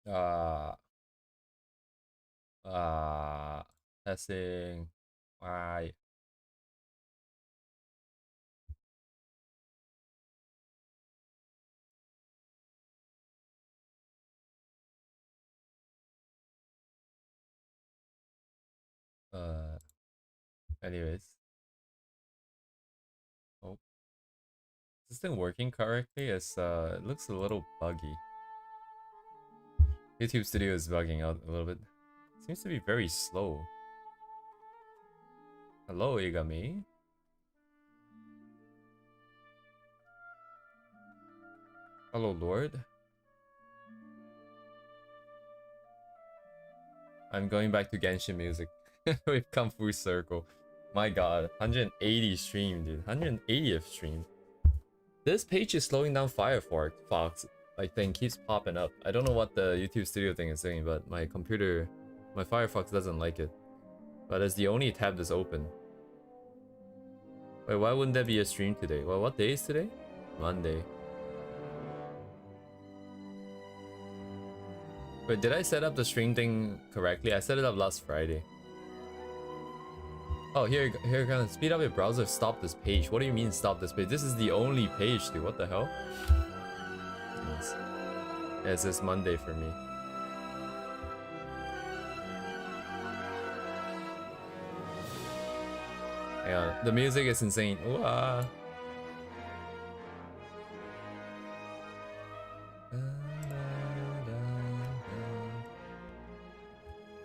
Uh, uh, Testing. Why? Uh, Anyways. Oh, is this thing working correctly? It looks a little buggy. YouTube Studio is bugging out a little bit. Seems to be very slow. Hello, Igami. Hello, Lord. I'm going back to Genshin music. We've come full circle. My god, 180 stream, dude. 180th stream. This page is slowing down Firefox. Like thing keeps popping up. I don't know what the YouTube Studio thing is saying, but my computer, my Firefox doesn't like it. But it's the only tab that's open. Wait, why wouldn't there be a stream today? Well, what day is today? Monday. Wait, did I set up the stream thing correctly? I set it up last Friday. Oh, here, gonna speed up your browser. Stop this page. What do you mean stop this page? This is the only page, dude. What the hell? Yes. Yeah, it's this Monday for me. Hang on. The music is insane. Ooh, ah.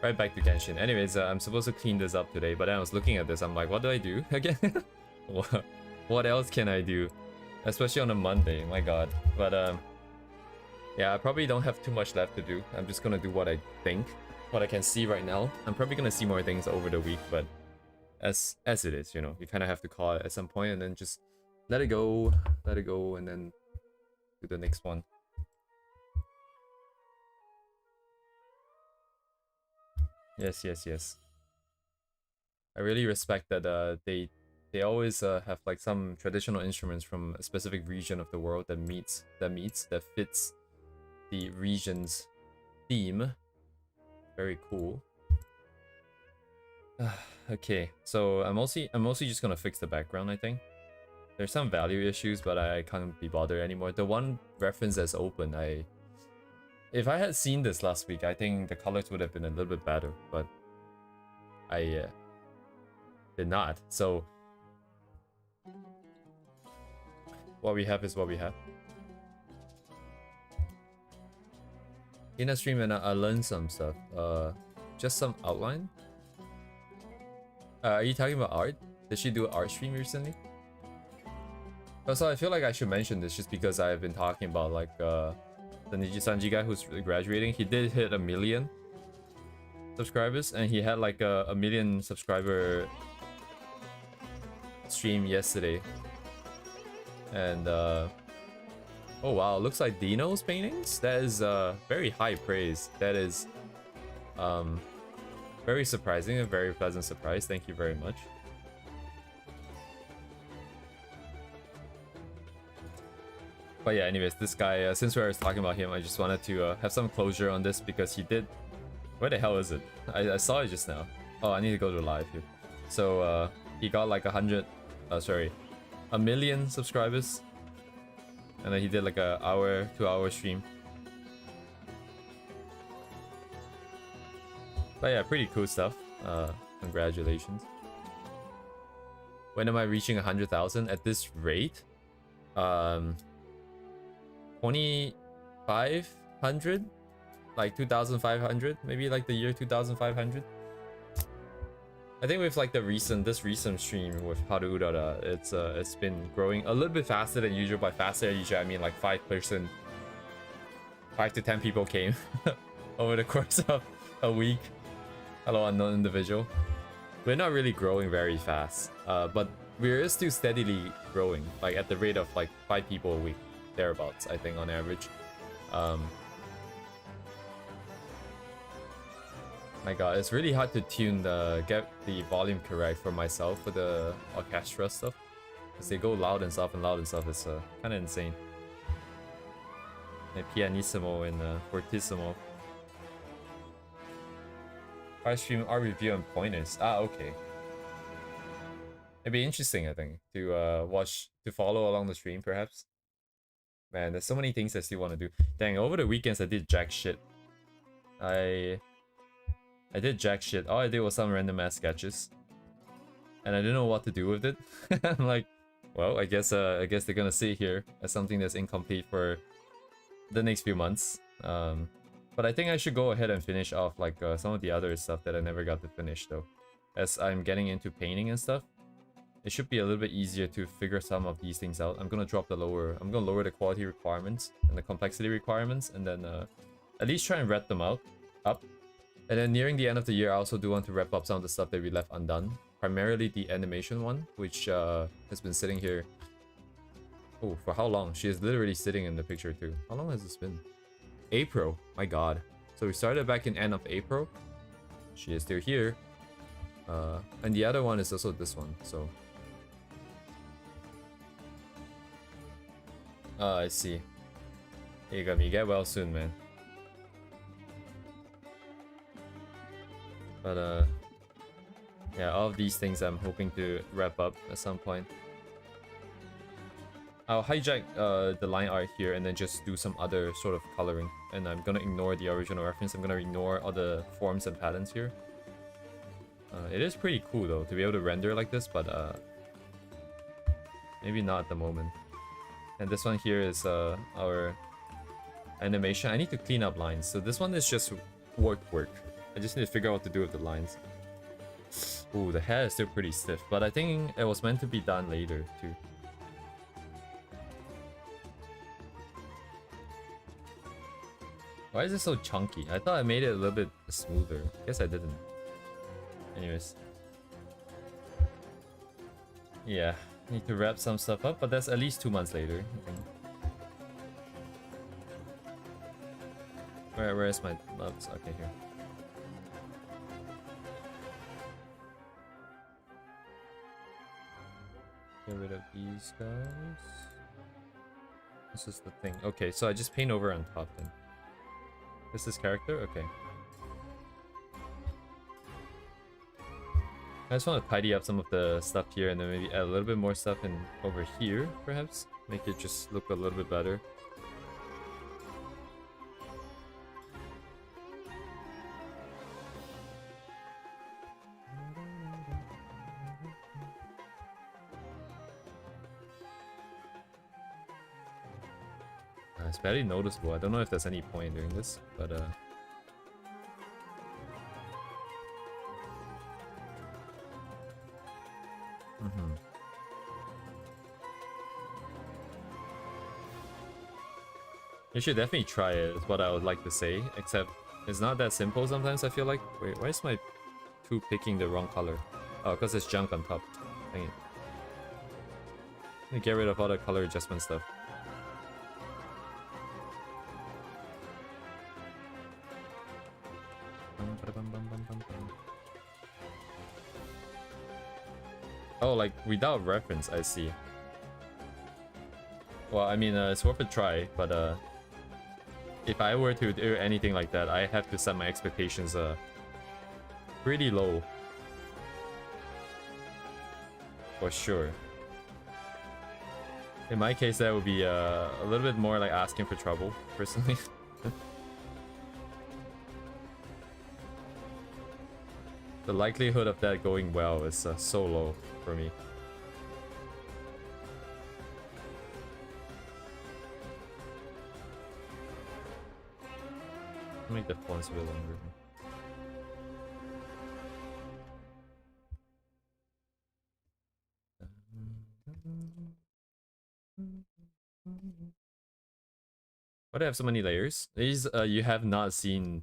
Right back to Genshin. Anyways, I'm supposed to clean this up today, but then I was looking at this. I'm like, what do I do again? What else can I do? Especially on a Monday, my god. But yeah, I probably don't have too much left to do. I'm just gonna do what I think, what I can see right now. I'm probably gonna see more things over the week, but as it is, you know, you kind of have to call it at some point and then just let it go, and then do the next one. Yes. I really respect that they always have like some traditional instruments from a specific region of the world that fits the region's theme. Very cool. Okay, so I'm mostly just gonna fix the background, I think. There's some value issues, but I can't be bothered anymore. The one reference that's open, if I had seen this last week, I think the colors would have been a little bit better, but I did not. So what we have is what we have. In a stream, and I learned some stuff. Just some outline. Are you talking about art? Did she do an art stream recently? So I feel like I should mention this just because I've been talking about like the Nijisanji guy who's graduating. He did hit 1 million subscribers, and he had like a 1 million subscriber stream yesterday. And oh wow, looks like Dino's paintings. That is very high praise. That is very surprising, a very pleasant surprise. Thank you very much. But yeah, anyways, this guy, since we were talking about him, I just wanted to have some closure on this because he did... Where the hell is it? I saw it just now. Oh, I need to go to live here. So he got like 1 million subscribers. And then he did like a 2-hour stream. But yeah, pretty cool stuff. Congratulations. When am I reaching 100,000? At this rate? 2,500? Like 2,500? Maybe like the year 2,500? I think with like this recent stream with Haru Urara, it's been growing a little bit faster than usual. By faster than usual, I mean like 5 to 10 people came over the course of a week. Hello, unknown individual. We're not really growing very fast, but we're still steadily growing, like at the rate of like 5 people a week, thereabouts, I think on average. My god, it's really hard to get the volume correct for myself for the orchestra stuff, because they go loud and stuff. It's kind of insane. And pianissimo and fortissimo. Our stream, our review and pointers. Ah, okay. It'd be interesting, I think, to watch, to follow along the stream, perhaps. Man, there's so many things I still want to do. Dang, over the weekends I did jack shit. I did jack shit. All I did was some random ass sketches, and I didn't know what to do with it. I'm like, well, I guess they're gonna sit here as something that's incomplete for the next few months. But I think I should go ahead and finish off like some of the other stuff that I never got to finish though. As I'm getting into painting and stuff, it should be a little bit easier to figure some of these things out. I'm gonna lower the quality requirements and the complexity requirements, and then at least try and wrap them up. And then nearing the end of the year, I also do want to wrap up some of the stuff that we left undone. Primarily the animation one, which has been sitting here. Oh, for how long? She is literally sitting in the picture too. How long has this been? April. My god. So we started back in end of April. She is still here. And the other one is also this one, so. I see. Hey Gummy, get well soon, man. But yeah, all of these things I'm hoping to wrap up at some point. I'll hijack the line art here and then just do some other sort of coloring. And I'm gonna ignore the original reference. I'm gonna ignore all the forms and patterns here. It is pretty cool though to be able to render like this, but maybe not at the moment. And this one here is our animation. I need to clean up lines. So this one is just work. I just need to figure out what to do with the lines. Ooh, the hair is still pretty stiff, but I think it was meant to be done later too. Why is it so chunky? I thought I made it a little bit smoother. Guess I didn't. Anyways. Yeah, need to wrap some stuff up, but that's at least 2 months later, I think. Where is my loves? Okay, here. Get rid of these guys. This is the thing. Okay, so I just paint over on top then. This is character? Okay. I just want to tidy up some of the stuff here and then maybe add a little bit more stuff in over here, perhaps. Make it just look a little bit better. It's barely noticeable. I don't know if there's any point in doing this, but You should definitely try it, is what I would like to say, except it's not that simple sometimes, I feel like. Wait, why is my tool picking the wrong color? Oh, because there's junk on top. Dang it. Let me get rid of all the color adjustment stuff. Oh, like without reference, I see. Well, I mean, it's worth a try, but if I were to do anything like that, I have to set my expectations pretty low. For sure. In my case, that would be a little bit more like asking for trouble, personally. The likelihood of that going well is so low for me. I'll make the fonts a bit longer. Why do I have so many layers? These you have not seen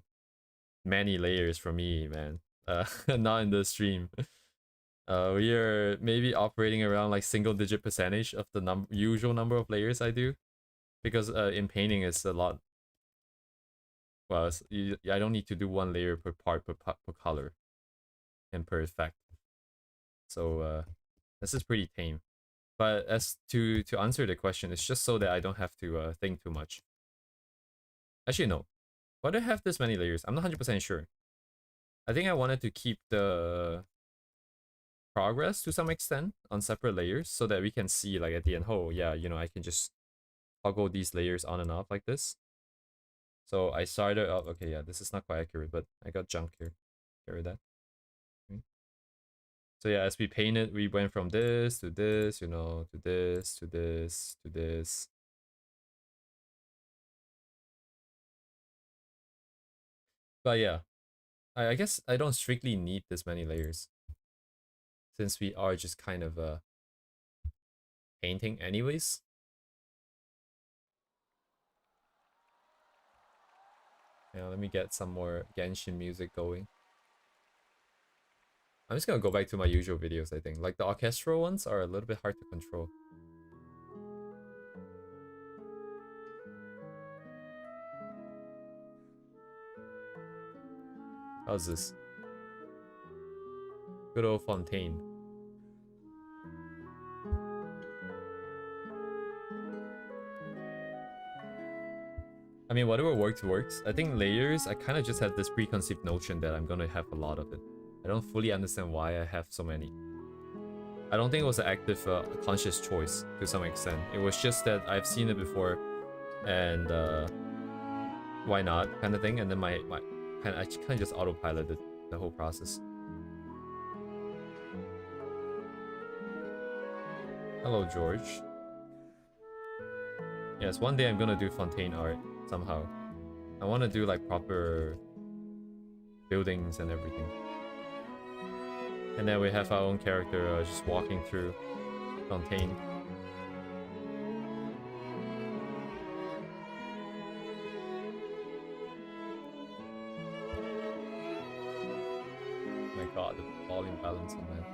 many layers from me, man. Not in the stream. We are maybe operating around like single-digit percentage of the usual number of layers I do, because in painting it's a lot. Well, I don't need to do one layer per part per color and per effect. So this is pretty tame. But as to answer the question, it's just so that I don't have to think too much. Actually, no. Why do I have this many layers? I'm not 100% sure. I think I wanted to keep the progress to some extent on separate layers so that we can see like at the end, oh yeah, you know, I can just toggle these layers on and off like this. So I started off, okay, yeah, this is not quite accurate, but I got junk here. Get rid of that. Okay. So yeah, as we painted, we went from this to this, you know, to this, to this, to this. But yeah, I guess I don't strictly need this many layers since we are just kind of painting anyways. Yeah, let me get some more Genshin music going. I'm just gonna go back to my usual videos, I think. Like the orchestral ones are a little bit hard to control. How's this? Good old Fontaine. I mean, whatever works. I think layers, I kind of just had this preconceived notion that I'm gonna have a lot of it. I don't fully understand why I have so many. I don't think it was an active, conscious choice to some extent. It was just that I've seen it before, and why not, kind of thing. And then I kind of just autopiloted the whole process. Hello, George. Yes, one day I'm gonna do Fontaine art somehow. I want to do like proper buildings and everything. And then we have our own character just walking through Fontaine. Oh my god, the volume balance on that.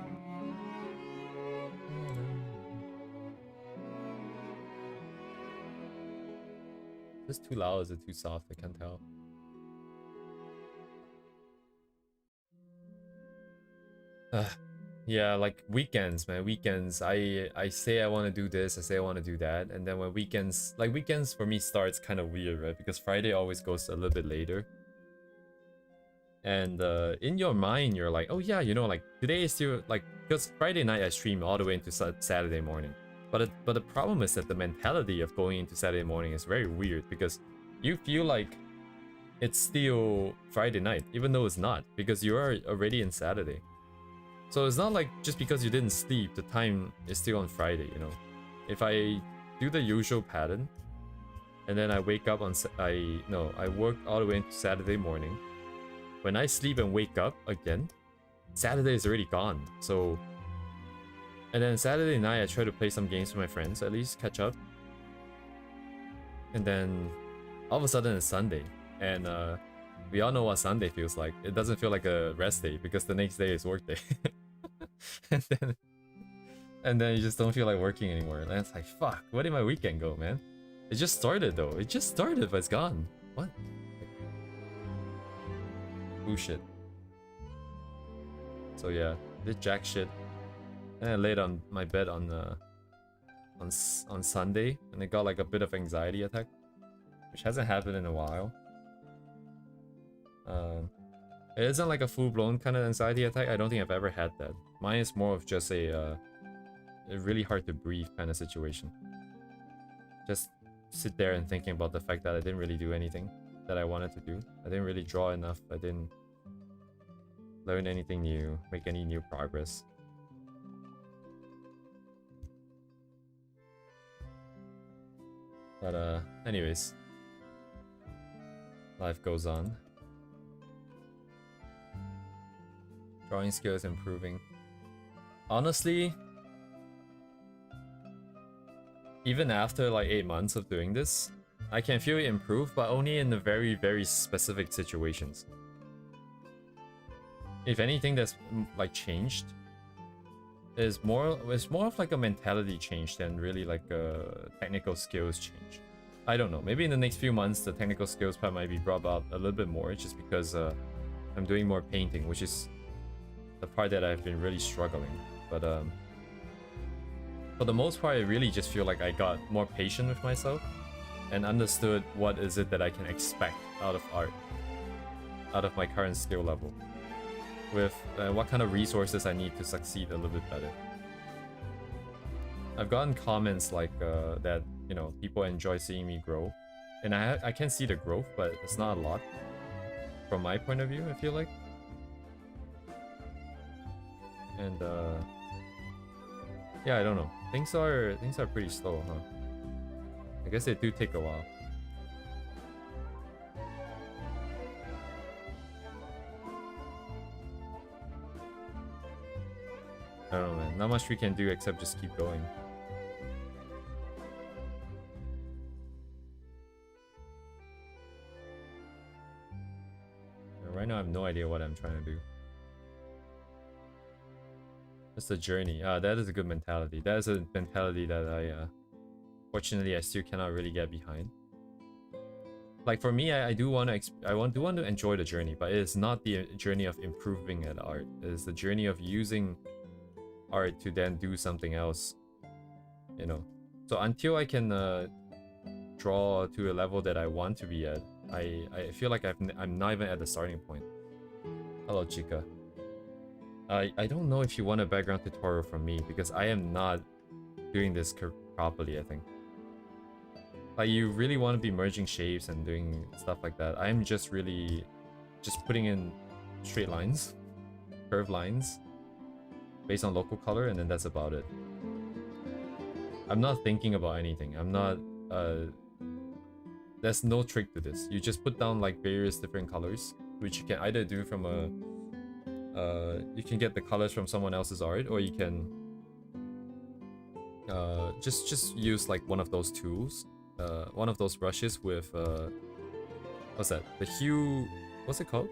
Is this too loud or is it too soft? I can't tell. Yeah, like weekends, man. Weekends, I say I want to do this, I say I want to do that, and then when weekends, like weekends for me starts kind of weird, right? Because Friday always goes a little bit later. And in your mind, you're like, oh yeah, you know, like today is still like, because Friday night I stream all the way into Saturday morning. But the problem is that the mentality of going into Saturday morning is very weird because you feel like it's still Friday night, even though it's not, because you are already in Saturday. So it's not like just because you didn't sleep, the time is still on Friday, you know. If I do the usual pattern, and then I wake up on, I work all the way into Saturday morning. When I sleep and wake up again, Saturday is already gone. So, and then Saturday night I try to play some games with my friends, at least catch up. And then all of a sudden it's Sunday, and we all know what Sunday feels like. It doesn't feel like a rest day because the next day is work day. and then you just don't feel like working anymore. And it's like, fuck, where did my weekend go, man? It just started though. It just started, but it's gone. What? Bullshit. So yeah, did jack shit. And I laid on my bed on Sunday, and I got like a bit of anxiety attack, which hasn't happened in a while. It isn't like a full-blown kind of anxiety attack. I don't think I've ever had that. Mine is more of just a really hard to breathe kind of situation. Just sit there and thinking about the fact that I didn't really do anything that I wanted to do. I didn't really draw enough. I didn't learn anything new, make any new progress. But anyways, life goes on. Drawing skills improving. Honestly, even after like 8 months of doing this, I can feel it improve, but only in the very, very specific situations. If anything that's like changed is more of like a mentality change than really like a technical skills change. I don't know, maybe in the next few months the technical skills part might be brought up a little bit more, just because I'm doing more painting, which is the part that I've been really struggling. But for the most part, I really just feel like I got more patient with myself and understood what is it that I can expect out of art, out of my current skill level. with what kind of resources I need to succeed a little bit better. I've gotten comments like that, you know, people enjoy seeing me grow, and I can see the growth, but it's not a lot from my point of view, I feel like. And yeah, I don't know. Things are pretty slow, huh? I guess they do take a while. I don't know, man. Not much we can do except just keep going. Right now, I have no idea what I'm trying to do. It's the journey. That is a good mentality. That is a mentality that I, fortunately, I still cannot really get behind. Like for me, I do want to enjoy the journey, but it's not the journey of improving at art. It's the journey of using art to then do something else. You know. So until I can draw to a level that I want to be at, I feel like I'm not even at the starting point. Hello, Chica. I don't know if you want a background tutorial from me, because I am not doing this properly, I think. Like, you really want to be merging shapes and doing stuff like that. I'm just really just putting in straight lines, curved lines, based on local color, and then that's about it. I'm not thinking about anything. I'm not... there's no trick to this. You just put down like various different colors, which you can either do from a... you can get the colors from someone else's art, or you can just use like one of those tools, one of those brushes with what's that? The hue, what's it called?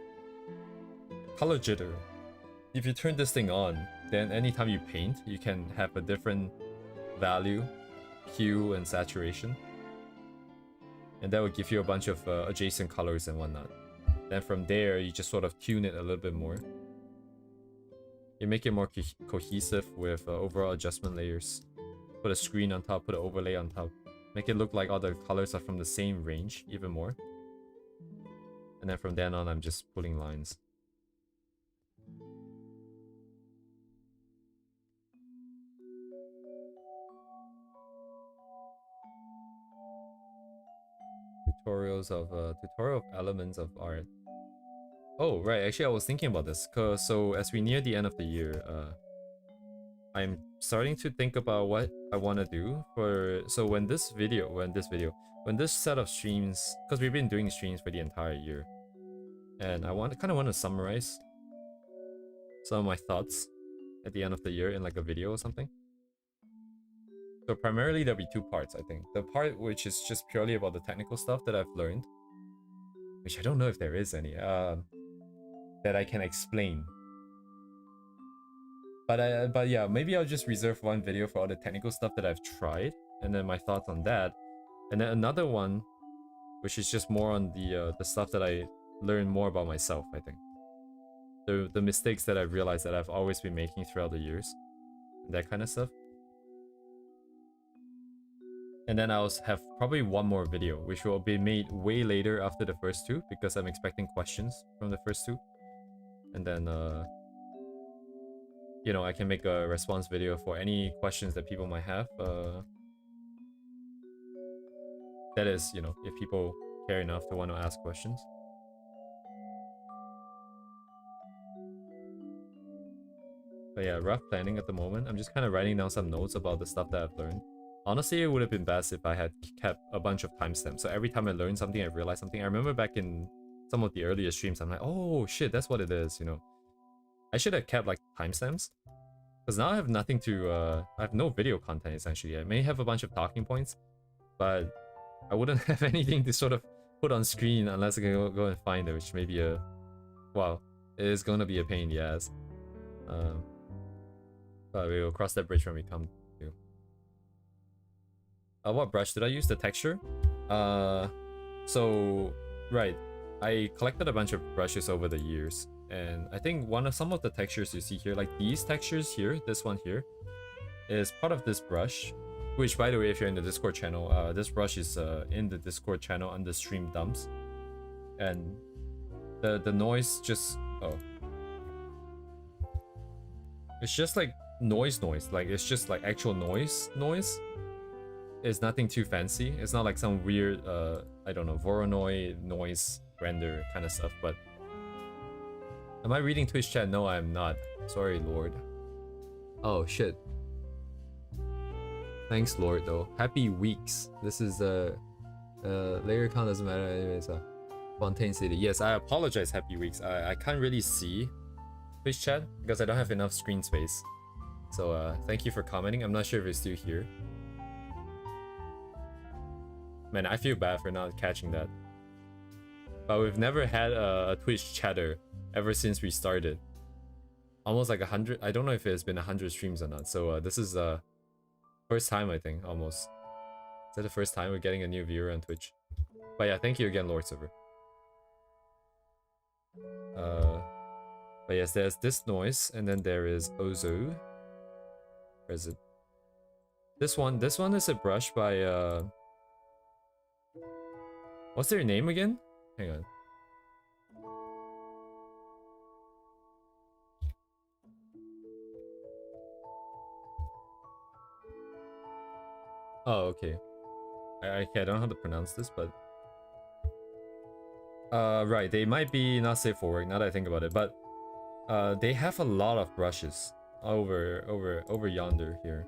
Color jitter. If you turn this thing on, then anytime you paint, you can have a different value, hue and saturation, and that will give you a bunch of adjacent colors and whatnot. Then from there, you just sort of tune it a little bit more. You make it more cohesive with overall adjustment layers. Put a screen on top, put an overlay on top. Make it look like all the colors are from the same range, even more. And then from then on, I'm just pulling lines. Tutorial of elements of art. Oh, right. Actually, I was thinking about this. So as we near the end of the year, I'm starting to think about what I want to do for... So when this set of streams, because we've been doing streams for the entire year, and I kind of want to summarize some of my thoughts at the end of the year in like a video or something. So primarily there'll be two parts, I think. The part which is just purely about the technical stuff that I've learned, which I don't know if there is any, that I can explain. But yeah, maybe I'll just reserve one video for all the technical stuff that I've tried, and then my thoughts on that. And then another one, which is just more on the stuff that I learned more about myself, I think. The mistakes that I've realized that I've always been making throughout the years. That kind of stuff. And then I'll have probably one more video, which will be made way later after the first two, because I'm expecting questions from the first two. And then, you know, I can make a response video for any questions that people might have. That is, you know, if people care enough to want to ask questions. But yeah, rough planning at the moment. I'm just kind of writing down some notes about the stuff that I've learned. Honestly, it would have been best if I had kept a bunch of timestamps. So every time I learned something, I realized something. I remember back in some of the earlier streams, I'm like, oh shit, that's what it is, you know. I should have kept like timestamps. Because now I have nothing to, I have no video content essentially. I may have a bunch of talking points, but I wouldn't have anything to sort of put on screen unless I can go and find it, which may be a, well, it is going to be a pain in the ass. But we will cross that bridge when we come to. What brush did I use? The texture? So, right. I collected a bunch of brushes over the years. And I think some of the textures you see here, like these textures here, this one here, is part of this brush. Which, by the way, if you're in the Discord channel, this brush is in the Discord channel under stream dumps. And the noise just... Oh. It's just like noise. Like it's just like actual noise. It's nothing too fancy. It's not like some weird, I don't know, Voronoi noise render kind of stuff, but... Am I reading Twitch chat? No, I'm not. Sorry, Lord. Oh, shit. Thanks, Lord, though. Happy weeks. This is, layer count doesn't matter anyways, Fontaine City. Yes, I apologize, Happy weeks. I can't really see Twitch chat because I don't have enough screen space. So, thank you for commenting. I'm not sure if you're still here. Man, I feel bad for not catching that. But we've never had a Twitch chatter ever since we started. Almost like 100. I don't know if it's been 100 streams or not. So this is first time, I think, almost. Is that the first time we're getting a new viewer on Twitch? But yeah, thank you again, Lord Silver. But yes, there's this noise, and then there is Ozo. Where is it? This one is a brush by what's their name again? Hang on. Oh, okay. I don't know how to pronounce this, but right, they might be not safe for work now that I think about it, but they have a lot of brushes over yonder here.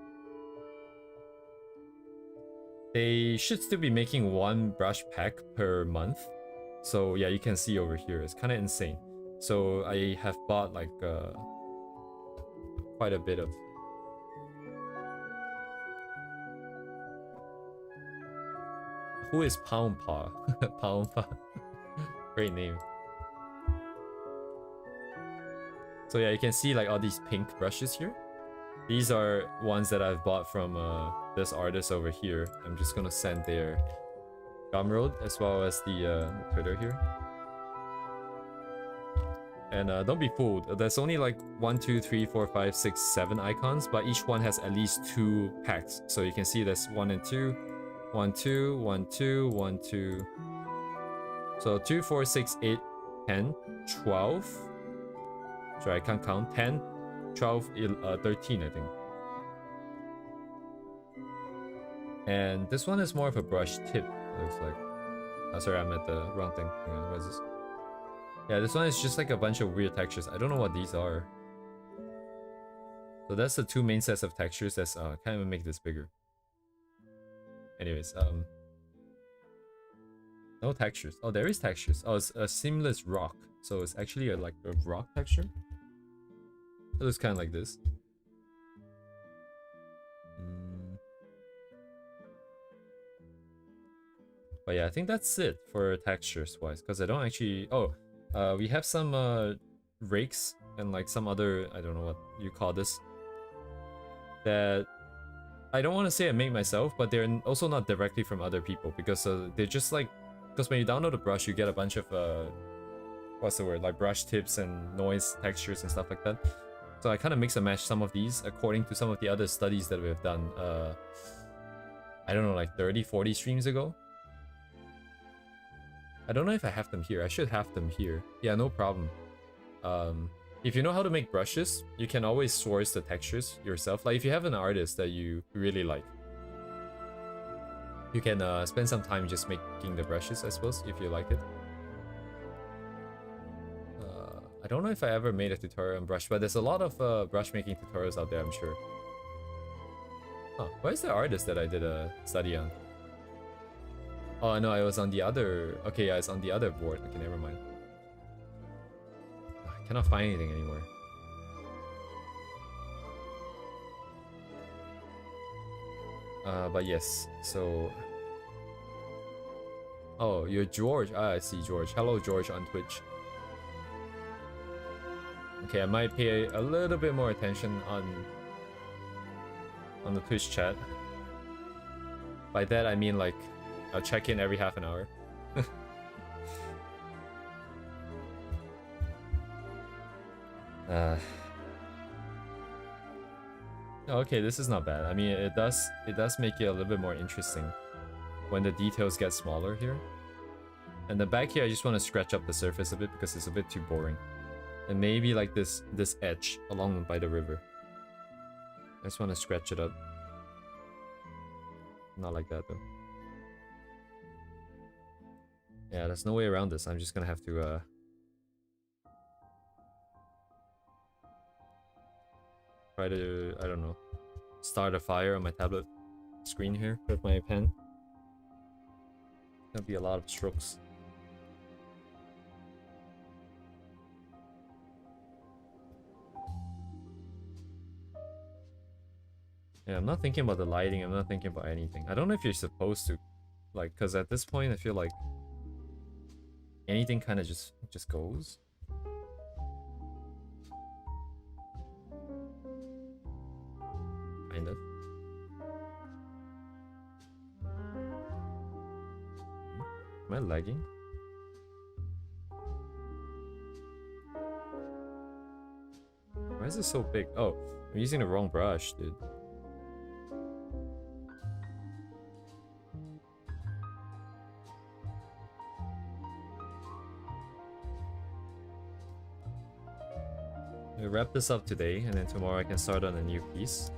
They should still be making one brush pack per month. So yeah, you can see over here, it's kind of insane. So I have bought like quite a bit of... Who is Pound Paw? Pound Paw. Great name. So yeah, you can see like all these pink brushes here. These are ones that I've bought from this artist over here. I'm just gonna send their Gumroad as well as the Twitter here. And don't be fooled. There's only like 1, 2, 3, 4, 5, 6, 7 icons, but each one has at least 2 packs. So you can see there's 1 and 2, 1, 2, 1, 2, 1, 2. So 2, 4, 6, 8, 10, 12. Sorry, I can't count. 10, 12, 13, I think. And this one is more of a brush tip, it looks like. Oh, sorry, I'm at the wrong thing. Hang on, what is this? Yeah, this one is just like a bunch of weird textures. I don't know what these are. So that's the 2 main sets of textures. That's can't even make this bigger. Anyways, no textures. Oh, there is textures. Oh, it's a seamless rock. So it's actually like a rock texture. It looks kind of like this. But yeah, I think that's it for textures wise, because I don't actually... Oh, we have some rakes and like some other, I don't know what you call this, that I don't want to say I make myself, but they're also not directly from other people, because they're just like... Because when you download a brush, you get a bunch of what's the word, like brush tips and noise textures and stuff like that. So I kind of mix and match some of these according to some of the other studies that we've done I don't know, like 30-40 streams ago. I don't know if I have them here. I should have them here. Yeah, no problem. If you know how to make brushes, you can always source the textures yourself. Like if you have an artist that you really like, you can spend some time just making the brushes, I suppose, if you like it. I don't know if I ever made a tutorial on brush, but there's a lot of brush making tutorials out there, I'm sure. Huh, where's the artist that I did a study on? Oh no, I was on the other... Okay, yeah, it's on the other board. Okay, never mind. I cannot find anything anymore. But yes, so... Oh, you're George. Ah, I see George. Hello, George on Twitch. Okay, I might pay a little bit more attention on the Twitch chat. By that I mean like I'll check in every half an hour. Okay, this is not bad. I mean, it does make it a little bit more interesting when the details get smaller here. And the back here, I just want to scratch up the surface a bit because it's a bit too boring. And maybe like this edge along by the river. just want to scratch it up. Not like that though. Yeah, there's no way around this. I'm just gonna have to try to, I don't know, start a fire on my tablet screen here with my pen. Gonna be a lot of strokes. Yeah, I'm not thinking about the lighting. I'm not thinking about anything. I don't know if you're supposed to, like, because at this point I feel like anything kind of just goes. Kind of. Am I lagging? Why is it so big? Oh, I'm using the wrong brush, dude. I'll wrap this up today, and then tomorrow I can start on a new piece.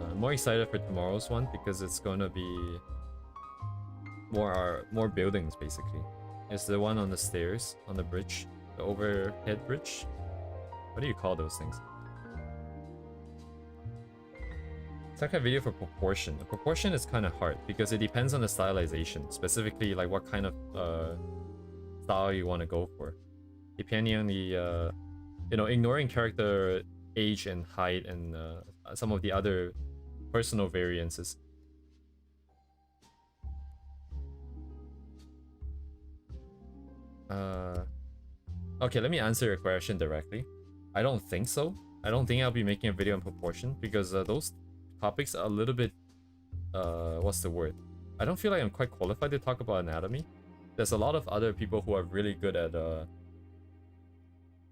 I'm more excited for tomorrow's one because it's gonna be more buildings basically. It's the one on the stairs, on the bridge, the overhead bridge. What do you call those things? It's like a video for proportion. The proportion is kind of hard because it depends on the stylization, specifically like what kind of style you want to go for. Depending on the you know, ignoring character age and height and some of the other personal variances. Okay, let me answer your question directly. I don't think so. I don't think I'll be making a video on proportion because those topics are a little bit what's the word? I don't feel like I'm quite qualified to talk about anatomy. There's a lot of other people who are really good at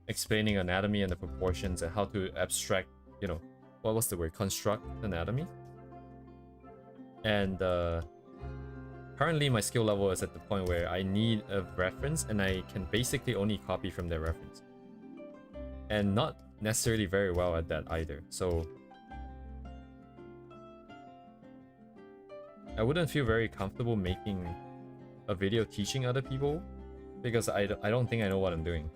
explaining anatomy and the proportions and how to abstract, you know, what's the word? Construct anatomy. And currently my skill level is at the point where I need a reference and I can basically only copy from their reference. And not necessarily very well at that either. So I wouldn't feel very comfortable making a video teaching other people because I don't think I know what I'm doing.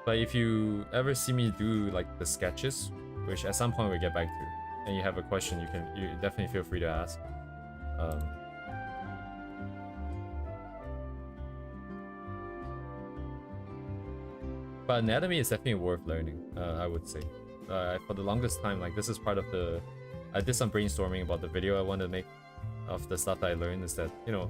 But if you ever see me do like the sketches, which at some point we'll get back to, and you have a question, you definitely feel free to ask. But anatomy is definitely worth learning, I would say. For the longest time, like this is part of the... I did some brainstorming about the video I want to make of the stuff that I learned is that, you know,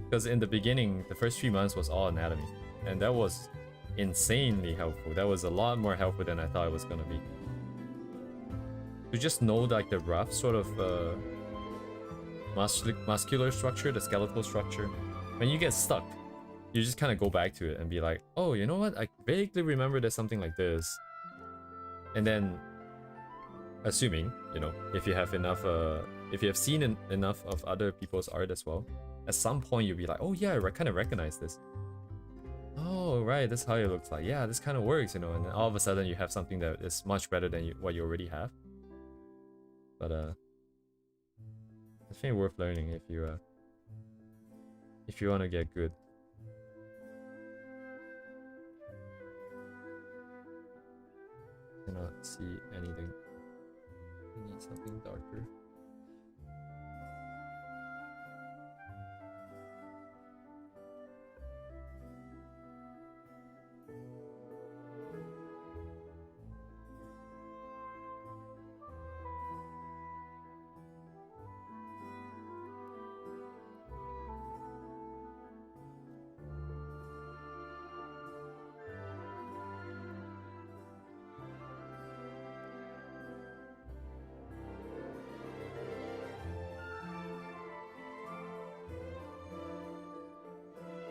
because in the beginning, the first 3 months was all anatomy. And that was insanely helpful. That was a lot more helpful than I thought it was going to be. To just know like the rough sort of muscular structure, the skeletal structure. When you get stuck, you just kind of go back to it and be like, oh, you know what? I vaguely remember there's something like this. And then, assuming, you know, if you have enough, if you have seen enough of other people's art as well, at some point you'll be like, oh yeah, I kind of recognize this. Oh, right, that's how it looks like. Yeah, this kind of works, you know, and then all of a sudden you have something that is much better than what you already have. But, it's definitely worth learning if you want to get good. Cannot see anything. I need something darker.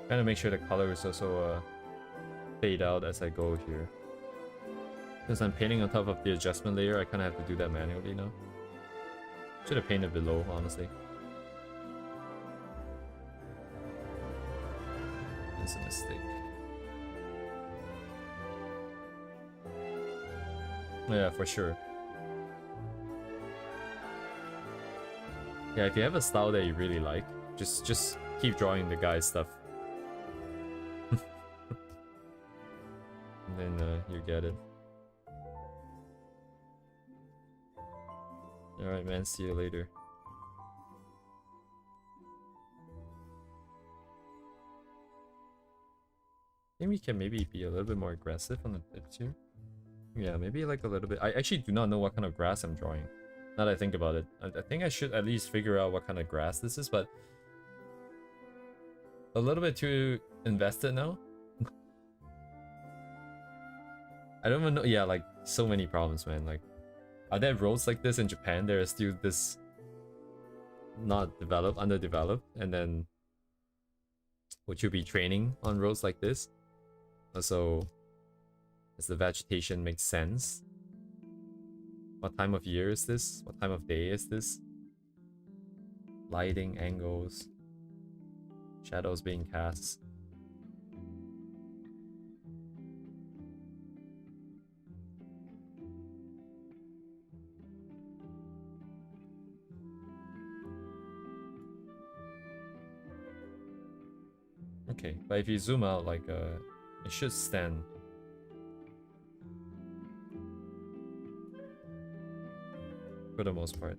Trying to make sure the color is also fade out as I go here. Since I'm painting on top of the adjustment layer, I kind of have to do that manually now. Should have painted below, honestly. It's a mistake. Yeah, for sure. Yeah, if you have a style that you really like, just keep drawing the guy's stuff. And then you get it. Alright man, see you later. I think we can maybe be a little bit more aggressive on the tips here. Yeah, maybe like a little bit. I actually do not know what kind of grass I'm drawing. Now that I think about it. I think I should at least figure out what kind of grass this is, but a little bit too invested now. I don't even know. Yeah, like so many problems, man. Like, are there roads like this in Japan? There is still this not developed, underdeveloped, and then would you be training on roads like this? Also, does the vegetation make sense? What time of year is this? What time of day is this? Lighting, angles, shadows being cast. Okay, but if you zoom out, like, it should stand. For the most part.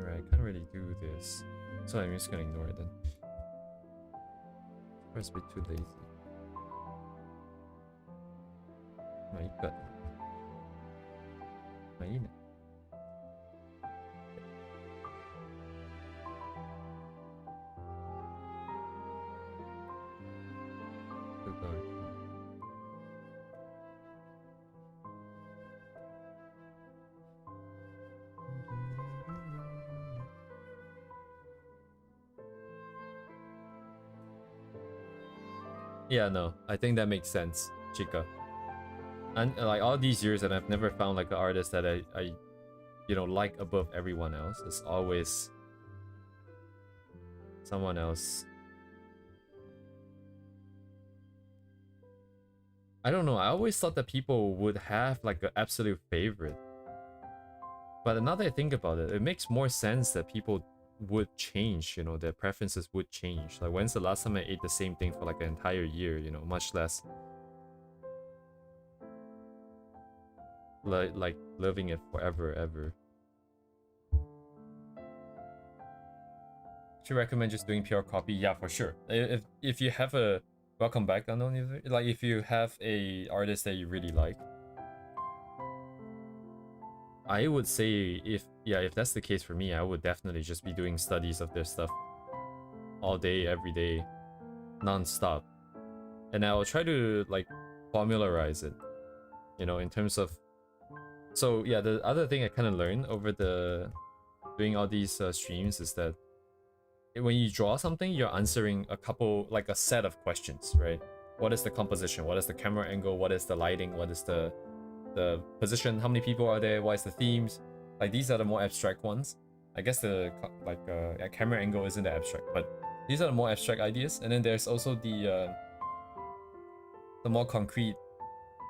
Alright, I can't really do this. So I'm just gonna ignore it then. It's a bit too lazy. Maikat. Maina. Too dark. Yeah, no, I think that makes sense, Chica. And like all these years, and I've never found like an artist that I you know, like above everyone else. It's always someone else. I don't know, I always thought that people would have like an absolute favorite. But now that I think about it, it makes more sense that people would change, you know, their preferences would change. Like, when's the last time I ate the same thing for like an entire year, you know, much less like living it forever, ever. Should recommend just doing pure copy? Yeah, for sure. If you have a welcome back, unknown, like if you have a artist that you really like, I would say if that's the case for me, I would definitely just be doing studies of their stuff all day, every day, non-stop. And I'll try to like formularize it, you know, in terms of... So yeah, the other thing I kind of learned over the doing all these streams is that when you draw something, you're answering a couple, like a set of questions, right? What is the composition? What is the camera angle? What is the lighting? What is the position? How many people are there? What is the themes? Like, these are the more abstract ones. I guess the camera angle isn't that abstract, but these are the more abstract ideas. And then there's also the more concrete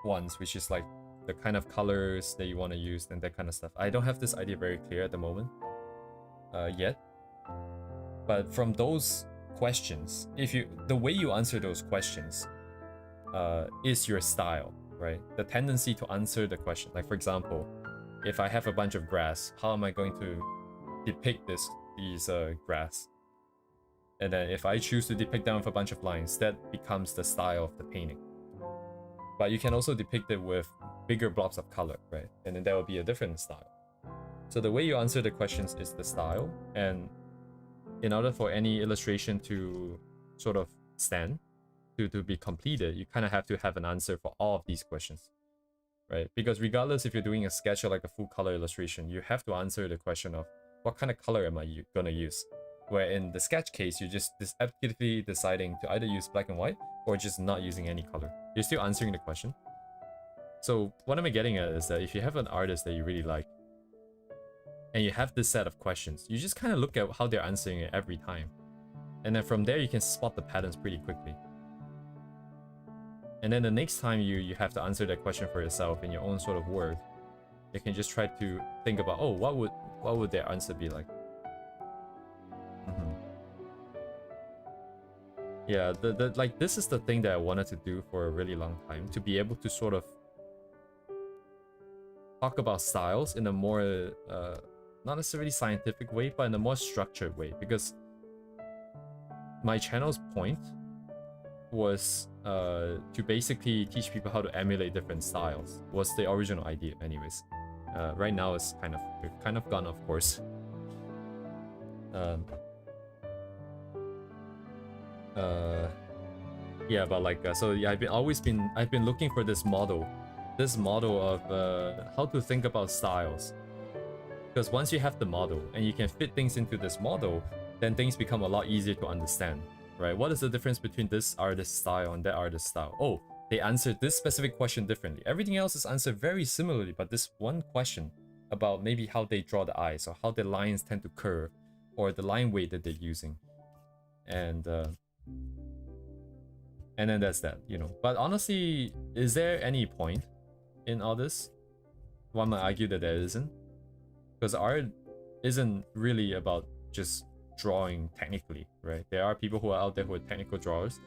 ones, which is like the kind of colors that you want to use and that kind of stuff. I don't have this idea very clear at the moment yet. But from those questions, the way you answer those questions is your style, right? The tendency to answer the question. Like, for example, if I have a bunch of grass, how am I going to depict these grass? And then if I choose to depict them with a bunch of lines, that becomes the style of the painting. But you can also depict it with bigger blobs of color, right? And then that will be a different style. So the way you answer the questions is the style. And in order for any illustration to sort of stand, to be completed, you kind of have to have an answer for all of these questions, right? Because regardless if you're doing a sketch or like a full color illustration, you have to answer the question of what kind of color am I gonna use? Where in the sketch case, you're just actively deciding to either use black and white or just not using any color. You're still answering the question. So what am I getting at is that if you have an artist that you really like, and you have this set of questions, you just kind of look at how they're answering it every time. And then from there, you can spot the patterns pretty quickly. And then the next time you have to answer that question for yourself in your own sort of work, you can just try to think about, oh, what would their answer be like? Yeah, like this is the thing that I wanted to do for a really long time, to be able to sort of talk about styles in a more not necessarily scientific way, but in a more structured way, because my channel's point was to basically teach people how to emulate different styles. Was the original idea anyways. Right now it's kind of gone, of course. Yeah, but like so yeah, I've been looking for this model of how to think about styles, because once you have the model and you can fit things into this model, then things become a lot easier to understand, right? What is the difference between this artist's style and that artist's style? Oh, they answered this specific question differently. Everything else is answered very similarly, but this one question about maybe how they draw the eyes, or how the lines tend to curve, or the line weight that they're using, and then that's that, you know. But honestly, is there any point in all this? One might argue that there isn't, because art isn't really about just drawing technically, right? There are people who are out there who are technical drawers.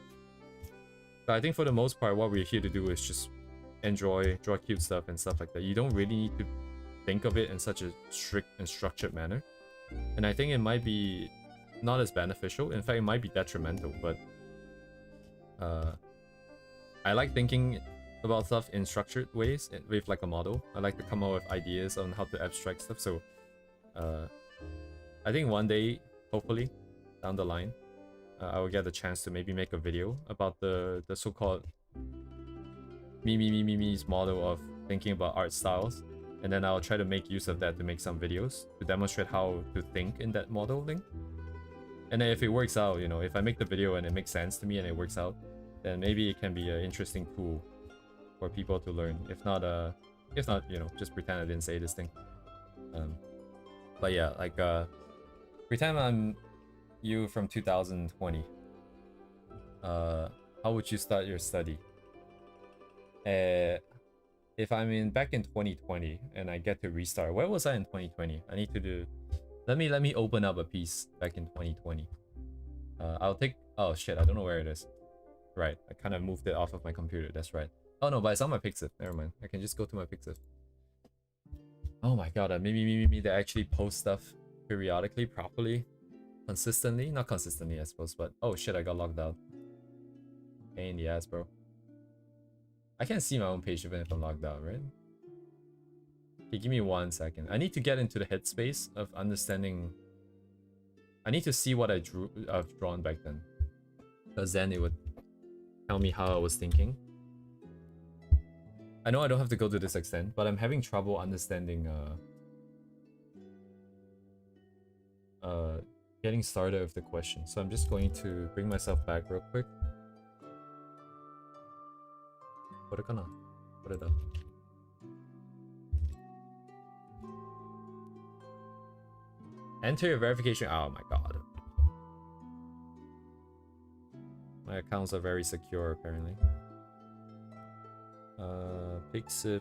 But I think for the most part, what we're here to do is just enjoy, draw cute stuff and stuff like that. You don't really need to think of it in such a strict and structured manner. And I think it might be not as beneficial. In fact, it might be detrimental, but I like thinking about stuff in structured ways with like a model. I like to come up with ideas on how to abstract stuff. So I think one day, hopefully down the line, I will get the chance to maybe make a video about the so-called me's model of thinking about art styles, and then I'll try to make use of that to make some videos to demonstrate how to think in that modeling. And then if it works out, you know, if I make the video and it makes sense to me and it works out, then maybe it can be an interesting tool for people to learn. If not, you know, just pretend I didn't say this thing. But yeah, like pretend I'm you from 2020. How would you start your study? If I'm back in 2020 and I get to restart, where was I in 2020? I need to do. Let me open up a piece back in 2020. I'll take. Oh shit! I don't know where it is. Right, I kind of moved it off of my computer. That's right. Oh no, but it's on my Pixiv. Never mind. I can just go to my Pixiv. Oh my god, me they actually post stuff periodically, properly, consistently. Not consistently, I suppose, but oh shit, I got logged out. Pain in the ass, bro. I can't see my own page even if I'm logged out, right? Okay, give me 1 second. I need to get into the headspace of understanding. I need to see what I've drawn back then, because then it would tell me how I was thinking. I know I don't have to go to this extent, but I'm having trouble understanding getting started with the question. So I'm just going to bring myself back real quick. Enter your verification. Oh my god. My accounts are very secure, apparently. Pixiv.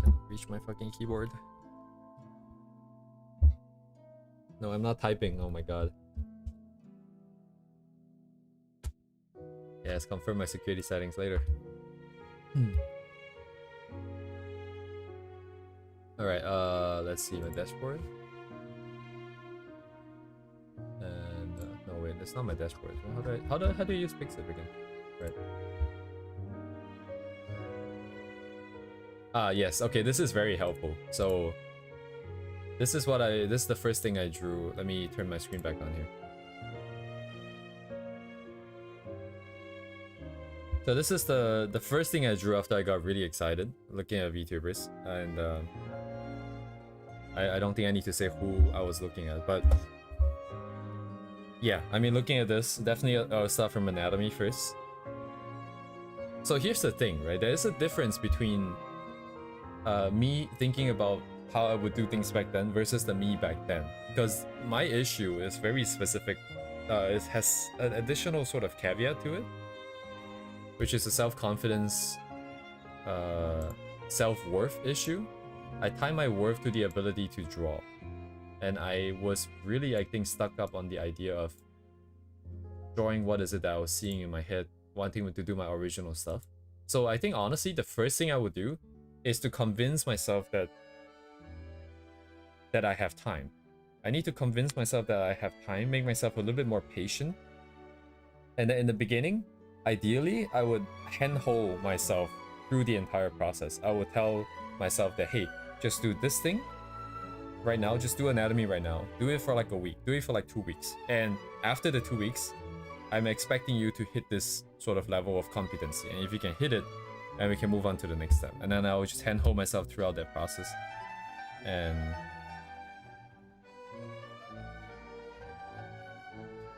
Can't reach my fucking keyboard. No, I'm not typing. Oh my god. Yes, confirm my security settings later. Alright, let's see my dashboard. No wait, that's not my dashboard. How do I use Pixiv again? Right. Ah yes, okay, this is very helpful. So this is the first thing I drew. Let me turn my screen back on here. So this is the first thing I drew after I got really excited looking at VTubers, and I don't think I need to say who I was looking at, but yeah, I mean, looking at this, definitely I'll start from anatomy first. So here's the thing, right? There is a difference between me thinking about how I would do things back then versus the me back then, because my issue is very specific. It has an additional sort of caveat to it, which is a self-confidence self-worth issue. I tie my worth to the ability to draw. And I was really, I think, stuck up on the idea of drawing what is it that I was seeing in my head, wanting to do my original stuff. So I think honestly, the first thing I would do is to convince myself that I have time. I need to convince myself that I have time, make myself a little bit more patient. And then in the beginning, ideally, I would handhold myself through the entire process. I would tell myself that, hey, just do this thing right now, just do anatomy right now. Do it for like a week, do it for like 2 weeks. And after the 2 weeks, I'm expecting you to hit this sort of level of competency. And if you can hit it, then we can move on to the next step. And then I will just handhold myself throughout that process. And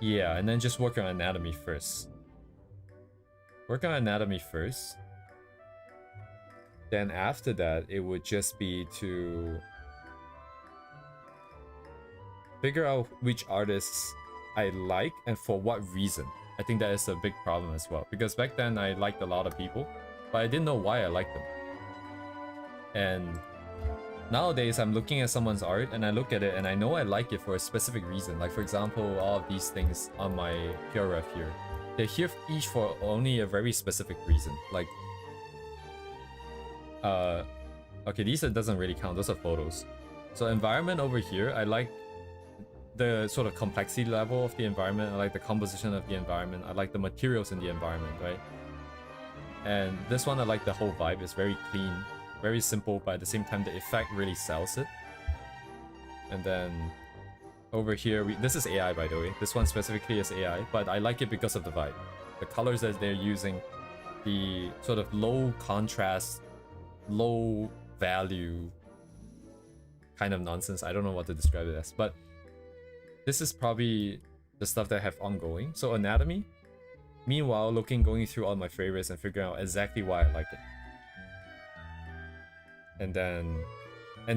yeah, and then just work on anatomy first. Work on anatomy first. Then after that, it would just be to figure out which artists I like and for what reason. I think that is a big problem as well. Because back then I liked a lot of people, but I didn't know why I liked them. And nowadays I'm looking at someone's art and I look at it and I know I like it for a specific reason. Like for example, all of these things on my PRF here. They're here each for only a very specific reason. Like, okay, these doesn't really count, those are photos. So environment over here, I like the sort of complexity level of the environment. I like the composition of the environment. I like the materials in the environment, right? And this one, I like the whole vibe. It's very clean, very simple, but at the same time, the effect really sells it. And then over here, this is AI, by the way. This one specifically is AI, but I like it because of the vibe. The colors that they're using, the sort of low contrast, low value kind of nonsense. I don't know what to describe it as, but this is probably the stuff that I have ongoing. So anatomy, meanwhile, going through all my favorites and figuring out exactly why I like it. And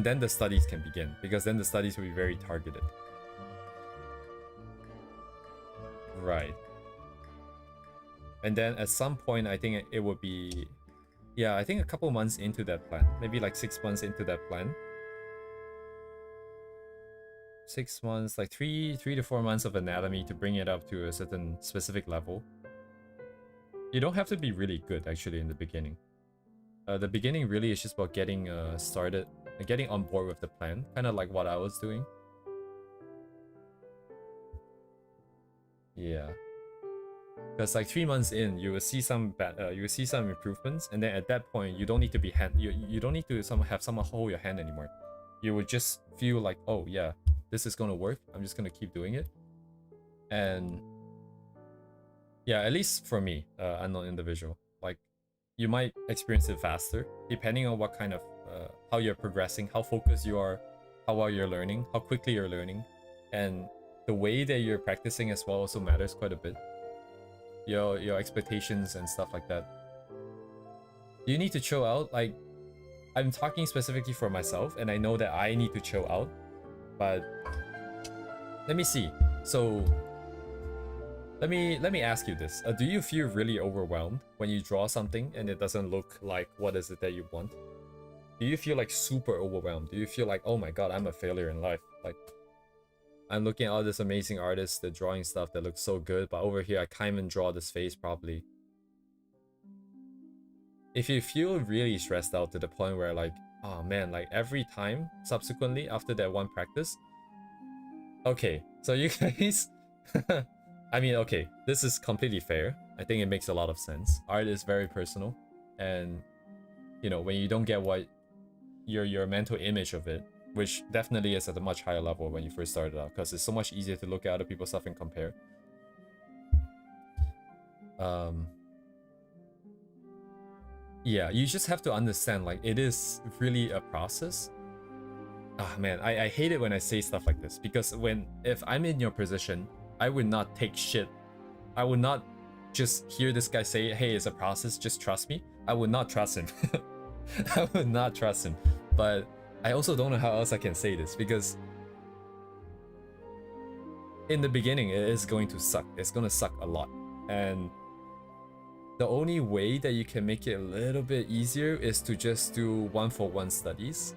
then the studies can begin, because then the studies will be very targeted. Right. And then at some point, I think it would be, yeah, I think a couple months into that plan, maybe like 6 months into that plan. 6 months, like 3 to 4 months of anatomy to bring it up to a certain specific level. You don't have to be really good actually in the beginning. The beginning really is just about getting started and getting on board with the plan, kind of like what I was doing. Yeah, because like 3 months in, you will see some improvements, and then at that point, you don't need to be you don't need to have someone hold your hand anymore. You would just feel like, oh yeah, this is gonna work. I'm just gonna keep doing it. And yeah, at least for me, unknown individual, like you might experience it faster depending on what kind of how you're progressing, how focused you are, how well you're learning, how quickly you're learning, and the way that you're practicing as well also matters quite a bit. Your expectations and stuff like that. You need to chill out. Like, I'm talking specifically for myself, and I know that I need to chill out. But let me see. So let me ask you this. Do you feel really overwhelmed when you draw something and it doesn't look like what is it that you want? Do you feel like super overwhelmed? Do you feel like, oh my god, I'm a failure in life? Like, I'm looking at all this amazing artists, they're drawing stuff that looks so good, but over here I can't even draw this face properly. If you feel really stressed out to the point where like, oh man, like every time subsequently after that one practice, okay, so you guys, I mean, okay, this is completely fair. I think it makes a lot of sense. Art is very personal, and you know, when you don't get what your mental image of it, which definitely is at a much higher level when you first started out, because it's so much easier to look at other people's stuff and compare. Yeah, you just have to understand, like, it is really a process. Ah man, I hate it when I say stuff like this, because if I'm in your position, I would not take shit. I would not just hear this guy say, hey, it's a process, just trust me. I would not trust him. I would not trust him. But I also don't know how else I can say this, because in the beginning, it is going to suck. It's going to suck a lot. And the only way that you can make it a little bit easier is to just do 1-for-1 studies.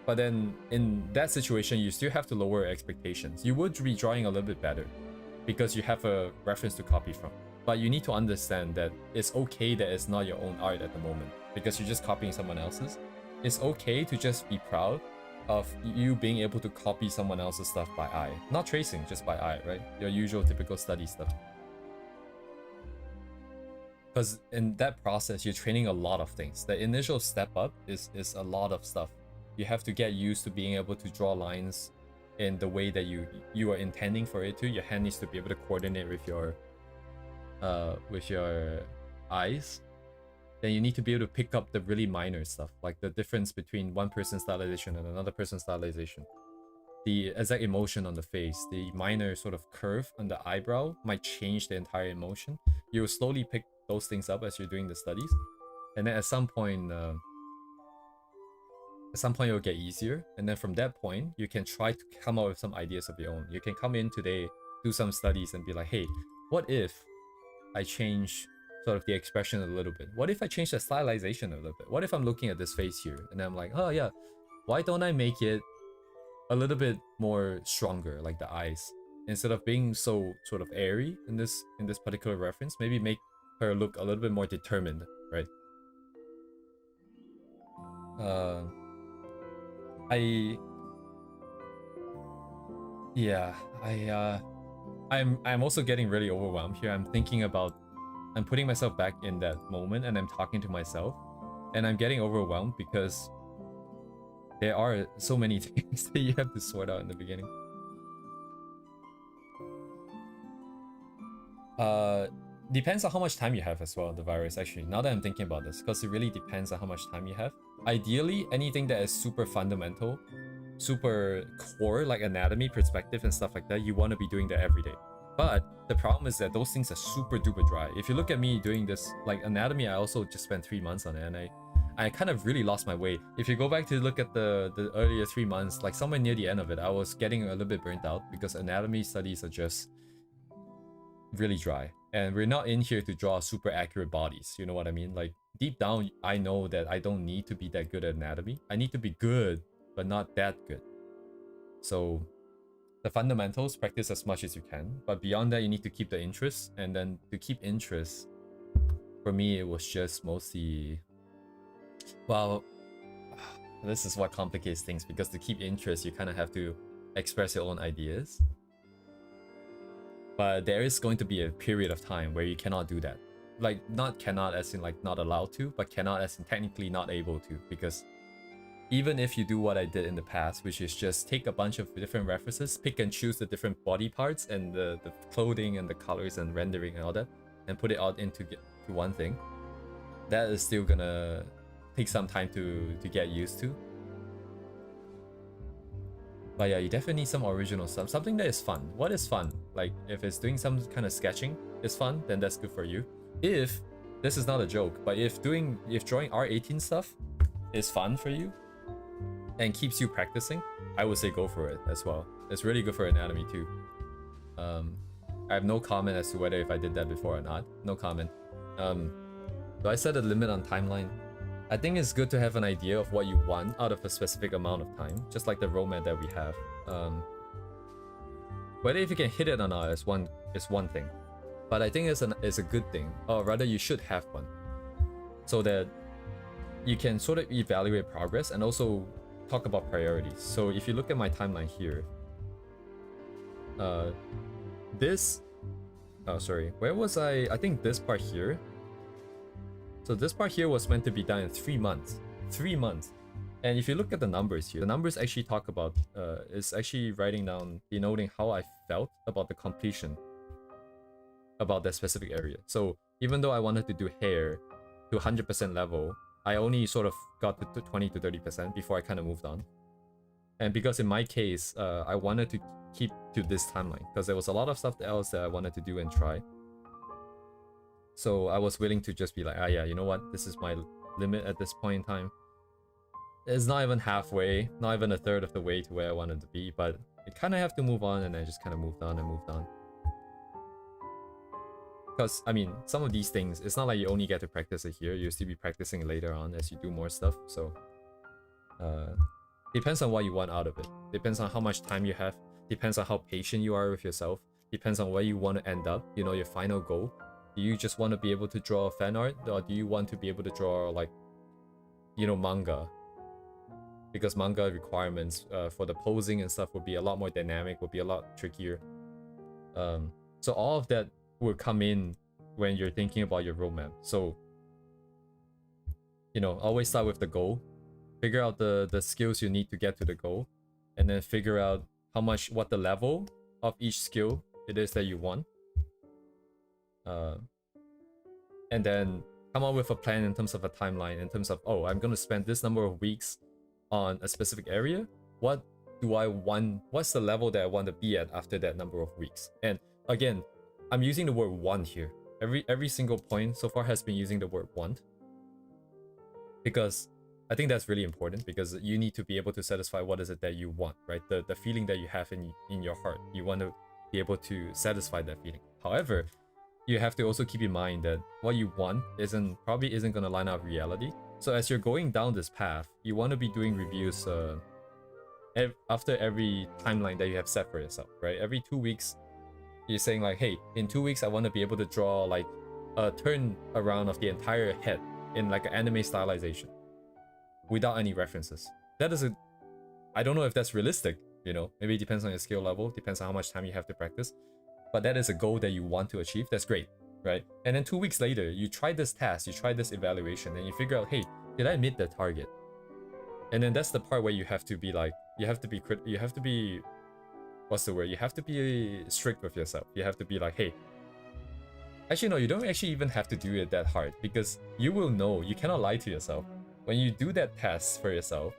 But then in that situation, you still have to lower expectations. You would be drawing a little bit better because you have a reference to copy from. But you need to understand that it's okay that it's not your own art at the moment because you're just copying someone else's. It's okay to just be proud of you being able to copy someone else's stuff by eye. Not tracing, just by eye, right? Your usual typical study stuff. Because in that process, you're training a lot of things. The initial step up is a lot of stuff. You have to get used to being able to draw lines in the way that you are intending for it to. Your hand needs to be able to coordinate with your eyes. Then you need to be able to pick up the really minor stuff, like the difference between one person's stylization and another person's stylization. The exact emotion on the face, the minor sort of curve on the eyebrow might change the entire emotion. You will slowly pick those things up as you're doing the studies. And then at some point it'll get easier. And then from that point, you can try to come up with some ideas of your own. You can come in today, do some studies and be like, hey, what if I change sort of the expression a little bit? What if I change the stylization a little bit? What if I'm looking at this face here and I'm like, oh yeah, why don't I make it a little bit more stronger, like the eyes? Instead of being so sort of airy in this particular reference, maybe make her look a little bit more determined, right? I'm also getting really overwhelmed here. I'm putting myself back in that moment and I'm talking to myself and I'm getting overwhelmed because there are so many things that you have to sort out in the beginning. Depends on how much time you have as well, the virus, actually, now that I'm thinking about this, because it really depends on how much time you have. Ideally, anything that is super fundamental, super core, like anatomy, perspective, and stuff like that, you want to be doing that every day. But the problem is that those things are super duper dry. If you look at me doing this, like anatomy, I also just spent 3 months on it, and I kind of really lost my way. If you go back to look at the earlier 3 months, like somewhere near the end of it, I was getting a little bit burnt out because anatomy studies are just really dry. And we're not in here to draw super accurate bodies, you know what I mean? Like, deep down, I know that I don't need to be that good at anatomy. I need to be good, but not that good. So, the fundamentals, practice as much as you can. But beyond that, you need to keep the interest. And then to keep interest, for me, it was just mostly... Well, this is what complicates things, because to keep interest, you kind of have to express your own ideas. But there is going to be a period of time where you cannot do that. Like, not cannot as in like not allowed to, but cannot as in technically not able to. Because even if you do what I did in the past, which is just take a bunch of different references, pick and choose the different body parts and the clothing and the colors and rendering and all that, and put it out into one thing, that is still gonna take some time to get used to. But yeah, you definitely need some original stuff. Something that is fun. What is fun? Like, if it's doing some kind of sketching is fun, then that's good for you. If, this is not a joke, but if drawing R18 stuff is fun for you and keeps you practicing, I would say go for it as well. It's really good for anatomy too. I have no comment as to whether if I did that before or not. No comment. Do I set a limit on timeline? I think it's good to have an idea of what you want out of a specific amount of time, just like the roadmap that we have. Whether if you can hit it or not is one thing, but I think it's a good thing, or rather you should have one, so that you can sort of evaluate progress and also talk about priorities. So if you look at my timeline here, where was I? I think this part here. So this part here was meant to be done in 3 months. 3 months. And if you look at the numbers here, the numbers actually talk about, it's actually writing down, denoting how I felt about the completion about that specific area. So even though I wanted to do hair to 100% level, I only sort of got to 20 to 30% before I kind of moved on. And because in my case, I wanted to keep to this timeline because there was a lot of stuff else that I wanted to do and try. So I was willing to just be like, yeah, you know what? This is my limit at this point in time. It's not even halfway, not even a third of the way to where I wanted to be, but I kind of have to move on, and I just kind of moved on and moved on. because I mean, some of these things, it's not like you only get to practice it here. You'll still be practicing later on as you do more stuff. So depends on what you want out of it. Depends on how much time you have. Depends on how patient you are with yourself. Depends on where you want to end up, you know, your final goal. Do you just want to be able to draw fan art, or do you want to be able to draw, like, you know, manga? Because manga requirements for the posing and stuff will be a lot more dynamic, will be a lot trickier. So all of that will come in when you're thinking about your roadmap. So, you know, always start with the goal. Figure out the skills you need to get to the goal. And then figure out what the level of each skill it is that you want. And then come up with a plan in terms of a timeline, in terms of, oh, I'm going to spend this number of weeks on a specific area. What do I want? What's the level that I want to be at after that number of weeks? And again, I'm using the word want here. Every single point so far has been using the word want, because I think that's really important, because you need to be able to satisfy what is it that you want, right? The feeling that you have in your heart. You want to be able to satisfy that feeling. However, you have to also keep in mind that what you want probably isn't going to line up with reality. So as you're going down this path, you want to be doing reviews after every timeline that you have set for yourself, right? Every 2 weeks, you're saying like, hey, in 2 weeks, I want to be able to draw like a turn around of the entire head in like an anime stylization without any references. That is I don't know if that's realistic, you know, maybe it depends on your skill level, depends on how much time you have to practice. But that is a goal that you want to achieve. That's great, right? And then 2 weeks later, you try this task, you try this evaluation, and you figure out, hey, did I meet the target? And then that's the part where you have to be like, what's the word? You have to be strict with yourself. You have to be like, hey, actually, no, you don't actually even have to do it that hard, because you will know, you cannot lie to yourself. When you do that test for yourself,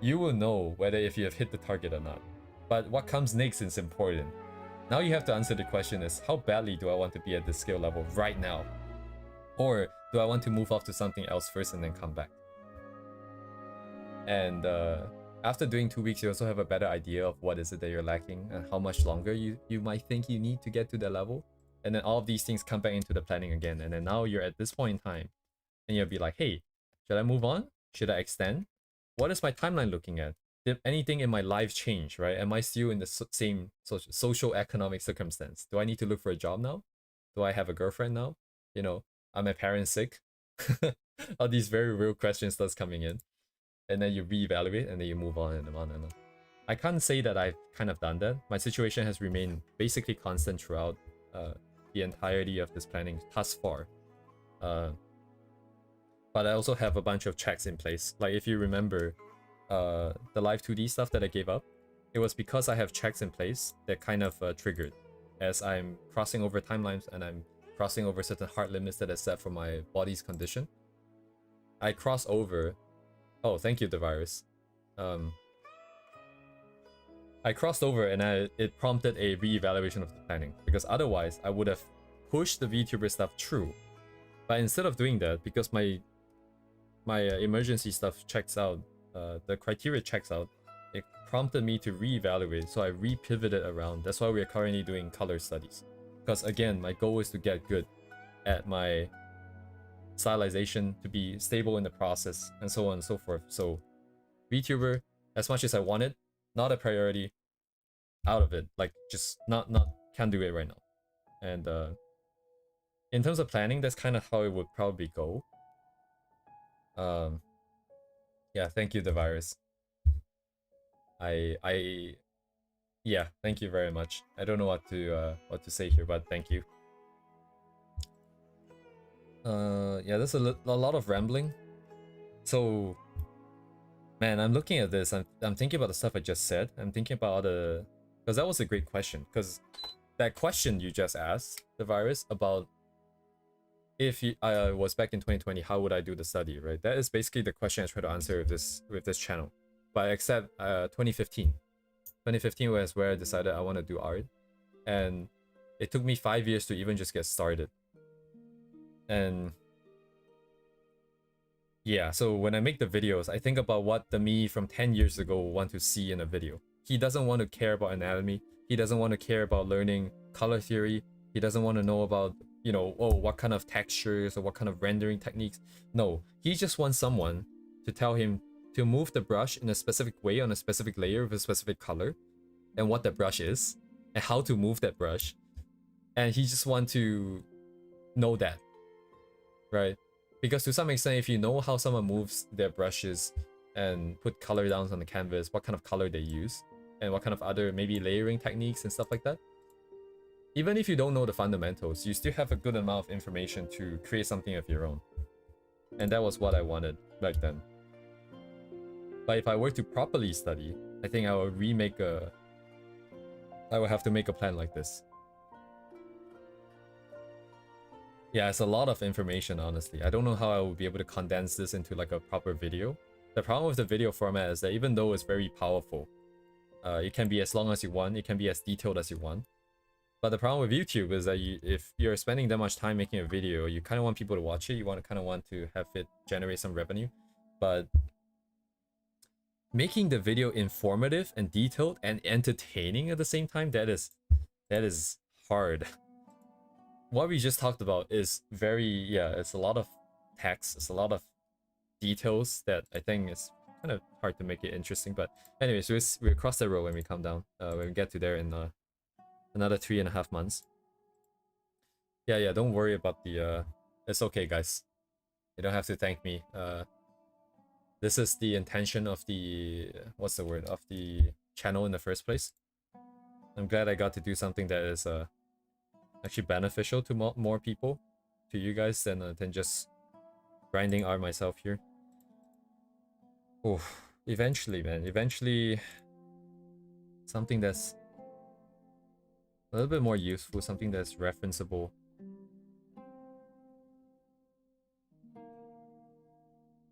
you will know whether if you have hit the target or not. But what comes next is important. Now you have to answer the question is, how badly do I want to be at this skill level right now? Or do I want to move off to something else first and then come back? And after doing 2 weeks, you also have a better idea of what is it that you're lacking and how much longer you might think you need to get to that level. And then all of these things come back into the planning again. And then now you're at this point in time and you'll be like, hey, should I move on? Should I extend? What is my timeline looking at? Did anything in my life change, right? Am I still in the same social economic circumstance? Do I need to look for a job now? Do I have a girlfriend now? You know, are my parents sick? All these very real questions starts coming in. And then you reevaluate and then you move on and on and on. I can't say that I've kind of done that. My situation has remained basically constant throughout the entirety of this planning thus far. But I also have a bunch of checks in place. Like if you remember the live 2D stuff that I gave up, it was because I have checks in place that kind of triggered as I'm crossing over timelines and I'm crossing over certain hard limits that I set for my body's condition. I cross over. Oh, thank you, the virus. I crossed over and it prompted a re-evaluation of the planning, because otherwise I would have pushed the VTuber stuff through. But instead of doing that, because my emergency stuff checks out, the criteria checks out, it prompted me to re-evaluate, so I re-pivoted around. That's why we're currently doing color studies. Because again, my goal is to get good at my stylization, to be stable in the process, and so on and so forth. So VTuber, as much as I want it, not a priority, out of it, like just not can't do it right now. And in terms of planning, that's kind of how it would probably go. Yeah, thank you, the virus. Yeah, thank you very much. I don't know what to say here, but thank you. Yeah, there's a lot of rambling. So, man, I'm looking at this. I'm thinking about the stuff I just said. I'm thinking about because that was a great question. Because that question you just asked, the virus, about if I was back in 2020, how would I do the study, right? That is basically the question I try to answer with this channel. But except 2015. 2015 was where I decided I want to do art. And it took me 5 years to even just get started. And yeah, so when I make the videos, I think about what the me from 10 years ago would want to see in a video. He doesn't want to care about anatomy. He doesn't want to care about learning color theory. He doesn't want to know about you know, oh, what kind of textures or what kind of rendering techniques. No, he just wants someone to tell him to move the brush in a specific way on a specific layer with a specific color, and what that brush is, and how to move that brush. And he just wants to know that, right? Because to some extent, if you know how someone moves their brushes and put color downs on the canvas, what kind of color they use, and what kind of other maybe layering techniques and stuff like that, even if you don't know the fundamentals, you still have a good amount of information to create something of your own. And that was what I wanted back then. But if I were to properly study, I think I would I would have to make a plan like this. Yeah, it's a lot of information, honestly. I don't know how I will be able to condense this into like a proper video. The problem with the video format is that even though it's very powerful, it can be as long as you want, it can be as detailed as you want. But the problem with YouTube is that if you're spending that much time making a video, you kind of want people to watch it, you kind of want to have it generate some revenue. But making the video informative and detailed and entertaining at the same time, that is hard. What we just talked about is it's a lot of text, it's a lot of details that I think is kind of hard to make it interesting. But anyways, we'll cross the road when we come down, when we get to there in another 3.5 months. Yeah, don't worry about the it's okay, guys, you don't have to thank me. This is the intention of the what's the word, of the channel in the first place. I'm glad I got to do something that is actually beneficial to more people, to you guys, than just grinding art myself here. Oh, eventually, man, something that's a little bit more useful, something that's referenceable.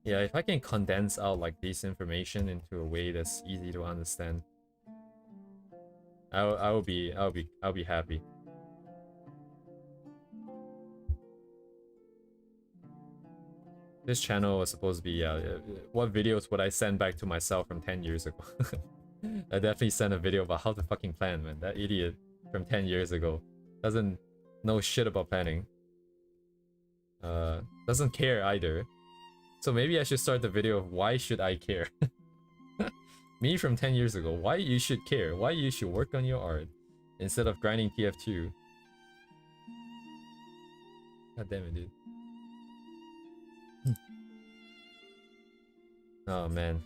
Yeah, if I can condense out like this information into a way that's easy to understand, I'll be happy. This channel was supposed to be, what videos would I send back to myself from 10 years ago? I definitely sent a video about how to fucking plan, man. That idiot from 10 years ago doesn't know shit about planning. Doesn't care either. So maybe I should start the video of why should I care? Me from 10 years ago, why you should care, why you should work on your art instead of grinding TF2. God damn it, dude. Oh man.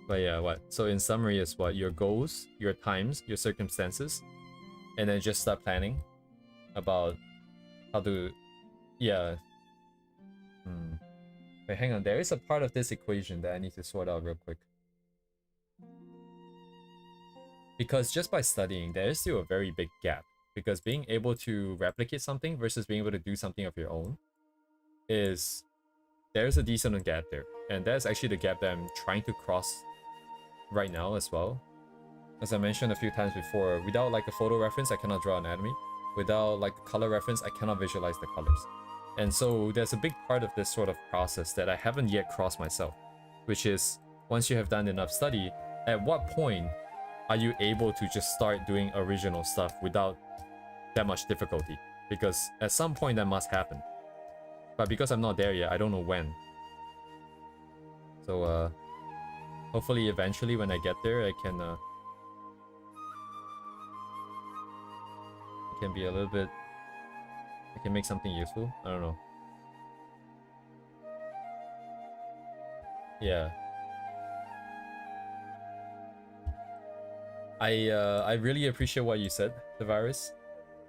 But yeah, what? So in summary is what? Your goals, your times, your circumstances, and then just start planning about how to... Yeah. Wait, hang on. There is a part of this equation that I need to sort out real quick. Because just by studying, there is still a very big gap. Because being able to replicate something versus being able to do something of your own is... There's a decent gap there. And that's actually the gap that I'm trying to cross right now as well. As I mentioned a few times before, without like a photo reference, I cannot draw anatomy. Without like a color reference, I cannot visualize the colors. And so there's a big part of this sort of process that I haven't yet crossed myself, which is once you have done enough study, at what point are you able to just start doing original stuff without that much difficulty? Because at some point that must happen. But because I'm not there yet, I don't know when. So hopefully eventually when I get there, I can be a little bit... I can make something useful. I don't know. Yeah. I really appreciate what you said, the virus.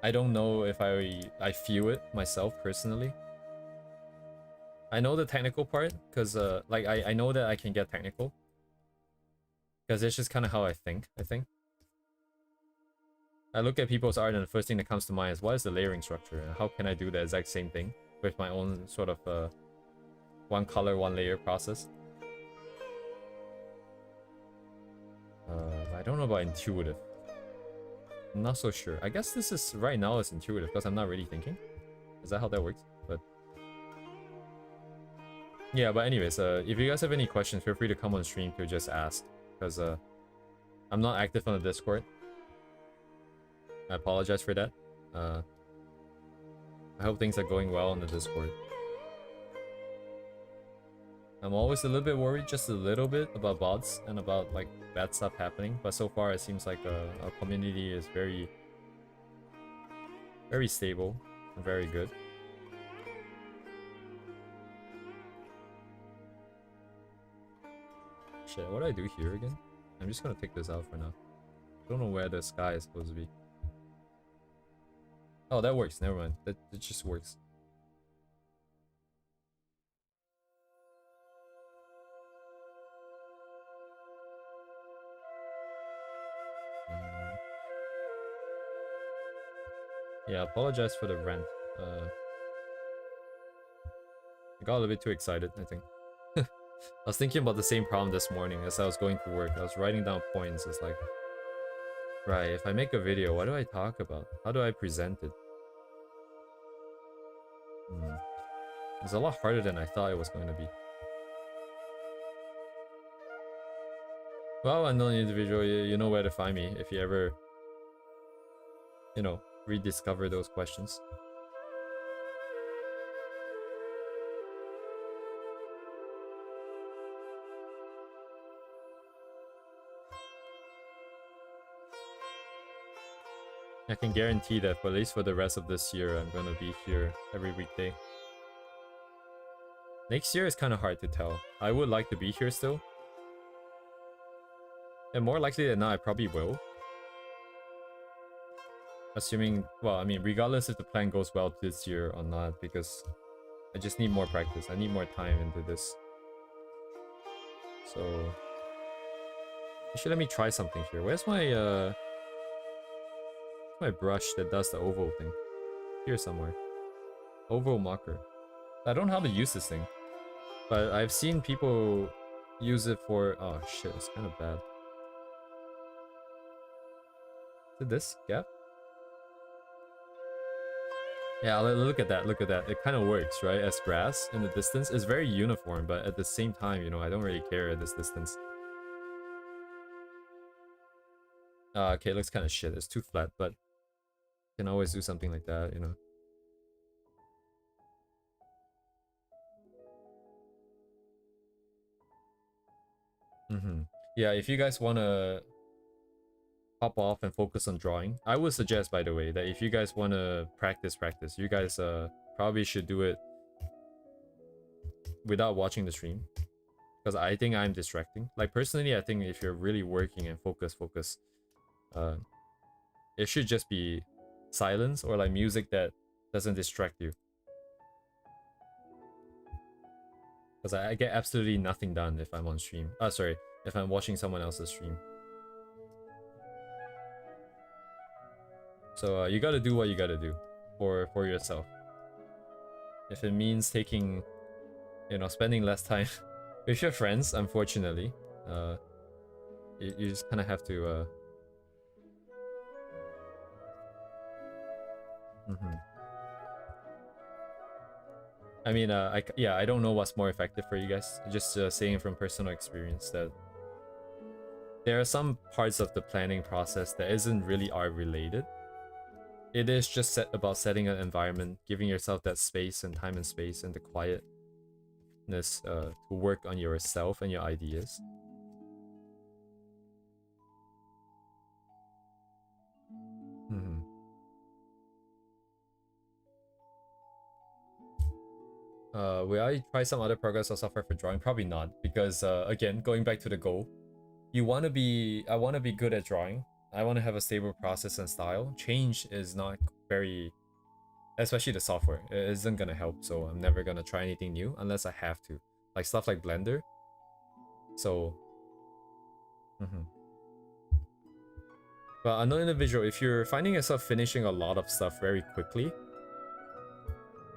I don't know if I feel it myself personally. I know the technical part because like I know that I can get technical because it's just kind of how I think. I look at people's art and the first thing that comes to mind is what is the layering structure and how can I do the exact same thing with my own sort of one color, one layer process. I don't know about intuitive. I'm not so sure. I guess this is right now it's intuitive because I'm not really thinking. Is that how that works? But yeah, but anyways, if you guys have any questions, feel free to come on stream to just ask because I'm not active on the Discord. I apologize for that. I hope things are going well on the Discord. I'm always a little bit worried, just a little bit, about bots and about like bad stuff happening. But so far, it seems like our community is very, very stable and very good. Shit, what do I do here again? I'm just gonna take this out for now. Don't know where the sky is supposed to be. Oh, that works. Never mind. That just works. Yeah, apologize for the rant. I got a little bit too excited, I think. I was thinking about the same problem this morning as I was going to work. I was writing down points. It's like, right, if I make a video, what do I talk about? How do I present it? It's a lot harder than I thought it was going to be. Well, unknown individual, you know where to find me if you ever, you know, rediscover those questions. I can guarantee that for at least for the rest of this year, I'm gonna be here every weekday. Next year is kind of hard to tell. I would like to be here still. And more likely than not, I probably will. Assuming, well, I mean, regardless if the plan goes well this year or not, because I just need more practice. I need more time into this. So, actually, let me try something here. Where's my brush that does the oval thing? Here somewhere. Oval marker. I don't know how to use this thing, but I've seen people use it for... Oh shit, it's kind of bad. Is it this gap? Yeah, look at that, look at that. It kind of works, right? As grass in the distance. It's very uniform, but at the same time, you know, I don't really care at this distance. Okay, it looks kind of shit. It's too flat, but you can always do something like that, you know. Yeah, if you guys want to hop off and focus on drawing, I would suggest, by the way, that if you guys want to practice, you guys probably should do it without watching the stream, because I think I'm distracting. Like, personally, I think if you're really working and focus, it should just be silence or like music that doesn't distract you. Because I get absolutely nothing done if I'm on stream. Sorry, if I'm watching someone else's stream. So you gotta do what you gotta do for yourself. If it means taking, you know, spending less time with your friends, unfortunately, you just kind of have to. I mean, I don't know what's more effective for you guys. Just saying from personal experience that there are some parts of the planning process that isn't really art related. It is just about setting an environment, giving yourself that space and time and space and the quietness to work on yourself and your ideas. Will I try some other progress or software for drawing? Probably not, because again, going back to the goal, I want to be good at drawing. I want to have a stable process and style. Change is not very, especially the software, it isn't gonna help. So I'm never gonna try anything new unless I have to, like stuff like Blender. So but another individual, if you're finding yourself finishing a lot of stuff very quickly,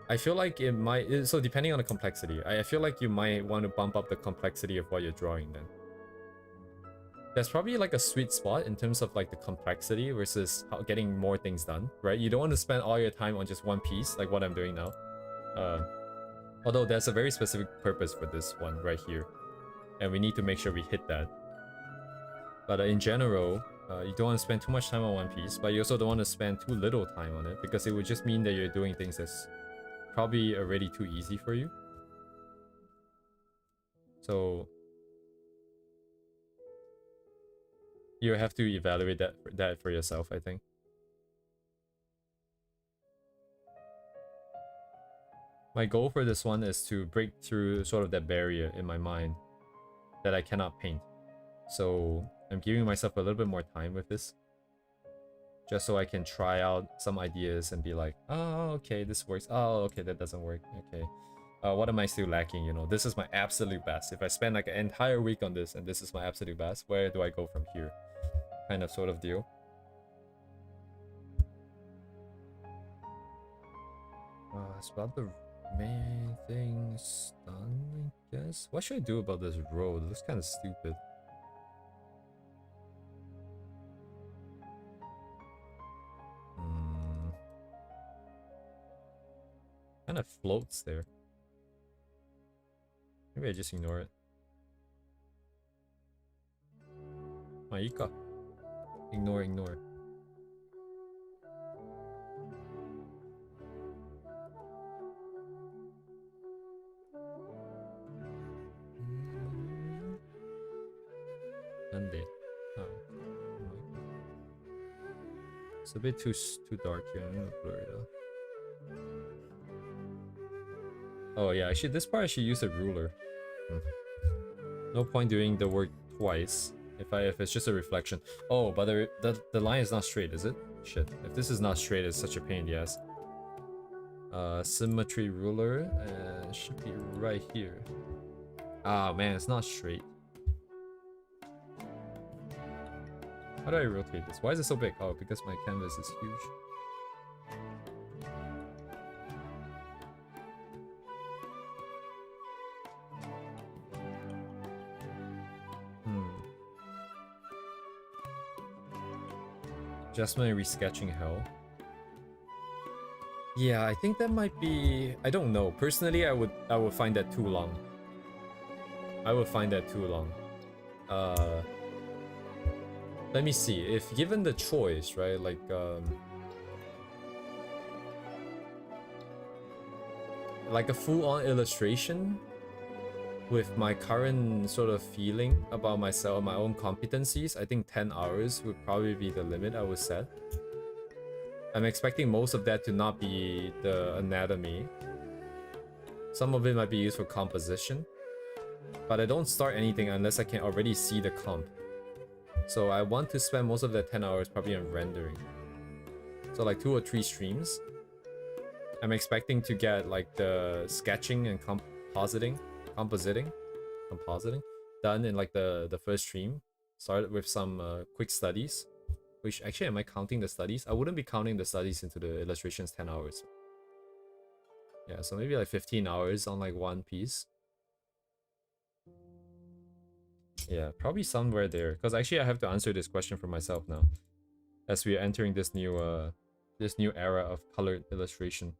I feel like it might, so depending on the complexity, I feel like you might want to bump up the complexity of what you're drawing then. There's probably like a sweet spot in terms of like the complexity versus getting more things done, right? You don't want to spend all your time on just one piece, like what I'm doing now. Although there's a very specific purpose for this one right here, and we need to make sure we hit that. But in general, You don't want to spend too much time on one piece, but you also don't want to spend too little time on it, because it would just mean that you're doing things that's probably already too easy for you. So you have to evaluate that for yourself, I think. My goal for this one is to break through sort of that barrier in my mind that I cannot paint. So I'm giving myself a little bit more time with this, just so I can try out some ideas and be like, oh, okay, this works. Oh, okay, that doesn't work. Okay. What am I still lacking? You know, this is my absolute best. If I spend like an entire week on this and this is my absolute best, where do I go from here? Kind of sort of deal. It's about the main things done, I guess. What should I do about this road? It looks kind of stupid. Kind of floats there. Maybe I just ignore it. Maika. Ignore. Monday. Oh. It's a bit too dark here. I'm gonna blur it out. Oh yeah, actually this part I should use a ruler. No point doing the work twice if it's just a reflection. Oh, but the line is not straight, is it? Shit. If this is not straight, it's such a pain in the ass. Symmetry ruler should be right here. Ah man, it's not straight. How do I rotate this? Why is it so big? Oh, because my canvas is huge. Adjustment and resketching hell. Yeah, I think that might be... I don't know. Personally, I would find that too long. I would find that too long. Let me see. If given the choice, right? Like, like a full-on illustration with my current sort of feeling about myself, my own competencies, I think 10 hours would probably be the limit I would set. I'm expecting most of that to not be the anatomy. Some of it might be used for composition. But I don't start anything unless I can already see the comp. So I want to spend most of that 10 hours probably on rendering. So like 2 or 3 streams. I'm expecting to get like the sketching and compositing done in like the first stream. Start with some quick studies. Which actually, am I counting the studies? I wouldn't be counting the studies into the illustrations 10 hours. Yeah, so maybe like 15 hours on like one piece. Yeah, probably somewhere there. Because actually I have to answer this question for myself now. As we are entering this new era of colored illustration.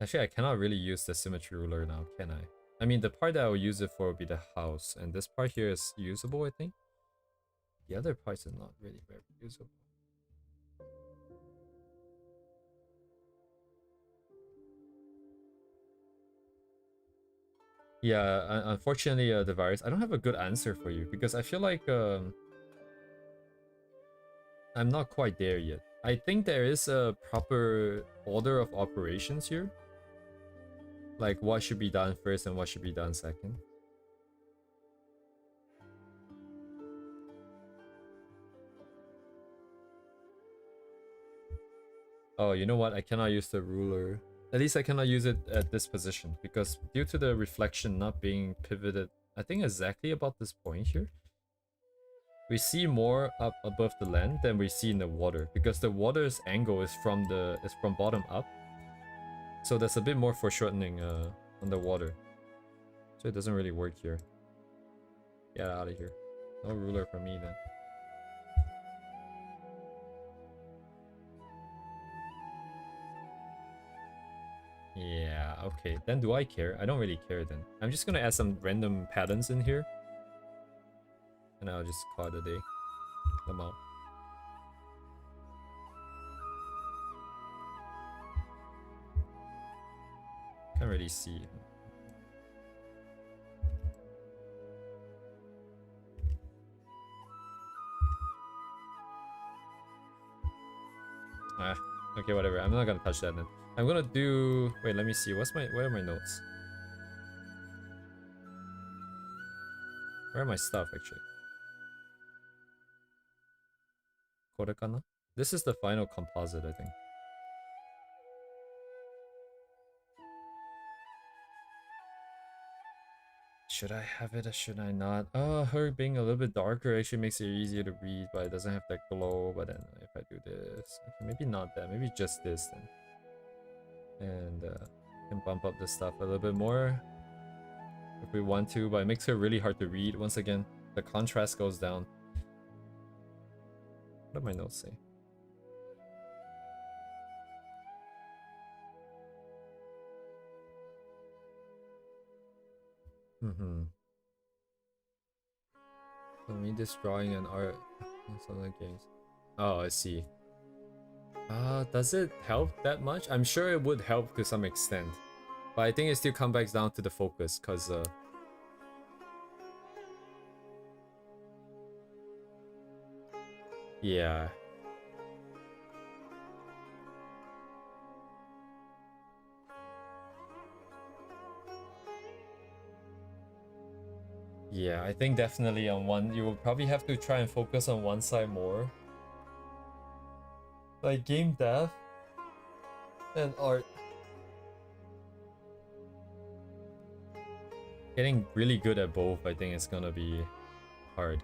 Actually, I cannot really use the symmetry ruler now, can I? I mean, the part that I will use it for will be the house, and this part here is usable, I think. The other parts are not really very usable. Yeah, unfortunately, the virus, I don't have a good answer for you, because I feel like I'm not quite there yet. I think there is a proper order of operations here. Like what should be done first and what should be done second. Oh, you know what? I cannot use the ruler. At least I cannot use it at this position because due to the reflection not being pivoted, I think exactly about this point here. We see more up above the land than we see in the water because the water's angle is from bottom up. So there's a bit more foreshortening on the water. So it doesn't really work here. Get out of here. No ruler for me then. Yeah, okay. Then do I care? I don't really care then. I'm just gonna add some random patterns in here. And I'll just call it a day. I'm out. Can't really see. Ah, okay, whatever. I'm not gonna touch that then. I'm gonna do... Wait, let me see. Where are my notes? Where are my stuff, actually? Korekana? This is the final composite, I think. Should I have it or should I not? Her being a little bit darker actually makes it easier to read, but it doesn't have that glow. But then if I do this... Okay, maybe not that. Maybe just this then. And can bump up the stuff a little bit more if we want to, but it makes her really hard to read. Once again, the contrast goes down. What do my notes say? So me this drawing and art in some other games. Oh, I see. Does it help that much? I'm sure it would help to some extent. But I think it still comes back down to the focus, cause yeah. Yeah, I think definitely on one, you will probably have to try and focus on one side more. Like game dev and art. Getting really good at both, I think it's gonna be hard.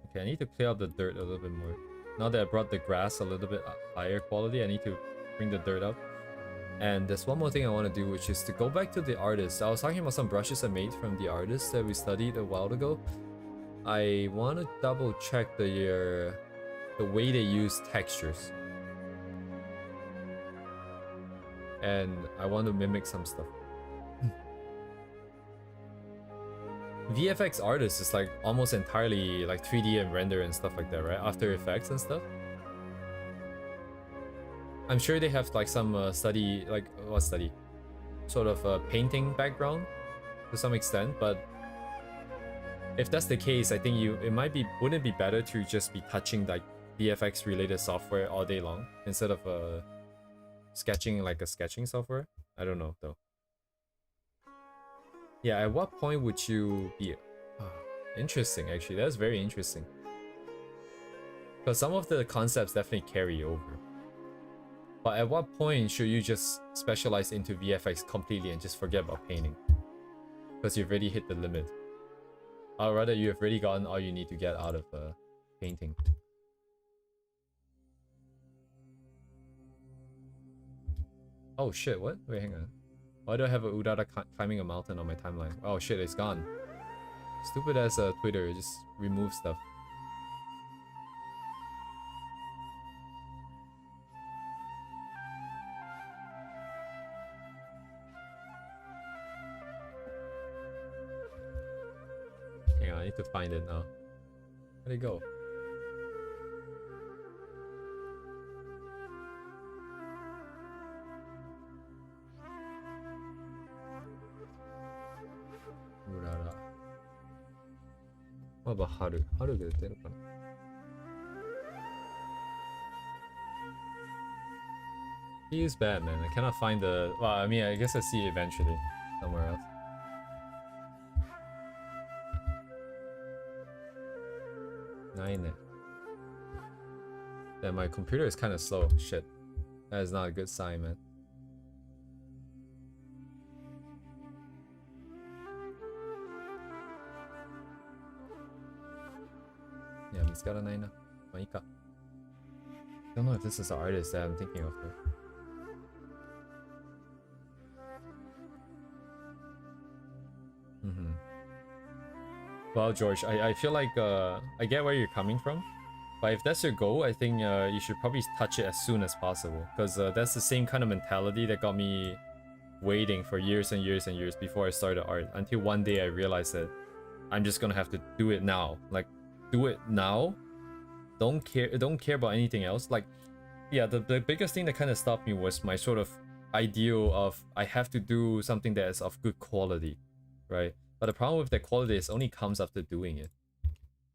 Okay, I need to clear up the dirt a little bit more. Now that I brought the grass a little bit higher quality, I need to bring the dirt up. And there's one more thing I want to do, which is to go back to the artist. I was talking about some brushes I made from the artist that we studied a while ago. I want to double check the way they use textures. And I want to mimic some stuff. VFX artist is like almost entirely like 3D and render and stuff like that, right? After Effects and stuff. I'm sure they have like some study, like what study? Sort of a painting background to some extent, but if that's the case, I think wouldn't it be better to just be touching like VFX related software all day long instead of sketching like a sketching software? I don't know though. Yeah, at what point would you be... interesting, actually. That's very interesting. Because some of the concepts definitely carry over. But at what point should you just specialize into VFX completely and just forget about painting? Because you've already hit the limit. Or rather, you have already gotten all you need to get out of painting. Oh shit, what? Wait, hang on. Why do I have a Urara climbing a mountain on my timeline? Oh shit, it's gone. Stupid as Twitter, just remove stuff. Hang on, I need to find it now. Where'd it go? Urara. What about Haru? Haru で出てるかな? He is bad, man. I cannot find the... Well, I mean, I guess I see it eventually. Somewhere else. Nine. Yeah, my computer is kind of slow. Shit. That is not a good sign, man. Yeah, 見つからないな。まあいいか。I don't know if this is the artist that I'm thinking of though. Well, George, I feel like I get where you're coming from. But if that's your goal, I think you should probably touch it as soon as possible, because that's the same kind of mentality that got me waiting for years and years and years before I started art, until one day I realized that I'm just gonna have to do it now. Like, do it now. Don't care about anything else. Like, yeah, the biggest thing that kind of stopped me was my sort of ideal of I have to do something that is of good quality, right? But the problem with that quality is only comes after doing it.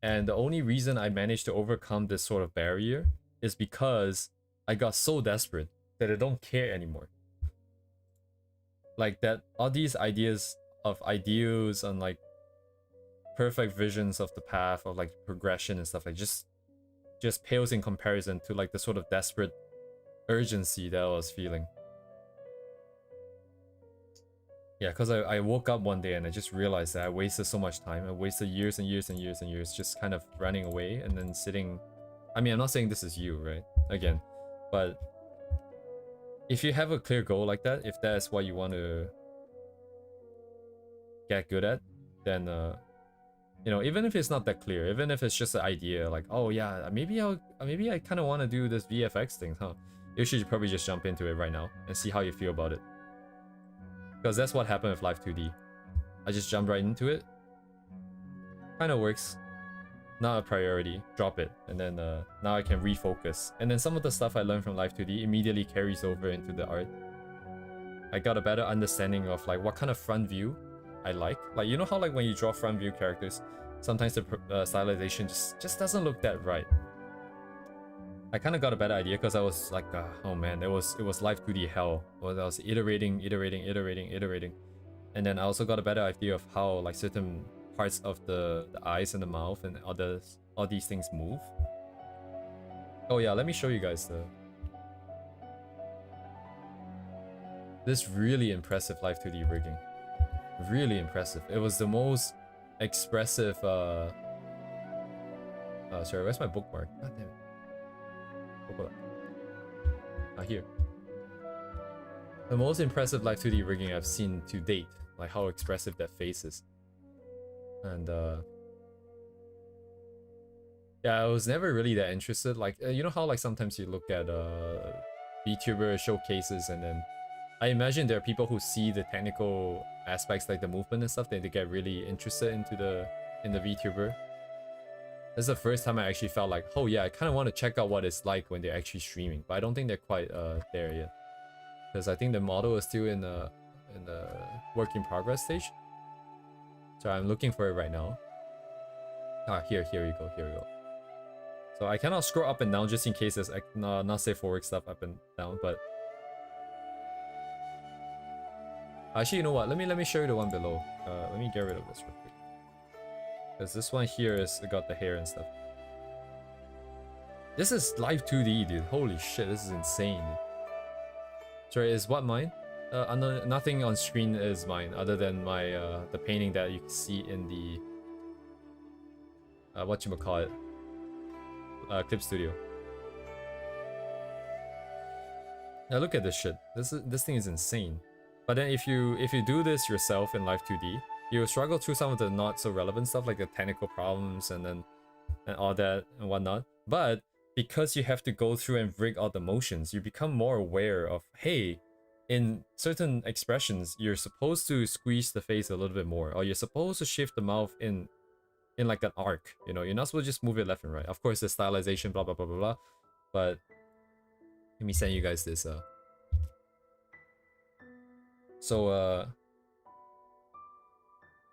And the only reason I managed to overcome this sort of barrier is because I got so desperate that I don't care anymore. Like, that all these ideas of ideals and like perfect visions of the path of like progression and stuff, like just pales in comparison to like the sort of desperate urgency that I was feeling. Yeah, because I woke up one day and I just realized that I wasted so much time. I wasted years and years and years and years just kind of running away and then sitting. I mean, I'm not saying this is you, right? Again, but if you have a clear goal like that, if that's what you want to get good at, then you know, even if it's not that clear, even if it's just an idea, like, oh yeah, maybe I kind of want to do this VFX thing, huh? You should probably just jump into it right now and see how you feel about it. Because that's what happened with Live 2D. I just jumped right into it. Kind of works. Not a priority. Drop it. And then now I can refocus. And then some of the stuff I learned from Live 2D immediately carries over into the art. I got a better understanding of like what kind of front view I like. Like, you know how like when you draw front view characters, sometimes the stylization just doesn't look that right. I kind of got a better idea because I was like, oh man, it was Live 2D hell. Well, I was iterating, and then I also got a better idea of how like certain parts of the eyes and the mouth and all these things move. Oh yeah, let me show you guys this really impressive Live 2D rigging. Really impressive. It was the most expressive. Sorry, where's my bookmark? God damn it. Here. The most impressive Live 2D rigging I've seen to date, like how expressive that face is. And yeah, I was never really that interested. Like, you know how like sometimes you look at VTuber showcases, and then I imagine there are people who see the technical aspects like the movement and stuff, then they get really interested into the VTuber. This is the first time I actually felt like, oh yeah, I kind of want to check out what it's like when they're actually streaming, but I don't think they're quite there yet, because I think the model is still in the work in progress stage. So I'm looking for it right now. Ah, here we go. So I cannot scroll up and down just in case there's not safe for work stuff up and down, but actually, you know what? Let me show you the one below. Let me get rid of this real quick. Because this one here is got the hair and stuff. This is Live 2D, dude. Holy shit, this is insane. Sorry, is what mine? Nothing on screen is mine other than my the painting that you can see in the whatchamacallit, Clip Studio. Now look at this shit. This thing is insane. But then if you do this yourself in Live 2D, you'll struggle through some of the not so relevant stuff like the technical problems and all that and whatnot. But because you have to go through and rig all the motions, you become more aware of, hey, in certain expressions, you're supposed to squeeze the face a little bit more, or you're supposed to shift the mouth in like an arc. You know, you're not supposed to just move it left and right. Of course, the stylization, blah blah blah blah blah. But let me send you guys this.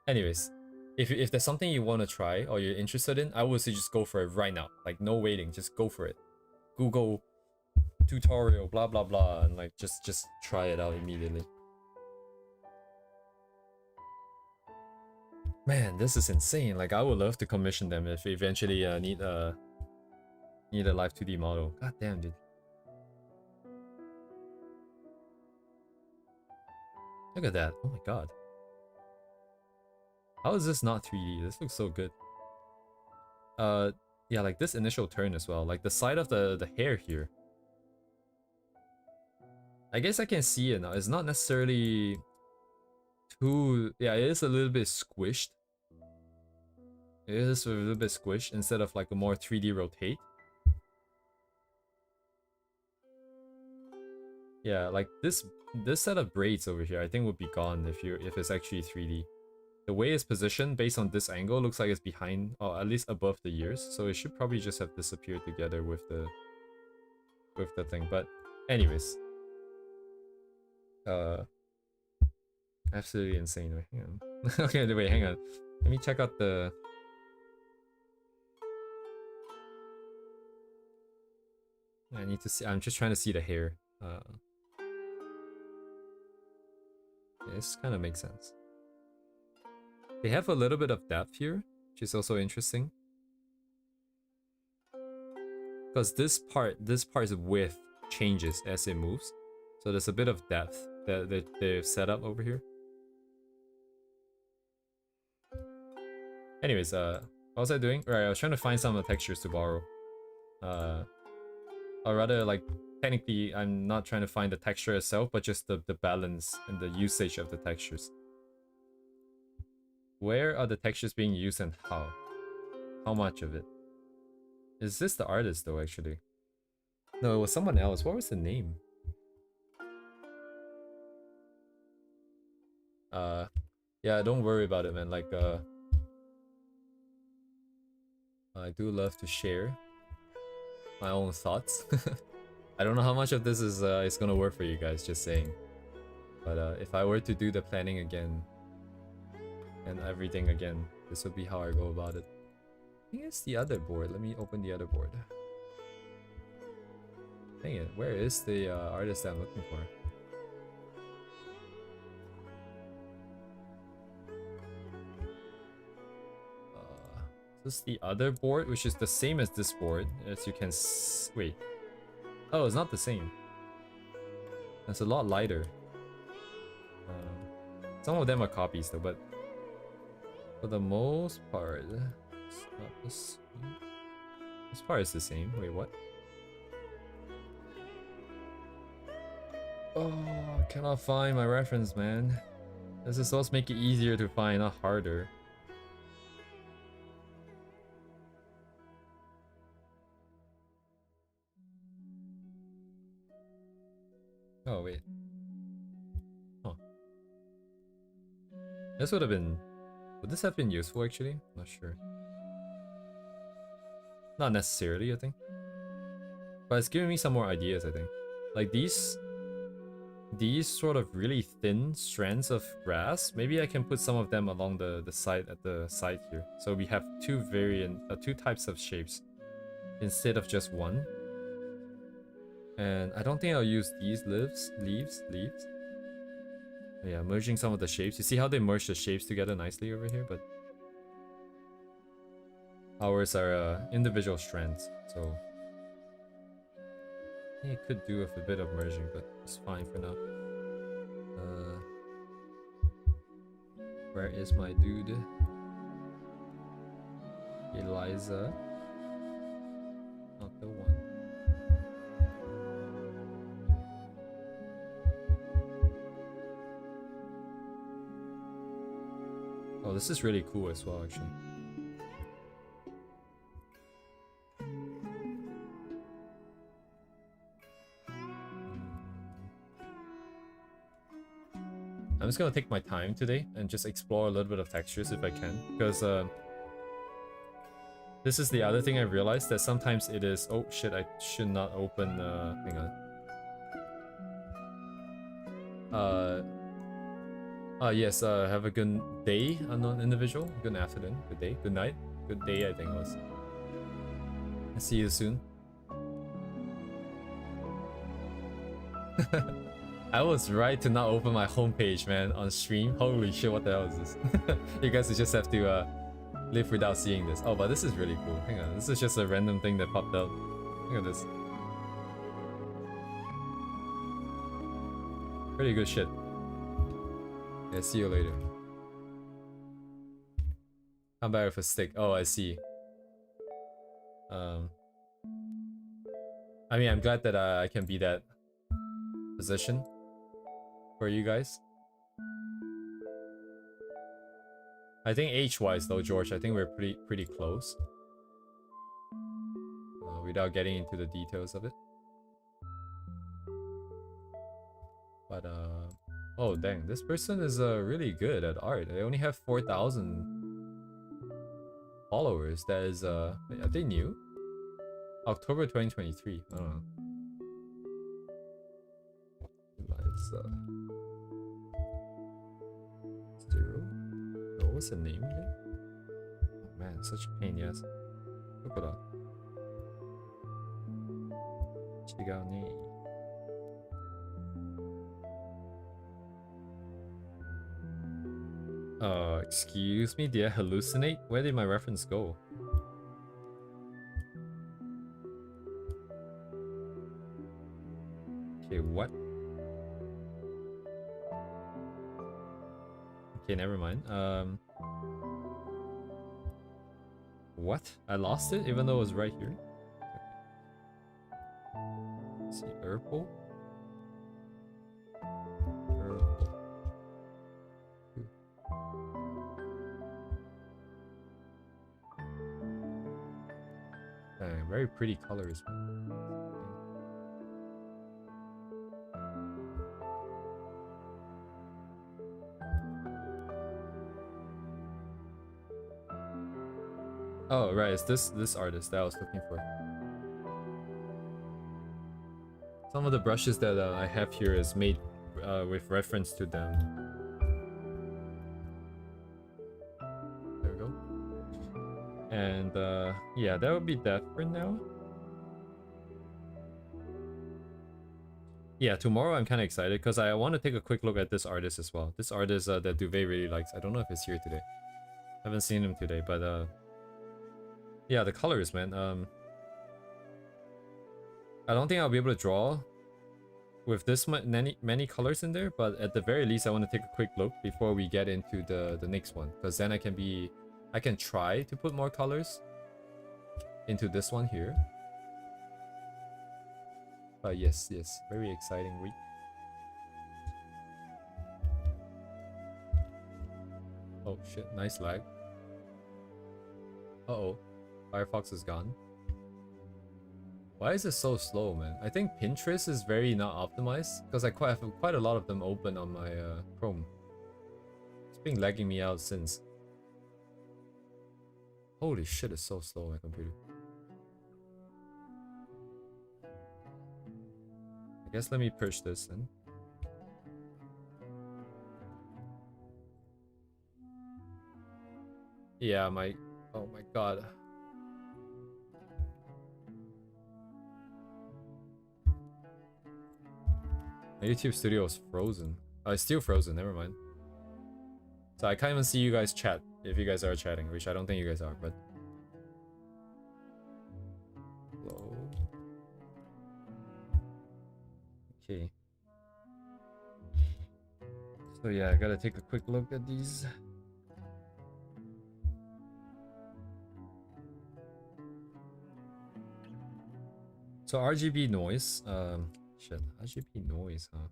Anyways, if there's something you want to try or you're interested in, I would say just go for it right now. Like, no waiting, just go for it. Google tutorial, blah blah blah, and like just try it out immediately. Man, this is insane. Like, I would love to commission them if we eventually need a Live 2D model. God damn, dude. Look at that. Oh my god. How is this not 3D? This looks so good. Yeah, like this initial turn as well. Like the side of the hair here. I guess I can see it now. It's not necessarily too... Yeah, it is a little bit squished. It is a little bit squished instead of like a more 3D rotate. Yeah, like this set of braids over here, I think would be gone if it's actually 3D. The way it's positioned based on this angle looks like it's behind, or at least above the ears, so it should probably just have disappeared together with the thing. But anyways, absolutely insane. Wait, hang on. Okay, wait, hang on. Let me check out the. I need to see. I'm just trying to see the hair. This kind of makes sense. They have a little bit of depth here, which is also interesting. Because this part's width changes as it moves. So there's a bit of depth that they've set up over here. Anyways, what was I doing? Right, I was trying to find some of the textures to borrow. Or rather, like, technically, I'm not trying to find the texture itself, but just the balance and the usage of the textures. Where are the textures being used and how? How much of it? Is this the artist though, actually? No, it was someone else. What was the name? Yeah, don't worry about it, man. Like, I do love to share my own thoughts. I don't know how much of this is gonna work for you guys, just saying. But if I were to do the planning again and everything again, this would be how I go about it. I think it's the other board. Let me open the other board. Dang it, where is the artist that I'm looking for? This is the other board, which is the same as this board, as you can wait. Oh, it's not the same. It's a lot lighter. Some of them are copies though, but for the most part, it's not the same. This part is the same. Wait, what? Oh, I cannot find my reference, man. This is supposed to make it easier to find, not harder. Oh, wait. Huh. This would have been... Would this have been useful, actually? Not sure. Not necessarily, I think. But it's giving me some more ideas, I think. Like these sort of really thin strands of grass, maybe I can put some of them along the side, at the side here. So we have two types of shapes instead of just one. And I don't think I'll use these leaves. Yeah, merging some of the shapes. You see how they merge the shapes together nicely over here, but ours are individual strands, so it could do with a bit of merging, but it's fine for now. Where is my dude? Eliza. Not the one. Oh, this is really cool as well, actually. I'm just gonna take my time today and just explore a little bit of textures if I can, because this is the other thing I realized, that sometimes it is... Oh shit, I should not open... hang on. Yes, have a good day, unknown individual. Good afternoon, good day, good night, good day, I think it was. I'll see you soon. I was right to not open my homepage, man, on stream. Holy shit, what the hell is this? You guys will just have to live without seeing this. Oh, but this is really cool. Hang on, this is just a random thing that popped up. Look at this. Pretty good shit. Yeah, see you later. Come back with a stick. Oh, I see. I mean, I'm glad that I can be that position for you guys. I think age-wise though, George, I think we're pretty close. Without getting into the details of it. But oh dang, this person is really good at art. They only have 4,000 followers. That is wait, are they new? October 2023. I don't know. It's 0. Oh, what's the name again? Oh man, such a pain, yes. Look it up. Chigao. Excuse me, did I hallucinate? Where did my reference go? Okay, what? Okay, never mind. What? I lost it even though it was right here? Okay. Let's see, Urple? Very pretty colors. Oh right, it's this artist that I was looking for. Some of the brushes that I have here is made with reference to them. There we go. And yeah, that would be that for now. Yeah, tomorrow I'm kind of excited because I want to take a quick look at this artist as well. This artist that Duvet really likes. I don't know if it's here today. I haven't seen him today, but yeah, the colors, man. I don't think I'll be able to draw with this many colors in there, but at the very least I want to take a quick look before we get into the next one, because then I can try to put more colors into this one here. But yes, very exciting week. Oh shit, nice lag. Uh-oh, Firefox is gone. Why is it so slow, man? I think Pinterest is very not optimized because I have quite a lot of them open on my Chrome. It's been lagging me out since. Holy shit, it's so slow, my computer. I guess let me purge this then. Yeah, oh my god. My YouTube studio is frozen. Oh, it's still frozen, never mind. So I can't even see you guys chat if you guys are chatting, which I don't think you guys are, but... Hello? Okay. So yeah, I gotta take a quick look at these. So RGB noise, shit, RGB noise, huh?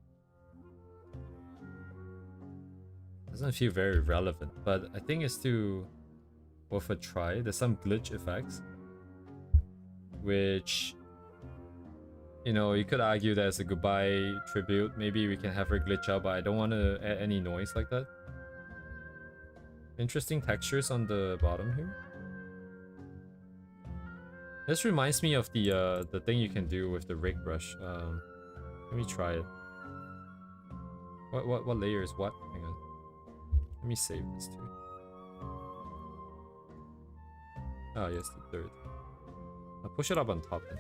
Doesn't feel very relevant, but I think it's still worth a try. There's some glitch effects, which, you know, you could argue that it's a goodbye tribute. Maybe we can have her glitch out, but I don't want to add any noise like that. Interesting textures on the bottom here. This reminds me of the thing you can do with the rig brush. Let me try it. What layer is what? Hang on. Let me save this too. Oh yes, the third. I'll push it up on top then.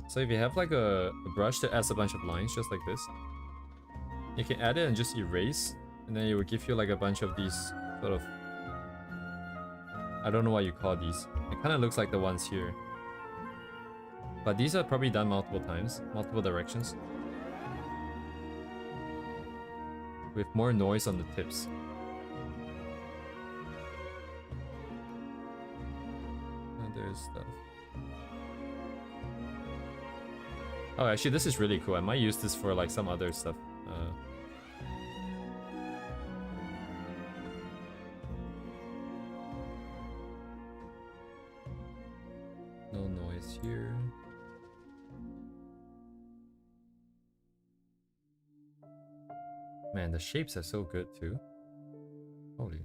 So if you have like a brush that adds a bunch of lines just like this, you can add it and just erase, and then it will give you like a bunch of these sort of, I don't know what you call these. It kind of looks like the ones here. But these are probably done multiple times, multiple directions, with more noise on the tips. And there's stuff. Oh, actually, this is really cool. I might use this for like some other stuff. No noise here. Man, the shapes are so good too. Holy.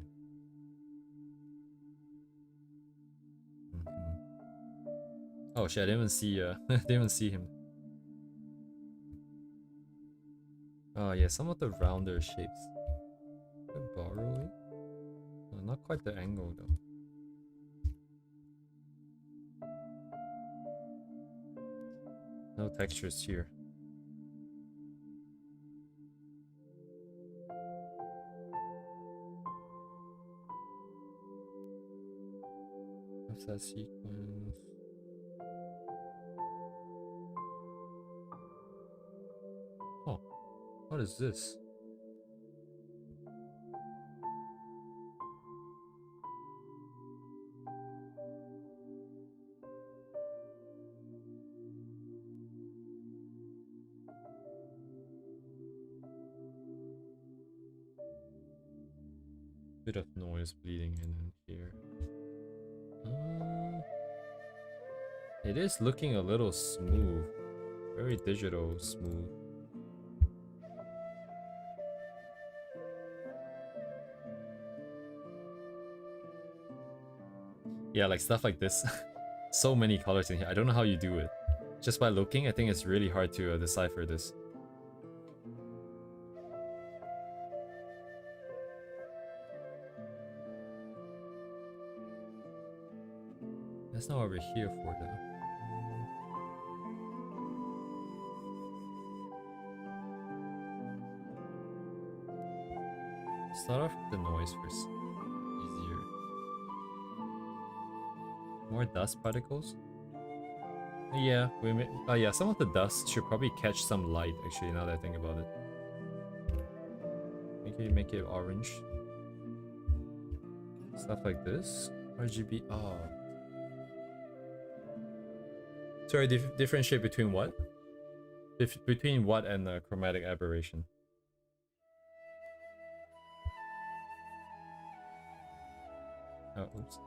Oh shit, I didn't even see didn't even see him. Oh yeah, some of the rounder shapes. Could borrow it? No, not quite the angle though. No textures here. What's that sequence? Oh, what is this? Bit of noise bleeding in here. It is looking a little smooth. Very digital smooth. Yeah, like stuff like this. So many colors in here. I don't know how you do it. Just by looking, I think it's really hard to decipher this. That's not what we're here for though. Start off with the noise first. Easier. More dust particles? Yeah, we may, yeah, some of the dust should probably catch some light actually now that I think about it. Make it orange. Stuff like this. RGB. Oh. Sorry, differentiate between what? Between what and chromatic aberration? Oh, oops.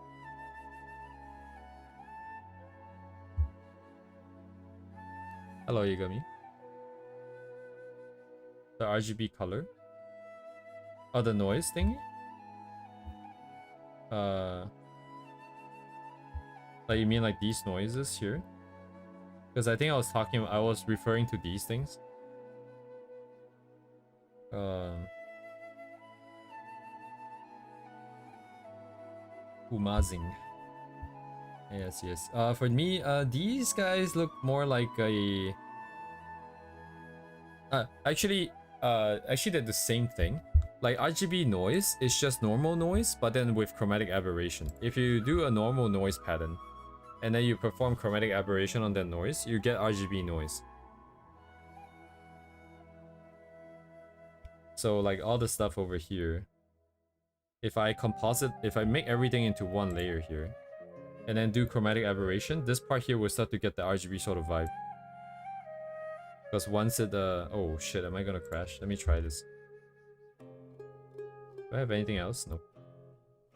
Hello, Yagami. The RGB color. Oh, the noise thingy? Like you mean like these noises here? Because I think I was referring to these things. Umazing. Yes, yes. For me, these guys look more like a... actually, they're the same thing. Like RGB noise is just normal noise, but then with chromatic aberration. If you do a normal noise pattern, and then you perform chromatic aberration on that noise, you get RGB noise. So like all the stuff over here, if I make everything into one layer here, and then do chromatic aberration, this part here will start to get the RGB sort of vibe. Because once it, oh shit, am I gonna crash? Let me try this. Do I have anything else? Nope.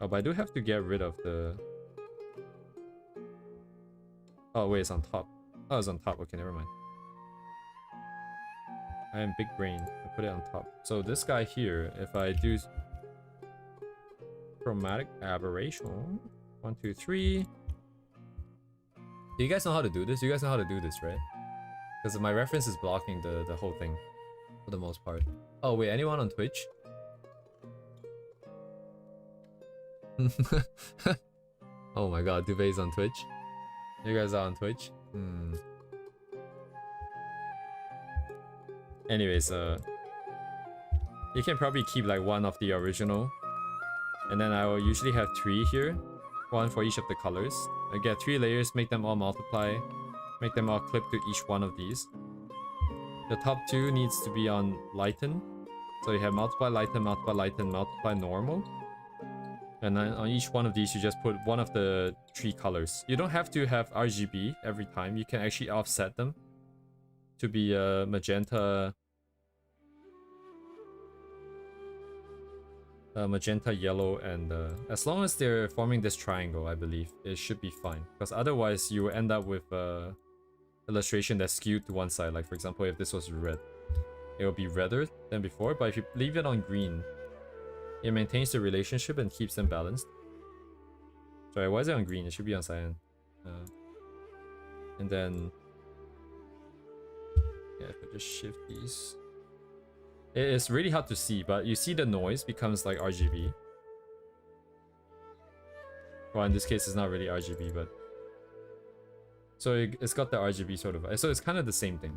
Oh, but I do have to get rid of the... Oh wait, it's on top. Oh, it's on top. Okay, never mind. I am big brain. I put it on top. So this guy here, if I do chromatic aberration, 1, 2, 3. Do you guys know how to do this? You guys know how to do this, right? Because my reference is blocking the whole thing for the most part. Oh wait, anyone on Twitch? Oh my god, Dubey's on Twitch. You guys are on Twitch? Anyways, you can probably keep like one of the original. And then I will usually have 3 here. 1 for each of the colors. I get 3 layers, make them all multiply. Make them all clip to each one of these. The top 2 needs to be on lighten. So you have multiply, lighten, multiply, lighten, multiply, normal. And then on each one of these, you just put one of the 3 colors. You don't have to have RGB every time. You can actually offset them to be magenta, magenta, yellow, and as long as they're forming this triangle, I believe it should be fine. Because otherwise, you will end up with illustration that's skewed to one side. Like for example, if this was red, it will be redder than before. But if you leave it on green, it maintains the relationship and keeps them balanced. Sorry, why is it on green? It should be on cyan. And then, yeah, if I just shift these. It's really hard to see, but you see the noise becomes like RGB. Well, in this case, it's not really RGB, but... So it's got the RGB sort of... So it's kind of the same thing.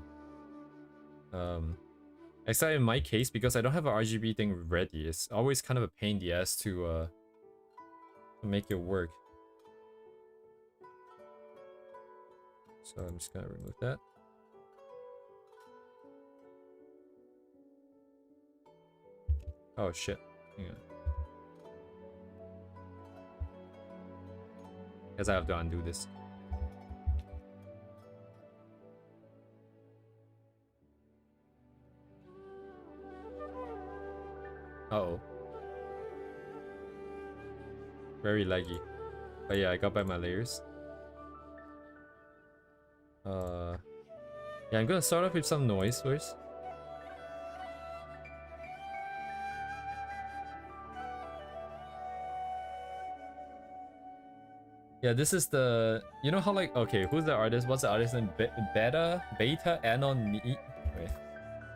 Except in my case, because I don't have an RGB thing ready, it's always kind of a pain in the ass to make it work. So I'm just gonna remove that. Oh shit. Hang on. Guess I have to undo this. Uh-oh. Very laggy. But yeah, I got back my layers. Yeah, I'm gonna start off with some noise first. Yeah, this is the... You know how like... Okay, who's the artist? What's the artist name? Beta Anon... Wait.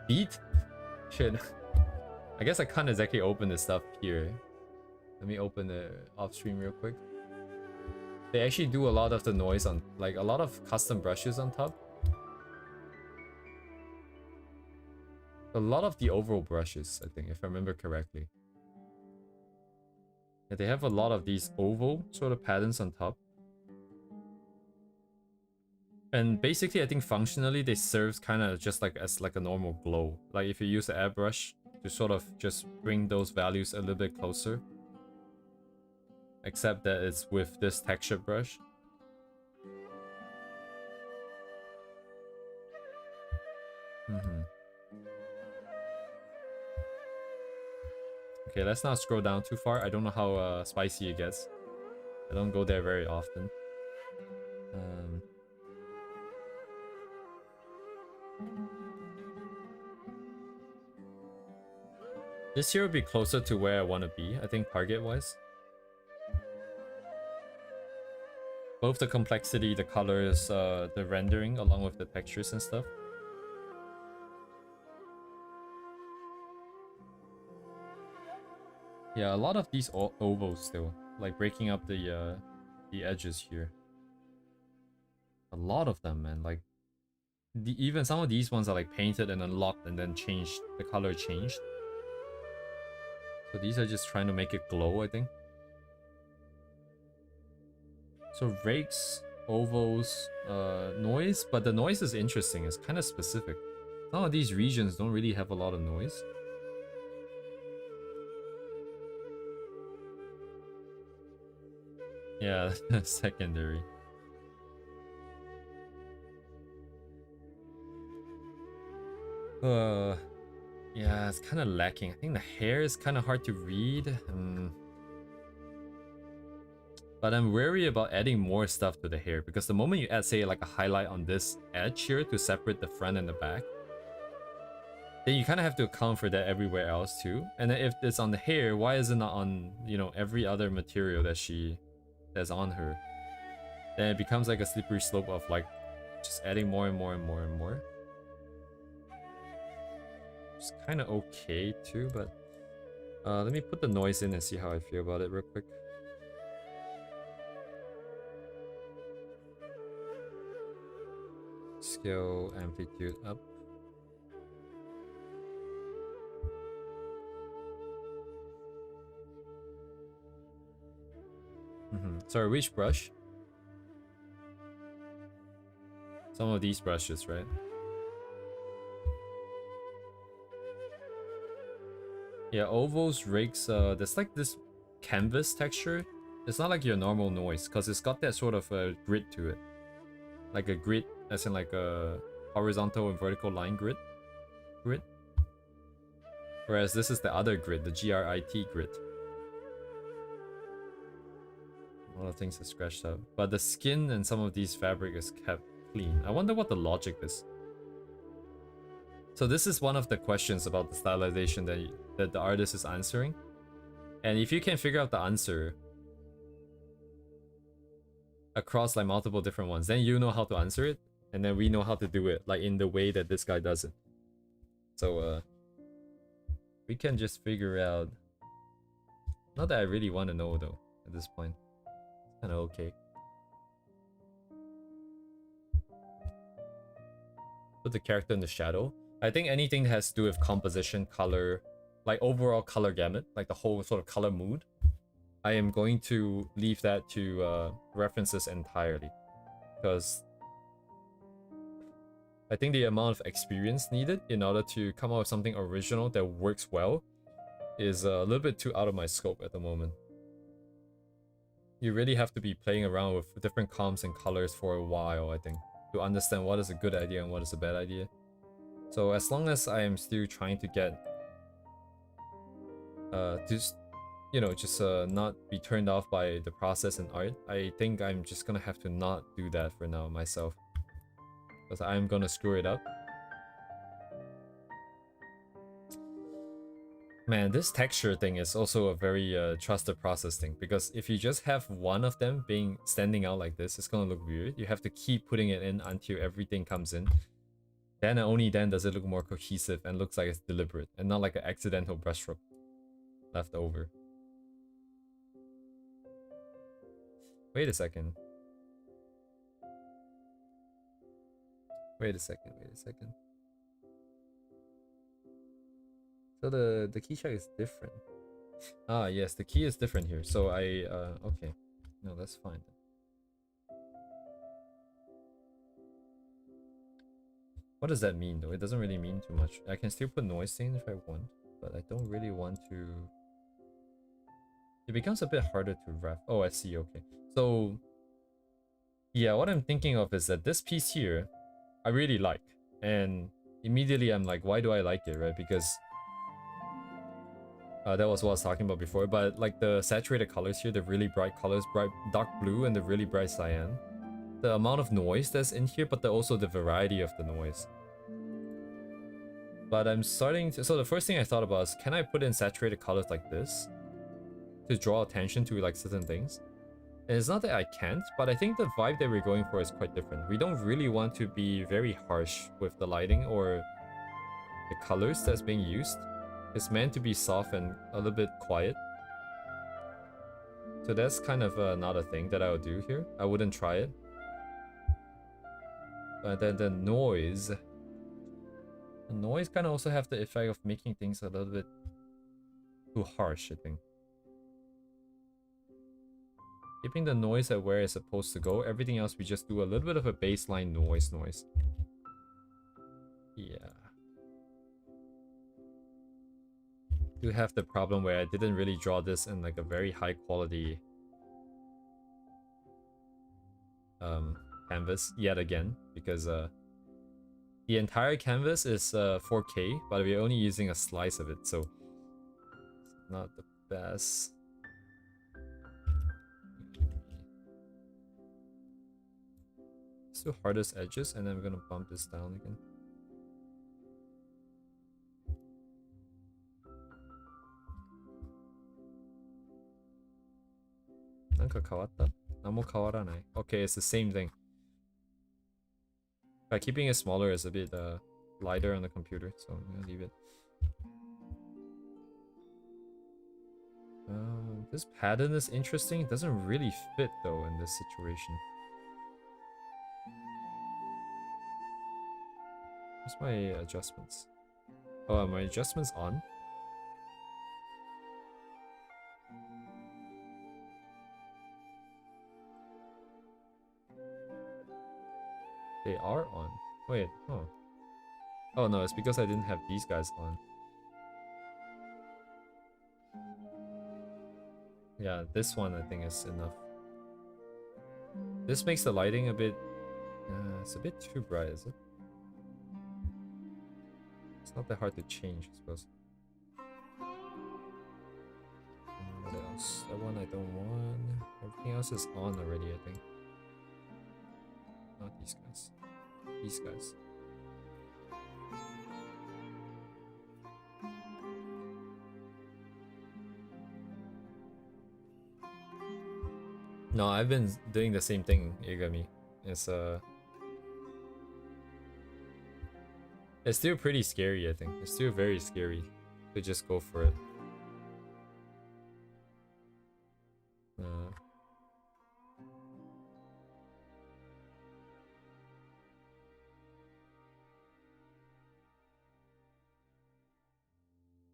Beat? Shit. I guess I can't exactly open this stuff here. Let me open the off stream real quick. They actually do a lot of the noise on... Like, a lot of custom brushes on top. A lot of the oval brushes, I think, if I remember correctly. Yeah, they have a lot of these oval sort of patterns on top. And basically, I think functionally, they serve kind of just like as like a normal glow. Like if you use an airbrush to sort of just bring those values a little bit closer. Except that it's with this texture brush. Okay, let's not scroll down too far. I don't know how spicy it gets. I don't go there very often. This here will be closer to where I want to be, I think, target-wise. Both the complexity, the colors, the rendering, along with the textures and stuff. Yeah, a lot of these ovals still, like breaking up the edges here. A lot of them, man. Like, even some of these ones are like painted and unlocked and then changed. The color changed. So these are just trying to make it glow, I think. So rakes, ovals, noise, but the noise is interesting. It's kind of specific. Some of these regions don't really have a lot of noise. Yeah, secondary. Yeah, it's kind of lacking. I think the hair is kind of hard to read. But I'm wary about adding more stuff to the hair, because the moment you add, say, like a highlight on this edge here to separate the front and the back, then you kind of have to account for that everywhere else too. And then if it's on the hair, why is it not on, you know, every other material that's on her? Then it becomes like a slippery slope of like just adding more and more and more and more. It's kind of okay too, but let me put the noise in and see how I feel about it real quick. Scale amplitude up. Sorry, which brush? Some of these brushes, right? Yeah, ovals, rakes, there's like this canvas texture. It's not like your normal noise, because it's got that sort of grid to it. Like a grid, as in like a horizontal and vertical line grid. Whereas this is the other grid, the GRIT grid. A lot of things are scratched up. But the skin and some of these fabric is kept clean. I wonder what the logic is. So this is one of the questions about the stylization that the artist is answering. And if you can figure out the answer across like multiple different ones, then you know how to answer it. And then we know how to do it, like in the way that this guy does it. So we can just figure out. Not that I really want to know though, at this point. It's kind of okay. Put the character in the shadow. I think anything that has to do with composition, color, like overall color gamut, like the whole sort of color mood, I am going to leave that to references entirely. Because I think the amount of experience needed in order to come up with something original that works well is a little bit too out of my scope at the moment. You really have to be playing around with different comps and colors for a while, I think, to understand what is a good idea and what is a bad idea. So as long as I am still trying to get just not be turned off by the process and art, I think I'm just gonna have to not do that for now myself, because I'm gonna screw it up. Man, this texture thing is also a very trusted process thing, because if you just have one of them standing out like this, it's gonna look weird. You have to keep putting it in until everything comes in. Then and only then does it look more cohesive and looks like it's deliberate and not like an accidental brushstroke left over. Wait a second. Wait a second. So the key check is different. Ah, yes, the key is different here. So okay. No, that's fine. What does that mean though? It doesn't really mean too much. I can still put noise stain if I want, but I don't really want to. It becomes a bit harder to wrap. Oh, I see, okay. So yeah, what I'm thinking of is that this piece here, I really like. And immediately I'm like, why do I like it, right? Because that was what I was talking about before, but like the saturated colors here, the really bright colors, bright dark blue and the really bright cyan. The amount of noise that's in here, but also the variety of the noise. But I'm starting to... So the first thing I thought about is, can I put in saturated colors like this to draw attention to like certain things? And it's not that I can't, but I think the vibe that we're going for is quite different. We don't really want to be very harsh with the lighting or the colors that's being used. It's meant to be soft and a little bit quiet. So that's kind of not a thing that I would do here. I wouldn't try it. But then the noise. The noise kind of also have the effect of making things a little bit too harsh, I think. Keeping the noise at where it's supposed to go. Everything else we just do a little bit of a baseline noise. Yeah. Do have the problem where I didn't really draw this in like a very high quality canvas yet again, because the entire canvas is 4K, but we're only using a slice of it, so it's not the best. Let's do hardest edges, and then we're gonna bump this down again. Nanka kawatta? Namo kawaranai. Okay, it's the same thing. By keeping it smaller is a bit lighter on the computer, so I'm gonna leave it. This pattern is interesting. It doesn't really fit though in this situation. Where's my adjustments? Oh, are my adjustments on? They are on. Wait, oh. Oh no, it's because I didn't have these guys on. Yeah, this one I think is enough. This makes the lighting a bit... it's a bit too bright, is it? It's not that hard to change, I suppose. What else? else? That one I don't want. Everything else is on already, I think. Not these guys. These guys. No, I've been doing the same thing, Igami. It's still pretty scary, I think. It's still very scary to just go for it.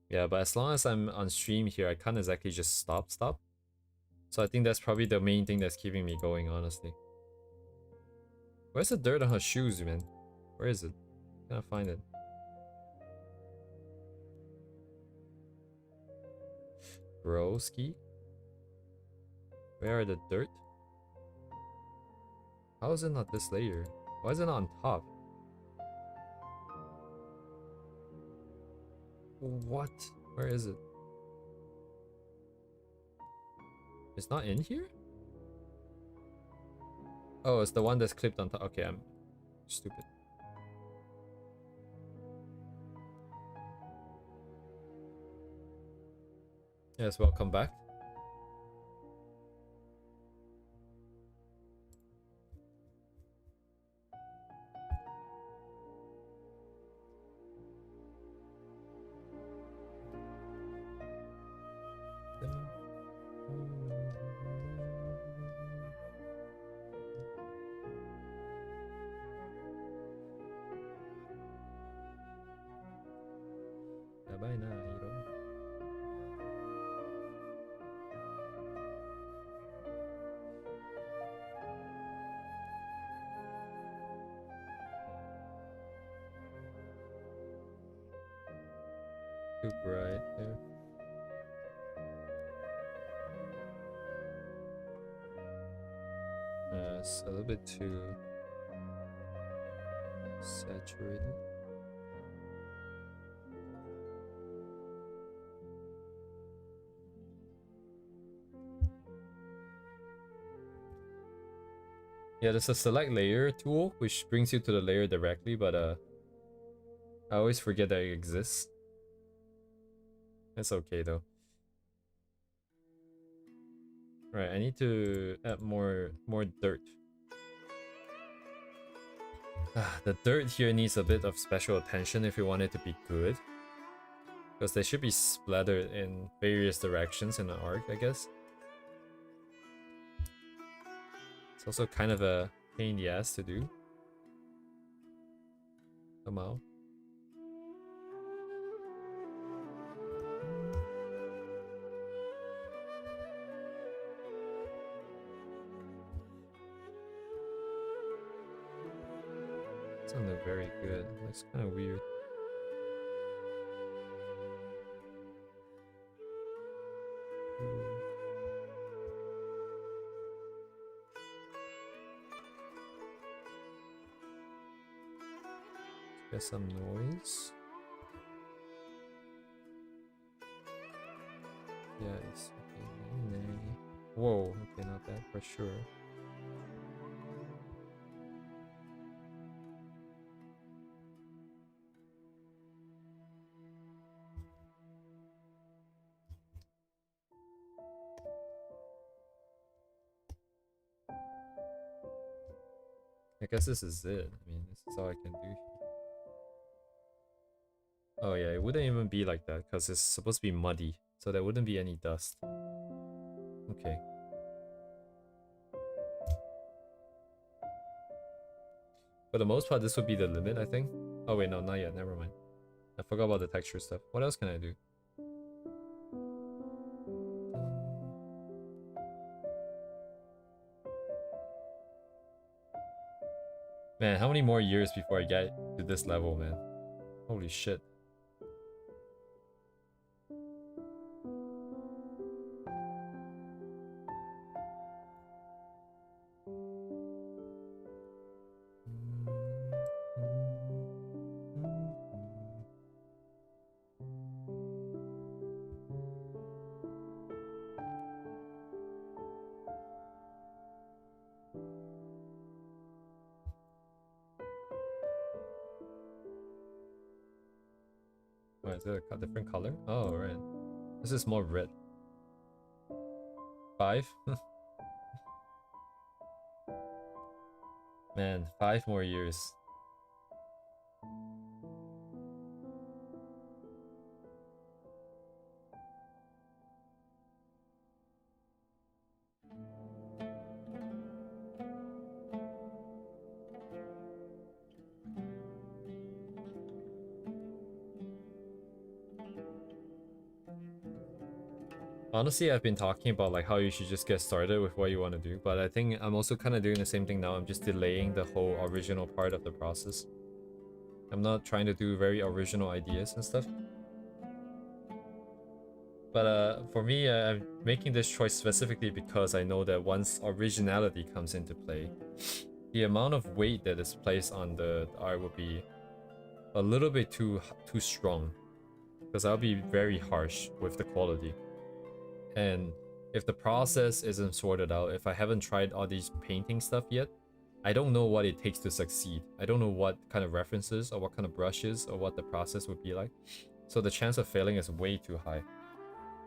Yeah, but as long as I'm on stream here, I can't exactly just stop. So I think that's probably the main thing that's keeping me going, honestly. Where's the dirt on her shoes, man? Where is it? I can't find it. Broski? Where are the dirt? How is it not this layer? Why is it not on top? What? Where is it? It's not in here? Oh, it's the one that's clipped on top. Okay, I'm stupid. Yes, welcome back. Too bright there. It's a little bit too saturated. Yeah, there's a select layer tool which brings you to the layer directly, but I always forget that it exists. It's okay though. Right, I need to add more dirt. The dirt here needs a bit of special attention if you want it to be good. Because they should be splattered in various directions in the arc, I guess. It's also kind of a pain in the ass to do. Somehow. Doesn't look very good. Looks kind of weird. Get some noise. Yes. Okay. Whoa. Okay, not that for sure. I guess this is it. I mean, this is all I can do. Oh yeah, it wouldn't even be like that because it's supposed to be muddy, so there wouldn't be any dust. Okay. For the most part, this would be the limit, I think. Oh wait, no, not yet. Never mind. I forgot about the texture stuff. What else can I do? Man, how many more years before I get to this level, man? Holy shit. is it a different color? Oh, right. This is more red. 5? Man, 5 more years. Honestly, I've been talking about like how you should just get started with what you want to do, but I think I'm also kind of doing the same thing now. I'm just delaying the whole original part of the process. I'm not trying to do very original ideas and stuff. But for me, I'm making this choice specifically because I know that once originality comes into play, the amount of weight that is placed on the art will be a little bit too strong, because I'll be very harsh with the quality. And if the process isn't sorted out, if I haven't tried all these painting stuff yet, I don't know what it takes to succeed. I don't know what kind of references or what kind of brushes or what the process would be like. So the chance of failing is way too high.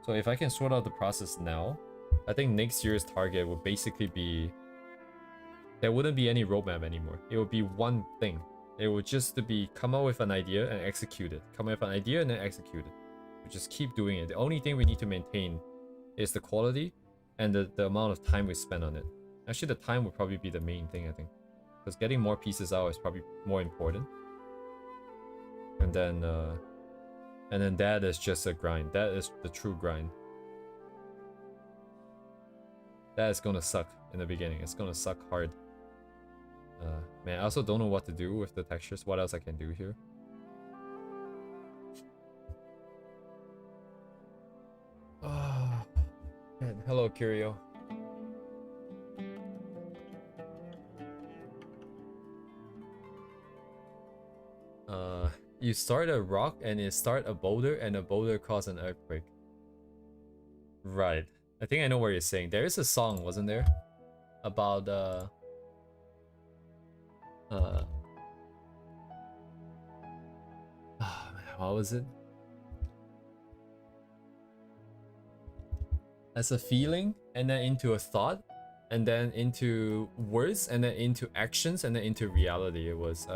So if I can sort out the process now, I think next year's target would basically be, there wouldn't be any roadmap anymore. It would be one thing. It would just to be come up with an idea and execute it. Come up with an idea and then execute it. We just keep doing it. The only thing we need to maintain is the quality and the amount of time we spend on it. Actually, the time would probably be the main thing, I think. Because getting more pieces out is probably more important. And then that is just a grind. That is the true grind. That is gonna suck in the beginning. It's gonna suck hard. Man, I also don't know what to do with the textures. What else I can do here? Oh, man. Hello, Curio. You start a rock and you start a boulder and a boulder causes an earthquake. Right. I think I know what you're saying. There is a song, wasn't there? About what was it? As a feeling, and then into a thought, and then into words, and then into actions, and then into reality. It was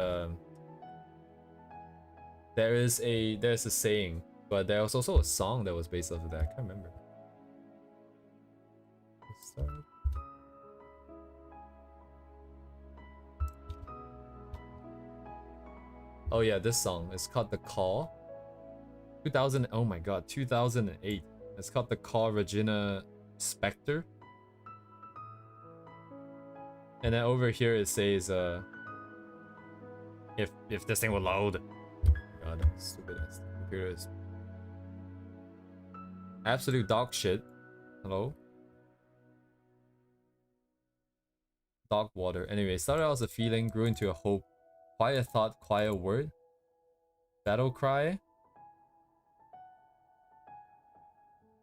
there's a saying, but there was also a song that was based off of that. I can't remember. Oh yeah, this song. It's called The Call. 2000, oh my god, 2008. It's called The Call, Regina Spector. And then over here it says, if this thing will load. God, stupid ass computer is absolute dog shit. Hello? Dog water. Anyway, started out as a feeling, grew into a hope. Quiet thought, quiet word. Battle cry.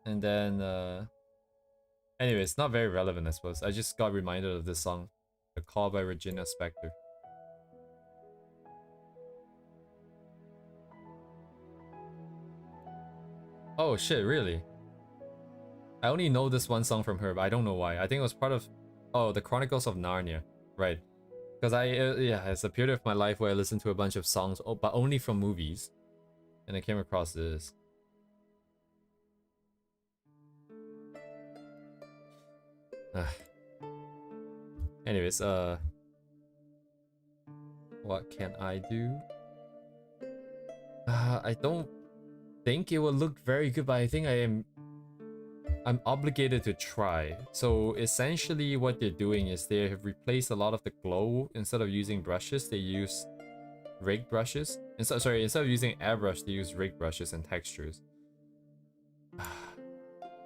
And then, anyway, it's not very relevant, I suppose. I just got reminded of this song. The Call by Regina Spector. Oh shit, really? I only know this one song from her, but I don't know why. I think it was part of, oh, the Chronicles of Narnia. Right. Because yeah, it's a period of my life where I listened to a bunch of songs, but only from movies. And I came across this. Anyways, what can I do? I don't think it will look very good, but I think I'm obligated to try. So essentially what they're doing is they have replaced a lot of the glow. Instead of using brushes, they use rig brushes. Instead of using airbrush, they use rig brushes and textures.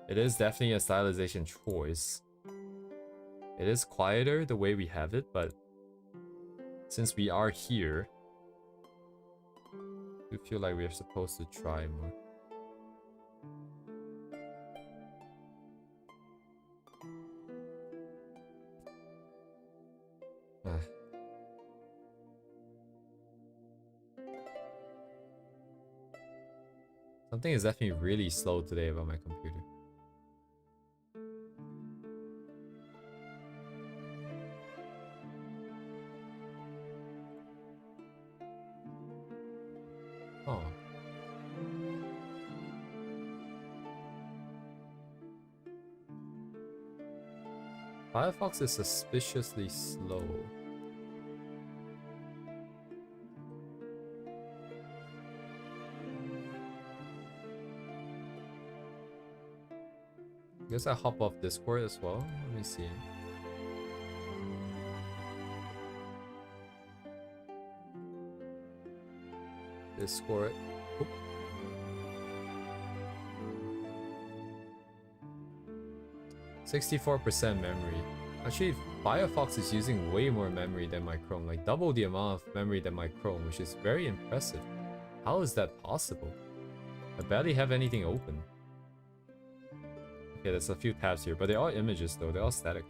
It is definitely a stylization choice. It is quieter the way we have it, but since we are here, I feel like we're supposed to try more. Something is definitely really slow today about my computer. Oh. Firefox is suspiciously slow. I guess I hop off Discord as well. Let me see. Discord. Oop. 64% memory. Actually, Firefox is using way more memory than my Chrome, like double the amount of memory than my Chrome, which is very impressive. How is that possible? I barely have anything open. Okay, there's a few tabs here, but they're all images though, they're all static.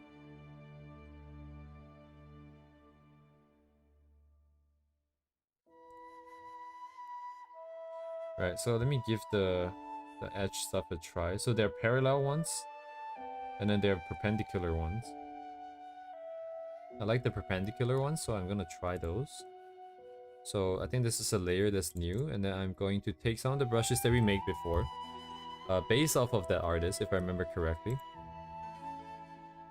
Right, so let me give the edge stuff a try. So they're parallel ones, and then they're perpendicular ones. I like the perpendicular ones, so I'm gonna try those. So I think this is a layer that's new, and then I'm going to take some of the brushes that we made before, based off of that artist, if I remember correctly.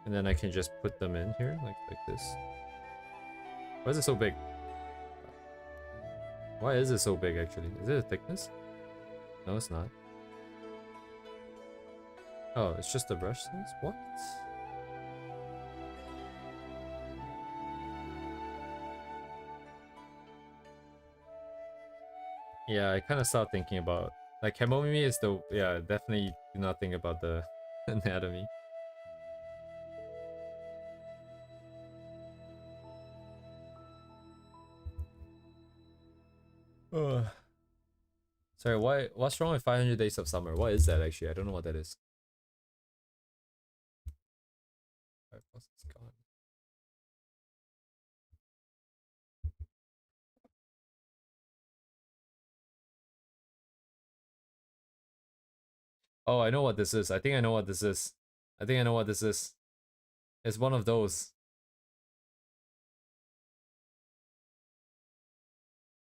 And then I can just put them in here, like this. Why is it so big? Why is it so big, actually? Is it a thickness? No, it's not. Oh, it's just the brush size? What? Yeah, I kind of started thinking about... Like, Hemomimi is the... Yeah, definitely do not think about the anatomy. Sorry, what's wrong with 500 Days of Summer? What is that, actually? I don't know what that is. It's gone. Oh, I know what this is. I think I know what this is. I think I know what this is. It's one of those.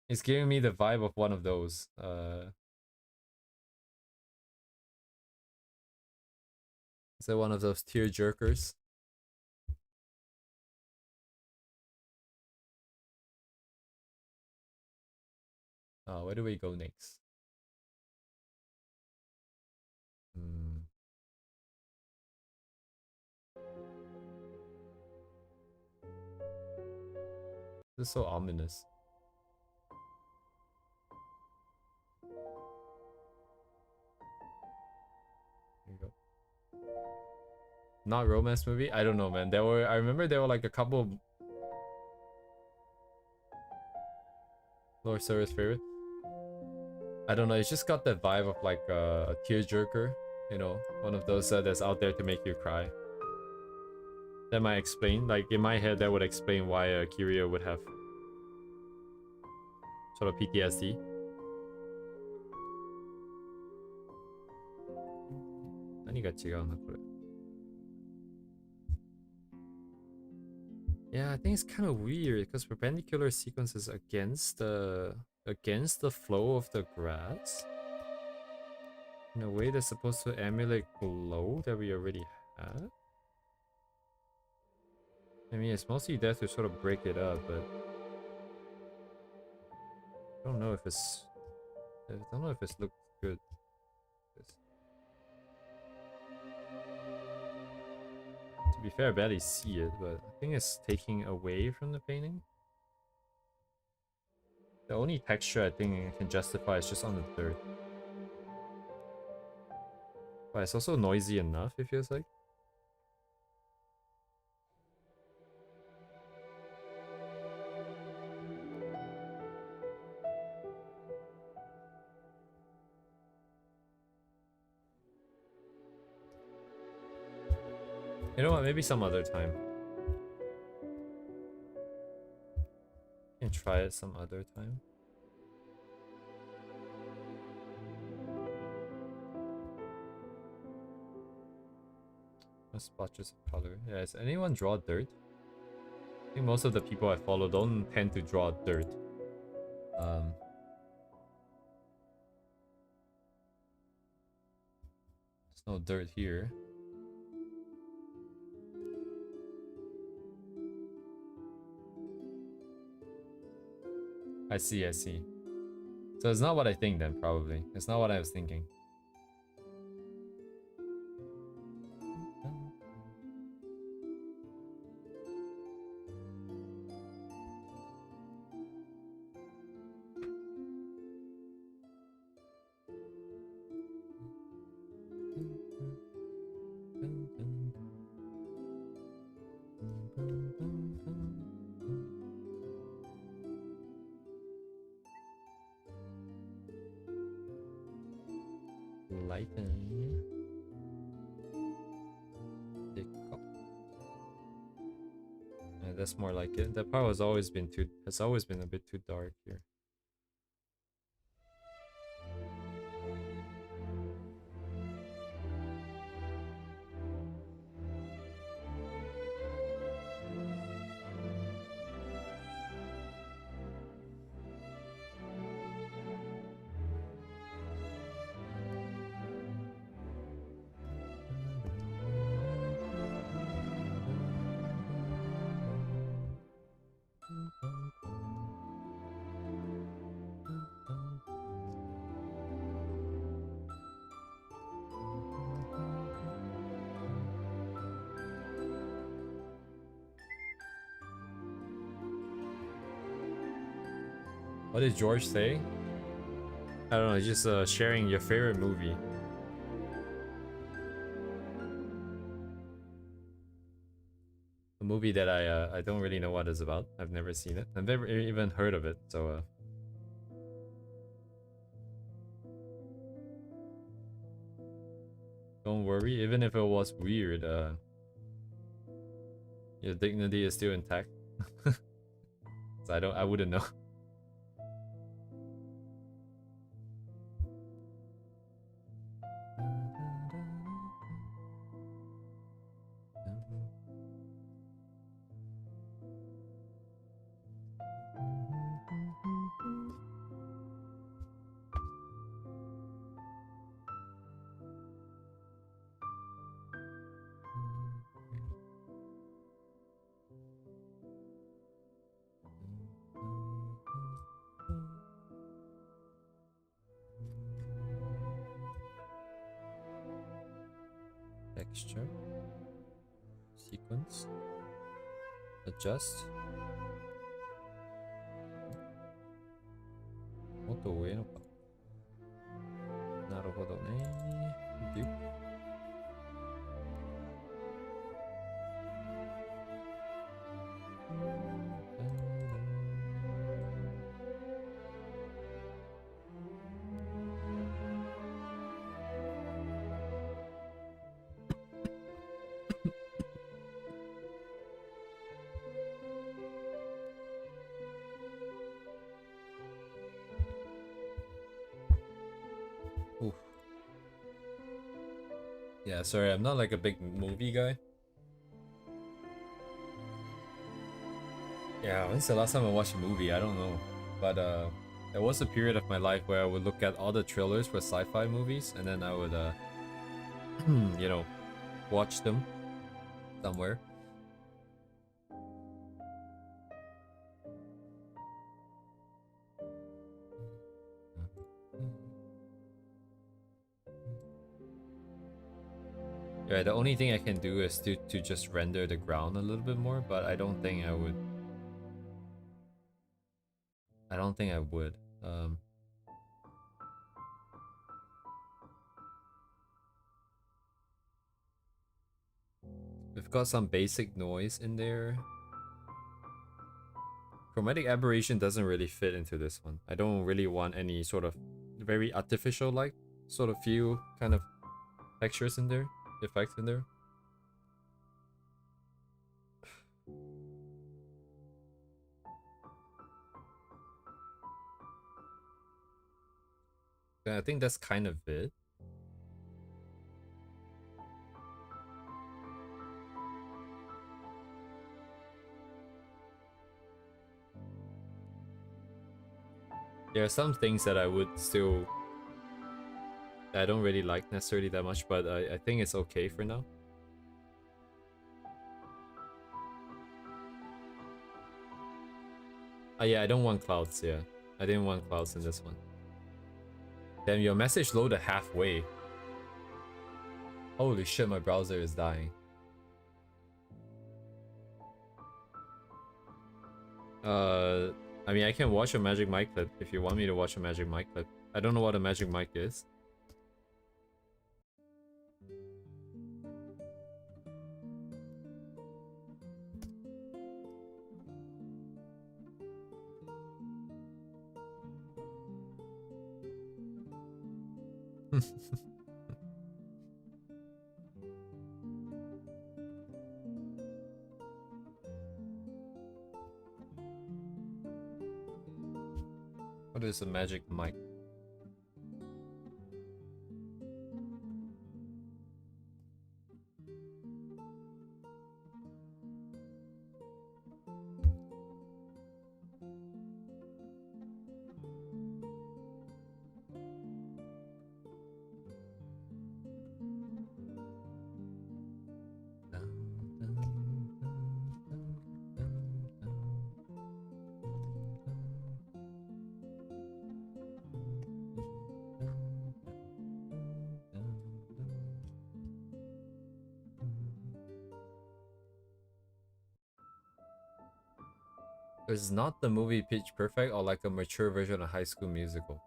It's giving me the vibe of one of those. Is it one of those tear jerkers? Where do we go next? This is so ominous. There you go. Not romance movie? I don't know, man. I remember there were like a couple Lord Sarah's favorite. I don't know, it's just got that vibe of like a tearjerker, you know, one of those that's out there to make you cry. That might explain, like in my head, that would explain why Kiria would have sort of PTSD. Yeah, I think it's kind of weird because perpendicular sequences against the flow of the grass in a way that's supposed to emulate glow that we already had. I mean, it's mostly there to sort of break it up, but I don't know if it's looked good. To be fair, I barely see it, but I think it's taking away from the painting. The only texture I think I can justify is just on the dirt. But it's also noisy enough, it feels like. You know what, maybe some other time. You can try it some other time. Splotches of color. Yeah, does anyone draw dirt? I think most of the people I follow don't tend to draw dirt. There's no dirt here. I see, I see. So it's not what I think then, probably. It's not what I was thinking. Lighten. Yeah, that's more like it. That part has always been a bit too dark here. What did George say? I don't know, just sharing your favorite movie. A movie that I don't really know what it's about. I've never seen it. I've never even heard of it, so don't worry, even if it was weird, your dignity is still intact. So I wouldn't know. Texture, sequence, adjust. もっと上のか。なるほどね。Do. Oof. Yeah, sorry, I'm not like a big movie guy. Yeah, when's the last time I watched a movie? I don't know. But there was a period of my life where I would look at all the trailers for sci-fi movies and then I would you know, watch them somewhere. Yeah, the only thing I can do is to just render the ground a little bit more, but I don't think I would. I don't think I would. We've got some basic noise in there. Chromatic aberration doesn't really fit into this one. I don't really want any sort of very artificial like sort of feel kind of textures in there, effects in there. Yeah, I think that's kind of it. There are some things that I would still... that I don't really like necessarily that much, but I think it's okay for now. Oh yeah, I don't want clouds, yeah. I didn't want clouds in this one. Damn, your message loaded halfway. Holy shit, my browser is dying. I mean, I can watch a Magic Mike clip if you want me to watch a Magic Mike clip. I don't know what a Magic Mike is. What is a Magic Mike? Is not the movie Pitch Perfect or like a mature version of High School Musical?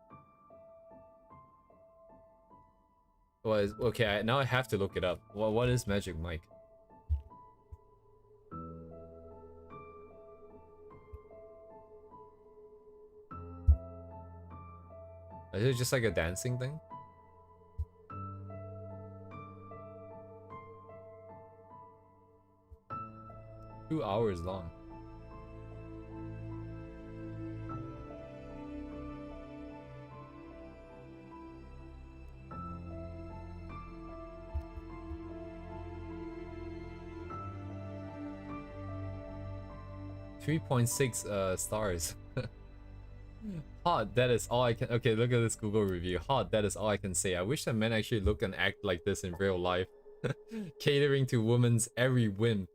Well, okay, now I have to look it up. Well, what is Magic Mike? Is it just like a dancing thing? Two hours long. .6 stars. Hot, that is all I can... Okay, look at this Google review. Hot, that is all I can say. I wish that men actually look and act like this in real life. Catering to women's every whim.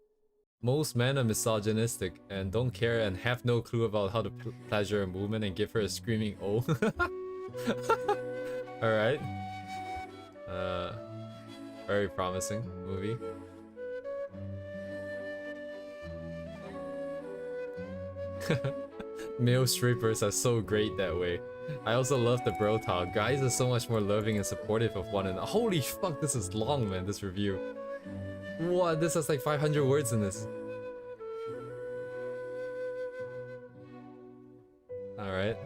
Most men are misogynistic and don't care and have no clue about how to pleasure a woman and give her a screaming oh. Alright. Very promising movie. Male strippers are so great that way. I also love the bro talk. Guys are so much more loving and supportive of one another. Holy fuck, this is long, man, this review. What? This has like 500 words in this. Alright.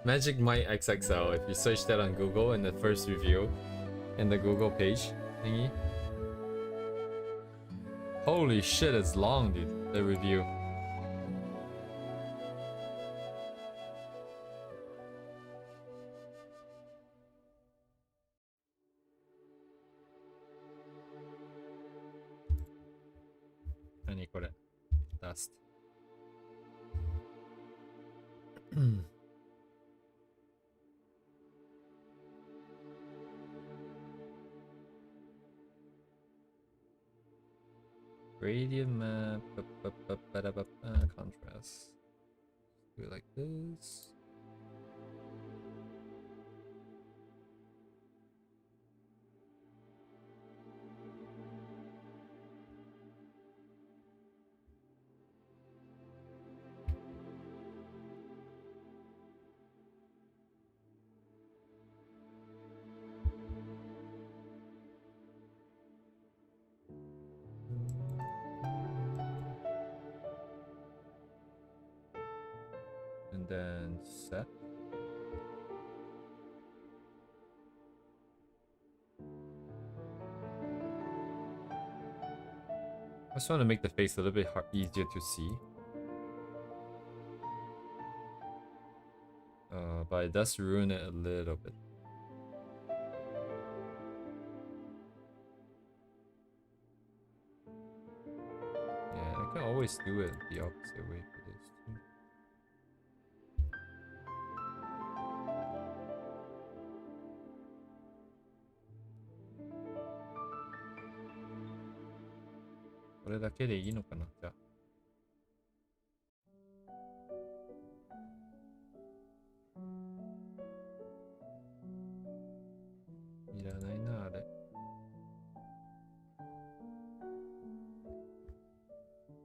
Magic Mike XXL, if you search that on Google in the first review, in the Google page thingy. Holy shit, it's long, dude, the review. Dust. Gradient map, contrast. Do it like this. And then set. I just want to make the face a little bit easier to see. But it does ruin it a little bit. can always do it the opposite way for this too. Kore dake de ii no kana? Ja. いらないなあれ。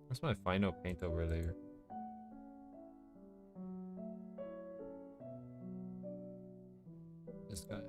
Where's my final paint overlayer? This guy.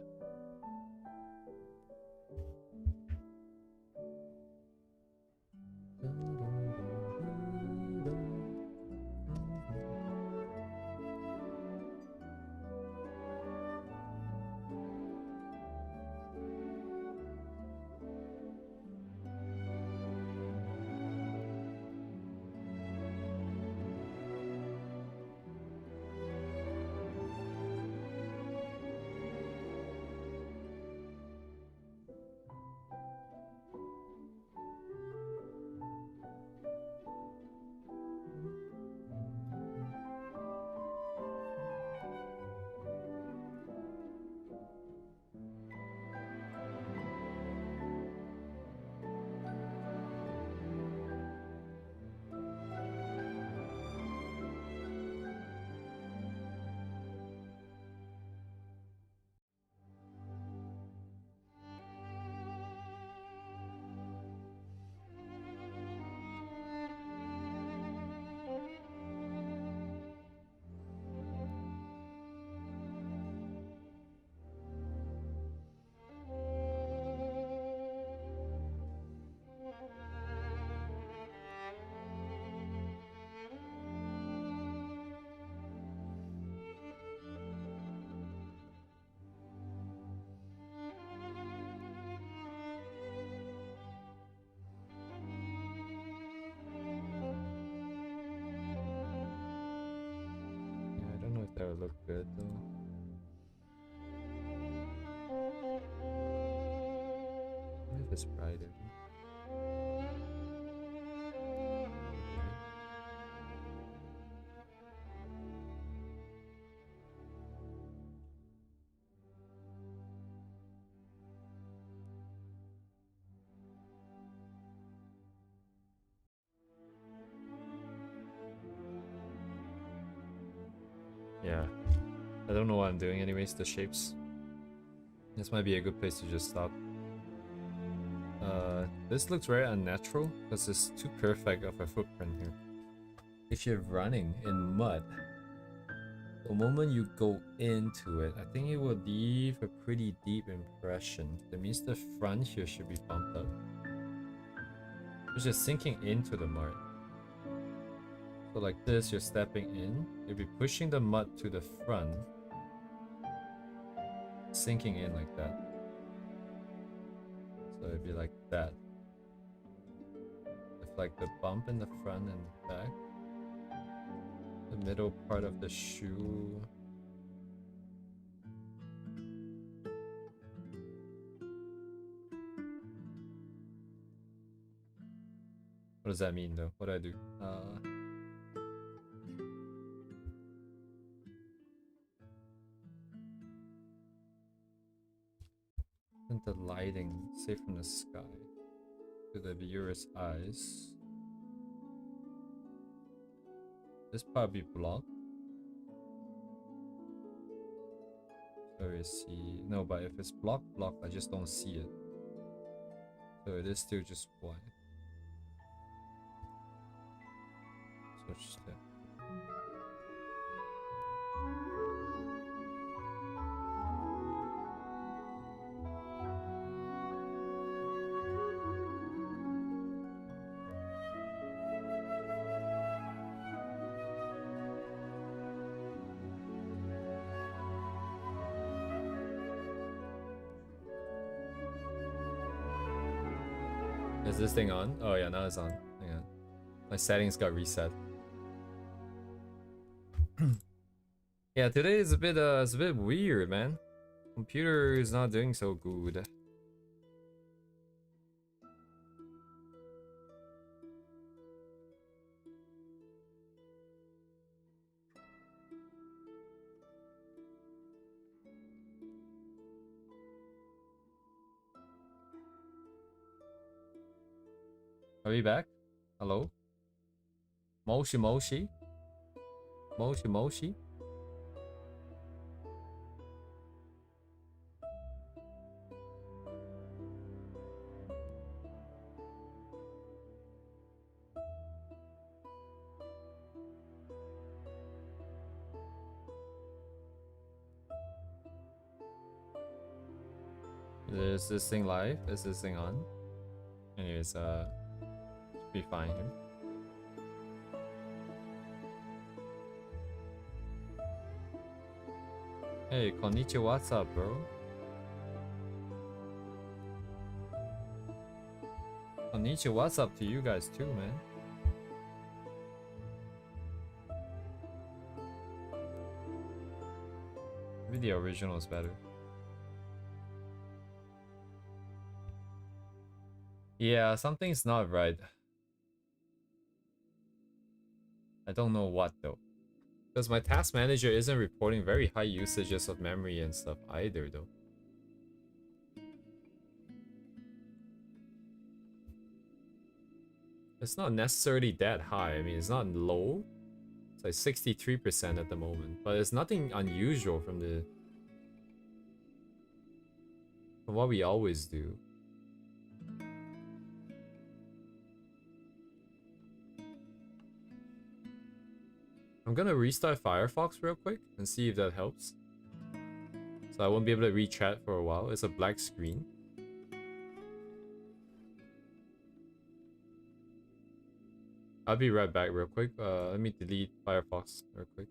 That would look good though. What if it's brighter? Yeah, I don't know what I'm doing anyways, the shapes. This might be a good place to just stop. This looks very unnatural because it's too perfect of a footprint here. If you're running in mud, the moment you go into it, I think it will leave a pretty deep impression. That means the front here should be bumped up. It's just sinking into the mud. So like this, you're stepping in, you'll be pushing the mud to the front, sinking in like that. So it'd be like that. With like the bump in the front and back. The middle part of the shoe. What does that mean though? What do I do? And the lighting, say from the sky to the viewer's eyes. This probably blocked. So we see, no, but if it's blocked, I just don't see it. So it is still just white. Switch to. Is this thing on? Oh yeah, now it's on. Hang on. My settings got reset. Yeah, today is a bit weird, man. Computer is not doing so good. Are we back? Hello? Moshi Moshi? Moshi Moshi? Is this thing live? Is this thing on? Anyways, should be fine here. Hey, konnichiwa, what's up, bro? Konnichiwa, what's up to you guys too, man? Maybe the original is better. Yeah, something's not right. I don't know what though. Because my task manager isn't reporting very high usages of memory and stuff either though. It's not necessarily that high. I mean, it's not low. It's like 63% at the moment. But it's nothing unusual from what we always do. I'm gonna restart Firefox real quick and see if that helps. So I won't be able to read chat for a while. It's a black screen. I'll be right back real quick. Let me delete Firefox real quick.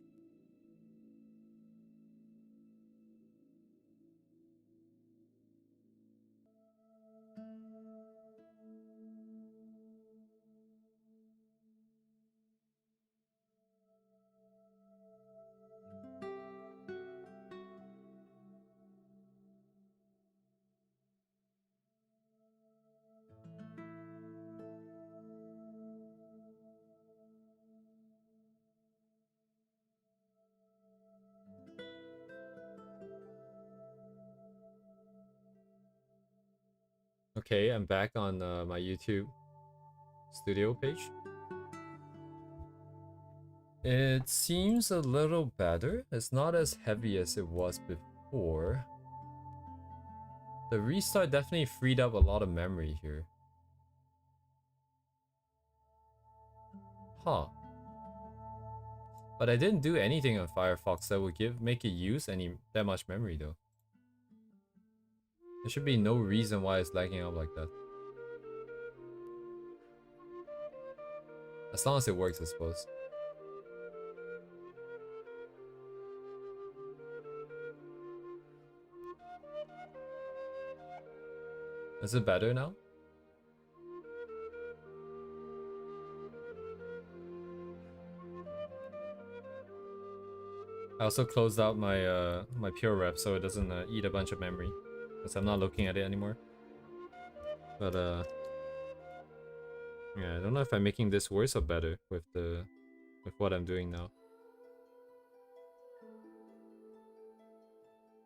Okay, I'm back on my YouTube studio page. It seems a little better. It's not as heavy as it was before. The restart definitely freed up a lot of memory here. Huh. But I didn't do anything on Firefox that would make it use that much memory though. There should be no reason why it's lagging out like that. As long as it works, I suppose. Is it better now? I also closed out my my pure rep so it doesn't eat a bunch of memory, because I'm not looking at it anymore. But yeah, I don't know if I'm making this worse or better with what I'm doing now.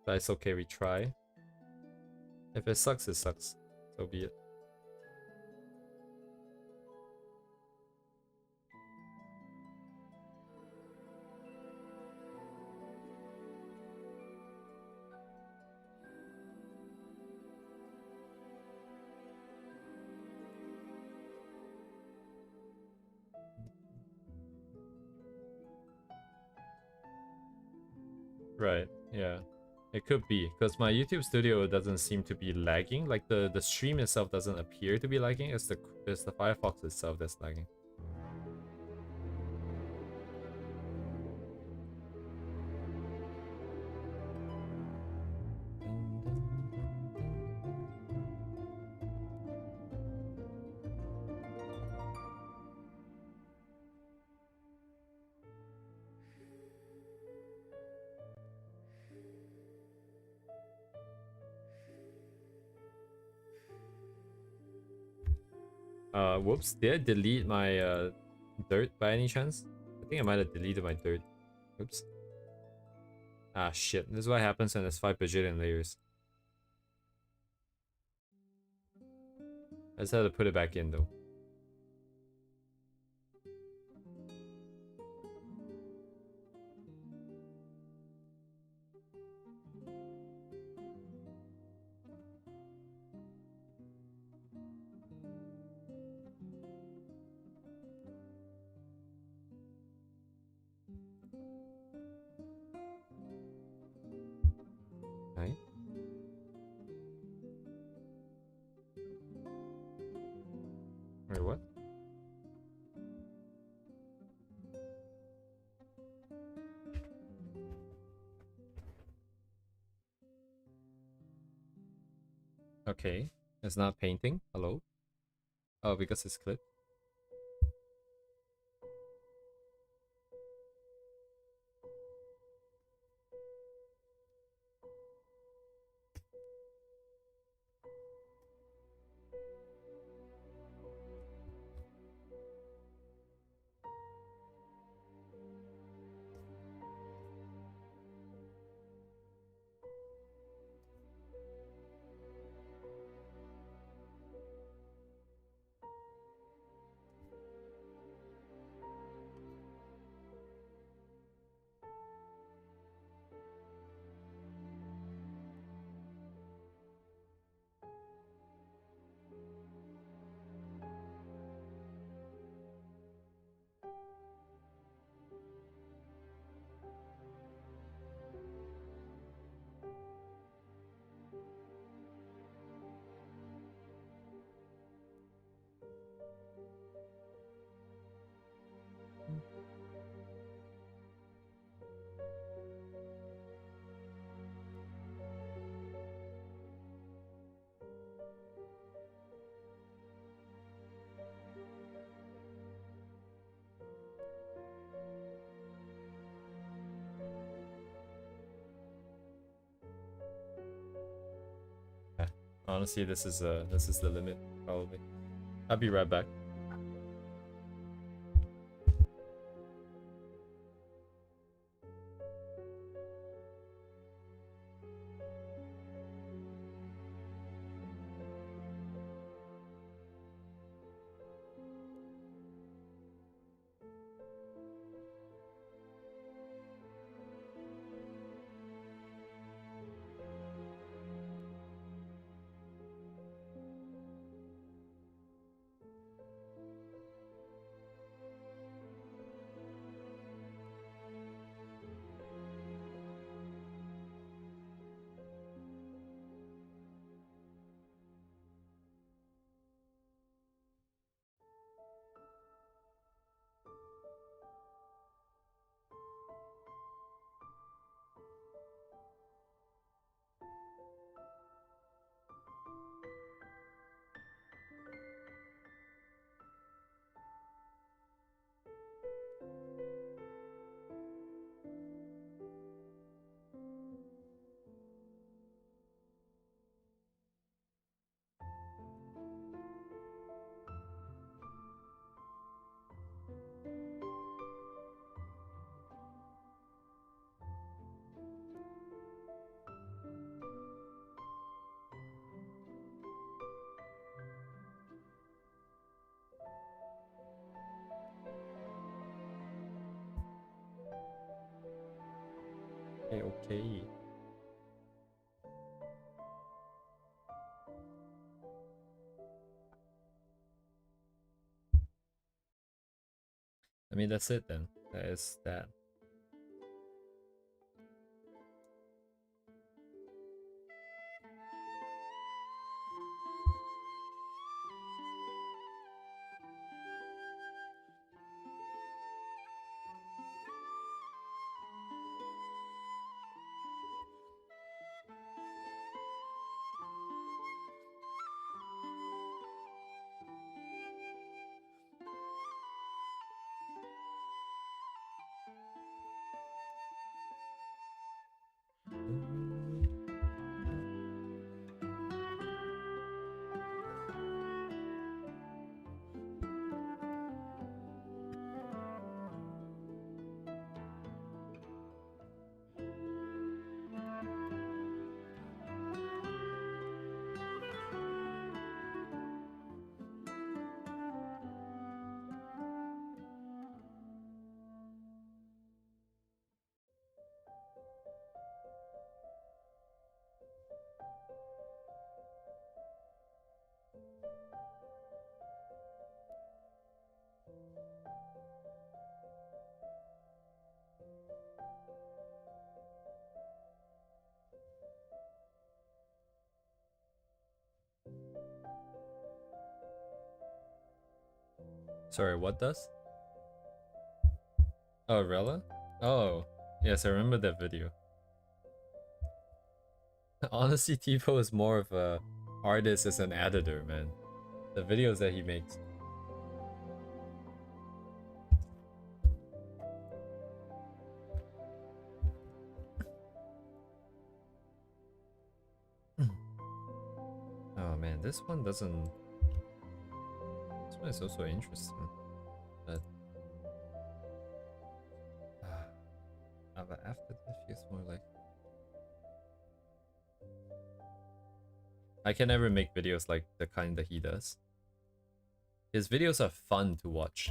But it's okay, we try. If it sucks, it sucks. So be it. Right, yeah. It could be, because my YouTube studio doesn't seem to be lagging. Like the stream itself doesn't appear to be lagging. It's the Firefox itself that's lagging. Whoops, did I delete my dirt by any chance? I think I might have deleted my dirt. Oops. Ah shit, this is what happens when there's 5 bajillion layers. I just had to put it back in though. Okay. It's not painting. Hello? Oh, because it's clipped. Yeah. Honestly, this is the limit, probably. I'll be right back. Okay, okay. I mean, that's it then. That is that. Sorry, what does? Oh, Rella? Oh, yes, I remember that video. Honestly, TiVo is more of a artist is an editor, man. The videos that he makes. Oh man, this one doesn't. This one is also interesting, but but after this feels more like. I can never make videos like the kind that he does. His videos are fun to watch,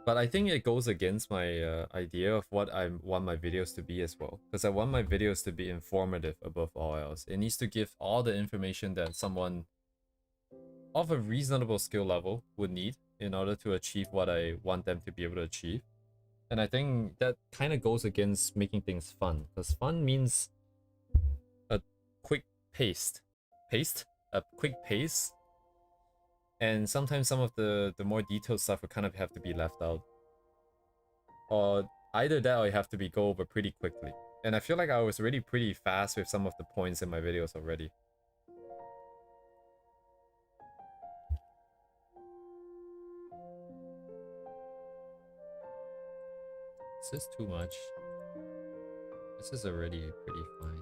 but I think it goes against my idea of what I want my videos to be as well. Because I want my videos to be informative above all else. It needs to give all the information that someone of a reasonable skill level would need in order to achieve what I want them to be able to achieve. And I think that kind of goes against making things fun. Because fun means a quick pace. A quick pace. And sometimes some of the more detailed stuff would kind of have to be left out. Or either that or you have to be go over pretty quickly. And I feel like I was really pretty fast with some of the points in my videos already. This is too much. This is already pretty fine.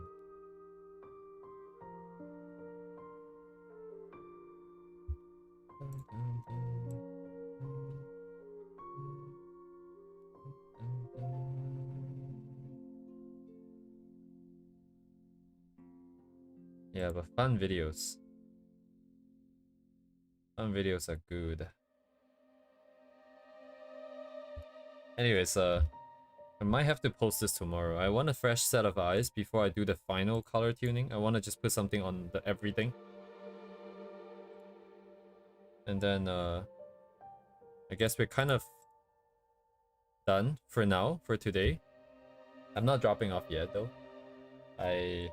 Yeah, but fun videos. Fun videos are good. Anyways, I might have to post this tomorrow. I want a fresh set of eyes before I do the final color tuning. I want to just put something on the everything. And then, I guess we're kind of done for now, for today. I'm not dropping off yet, though. I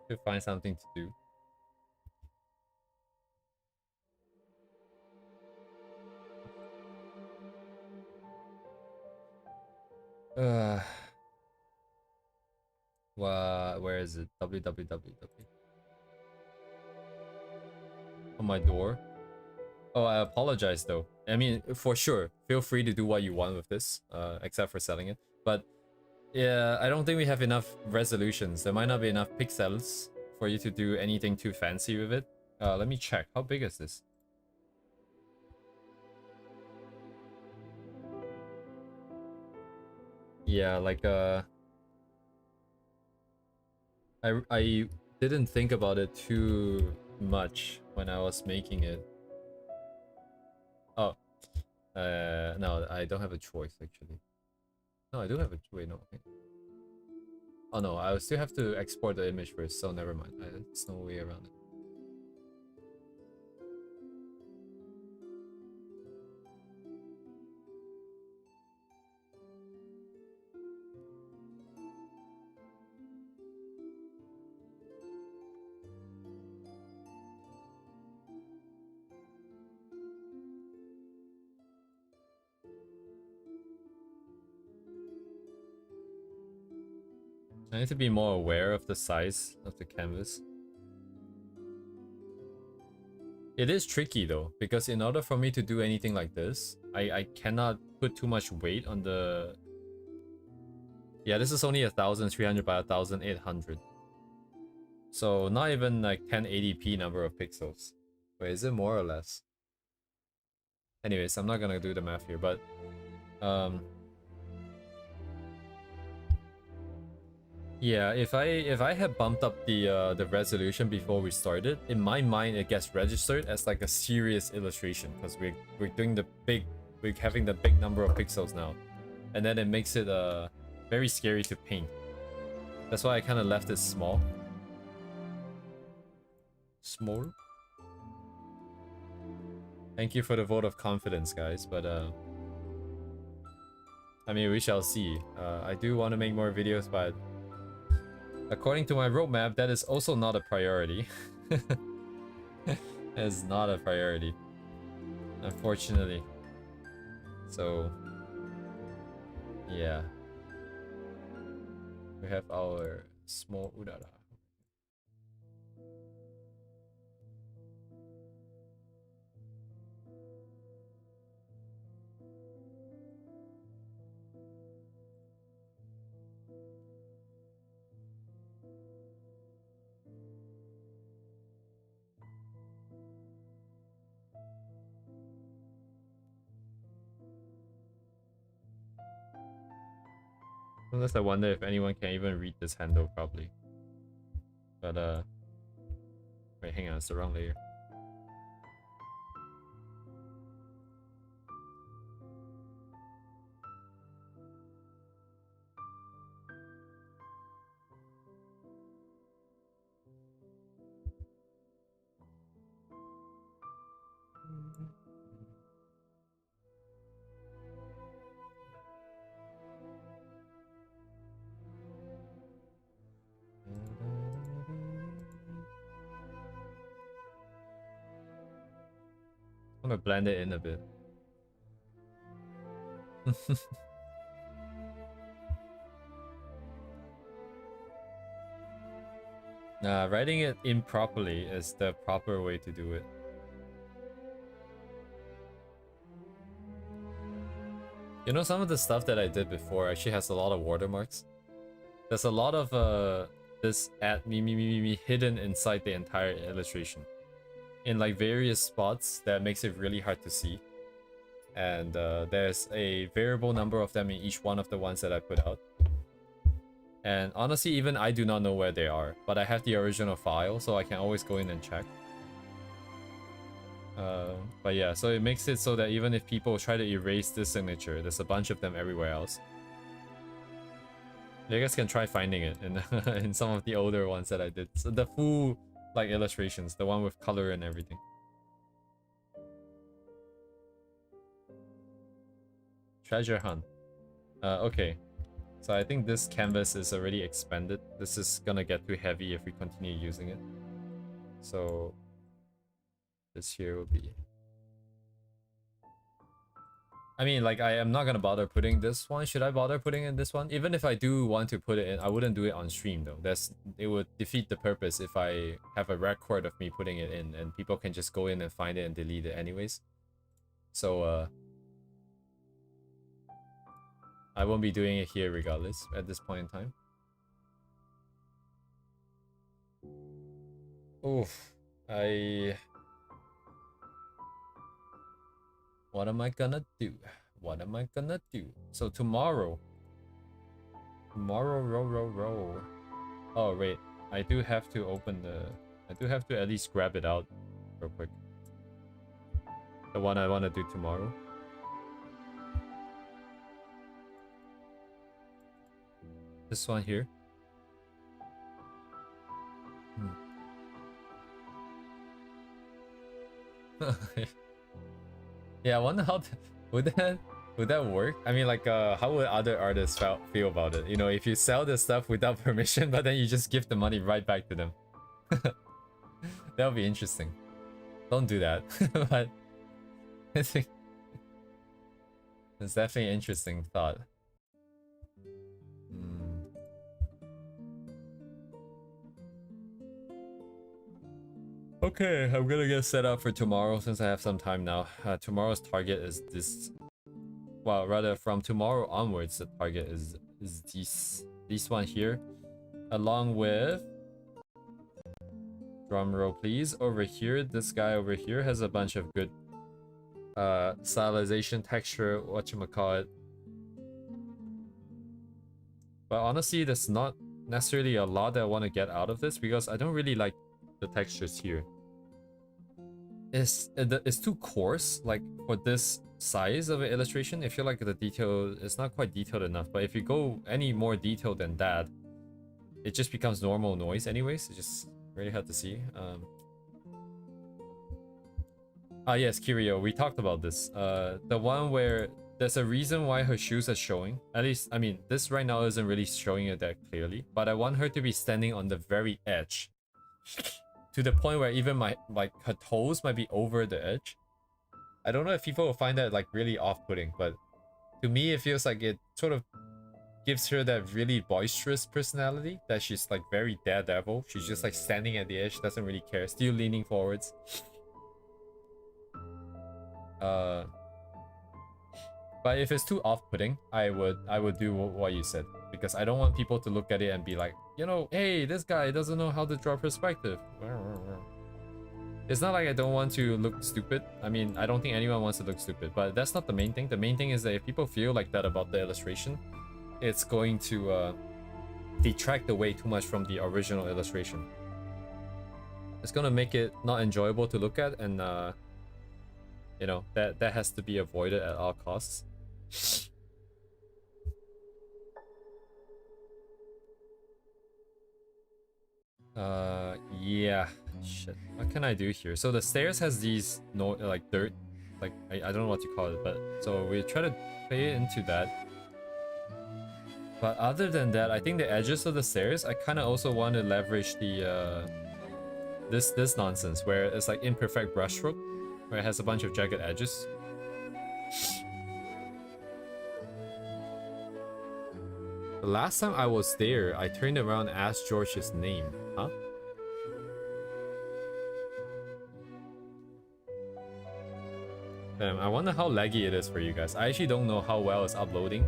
should find something to do. Where is it? www. On my door. Oh, I apologize though. I mean, for sure, feel free to do what you want with this, except for selling it. But yeah, I don't think we have enough resolutions. There might not be enough pixels for you to do anything too fancy with it. Let me check. How big is this? Yeah, like I didn't think about it too much when I was making it. Oh, no, I don't have a choice actually. No, I do have a wait. No, okay. Oh no, I still have to export the image first, so never mind. There's no way around it. I need to be more aware of the size of the canvas. It is tricky though, because in order for me to do anything like this, I cannot put too much weight on the... Yeah, this is only 1300 by 1800. So not even like 1080p number of pixels. Wait, is it more or less? Anyways, I'm not gonna do the math here, but yeah, if I had bumped up the resolution before we started, in my mind it gets registered as like a serious illustration because we're doing the big, we're having the big number of pixels now, and then it makes it very scary to paint. That's why I kind of left it small. Small. Thank you for the vote of confidence, guys, but I mean, we shall see. I do want to make more videos, but according to my roadmap, that is also not a priority. That is not a priority, unfortunately. So, yeah. We have our Small urara. Unless I wonder if anyone can even read this handle properly. But wait, hang on, it's the wrong layer. I'm gonna blend it in a bit. Writing it improperly is the proper way to do it. You know, some of the stuff that I did before actually has a lot of watermarks. There's a lot of this at me hidden inside the entire illustration. In like various spots that makes it really hard to see. And there's a variable number of them in each one of the ones that I put out. And honestly, even I do not know where they are, but I have the original file, so I can always go in and check. But yeah, so it makes it so that even if people try to erase this signature, there's a bunch of them everywhere else. You guys can try finding it in in some of the older ones that I did. So the full like illustrations, the one with color and everything. Treasure hunt. Okay. So I think this canvas is already expanded. This is gonna get too heavy if we continue using it. So this here will be... I mean, like, I am not gonna bother putting this one. Should I bother putting in this one? Even if I do want to put it in, I wouldn't do it on stream though. It would defeat the purpose if I have a record of me putting it in and people can just go in and find it and delete it anyways. So I won't be doing it here regardless at this point in time. Oof. What am I gonna do? What am I gonna do? So tomorrow. Row. Oh, wait. I do have to open the... I do have to at least grab it out real quick. The one I want to do tomorrow. This one here. Yeah, I wonder how would that work? I mean, like, how would other artists feel about it? You know, if you sell the stuff without permission, but then you just give the money right back to them. That would be interesting. Don't do that. But I think it's definitely an interesting thought. Okay, I'm gonna get set up for tomorrow since I have some time now. Tomorrow's target is this. Well, rather from tomorrow onwards, the target is this one here, along with, drum roll please, over here. This guy over here has a bunch of good stylization, texture, whatchamacallit. But honestly, there's not necessarily a lot that I want to get out of this because I don't really like the textures here. It's too coarse, like for this size of an illustration. I feel like the detail is not quite detailed enough, but if you go any more detailed than that, it just becomes normal noise anyways. It's just really hard to see. Yes, Kirio, we talked about this. The one where there's a reason why her shoes are showing. At least, I mean, this right now isn't really showing it that clearly, but I want her to be standing on the very edge. To the point where even her toes might be over the edge. I don't know if people will find that like really off-putting, but to me it feels like it sort of gives her that really boisterous personality that she's like very daredevil. She's just like standing at the edge, doesn't really care, still leaning forwards. But if it's too off-putting, I would do what you said, because I don't want people to look at it and be like, you know, hey, this guy doesn't know how to draw perspective. It's not like I don't want to look stupid. I mean, I don't think anyone wants to look stupid, but that's not the main thing. The main thing is that if people feel like that about the illustration, it's going to detract away too much from the original illustration. It's gonna make it not enjoyable to look at, and you know, that has to be avoided at all costs. Yeah, shit, what can I do here? So the stairs has these like dirt, like I don't know what you call it, but so we try to play into that. But other than that, I think the edges of the stairs, I kind of also want to leverage the this nonsense where it's like imperfect brushstroke, where it has a bunch of jagged edges. The last time I was there, I turned around and asked George his name. Huh? Damn, I wonder how laggy it is for you guys. I actually don't know how well it's uploading.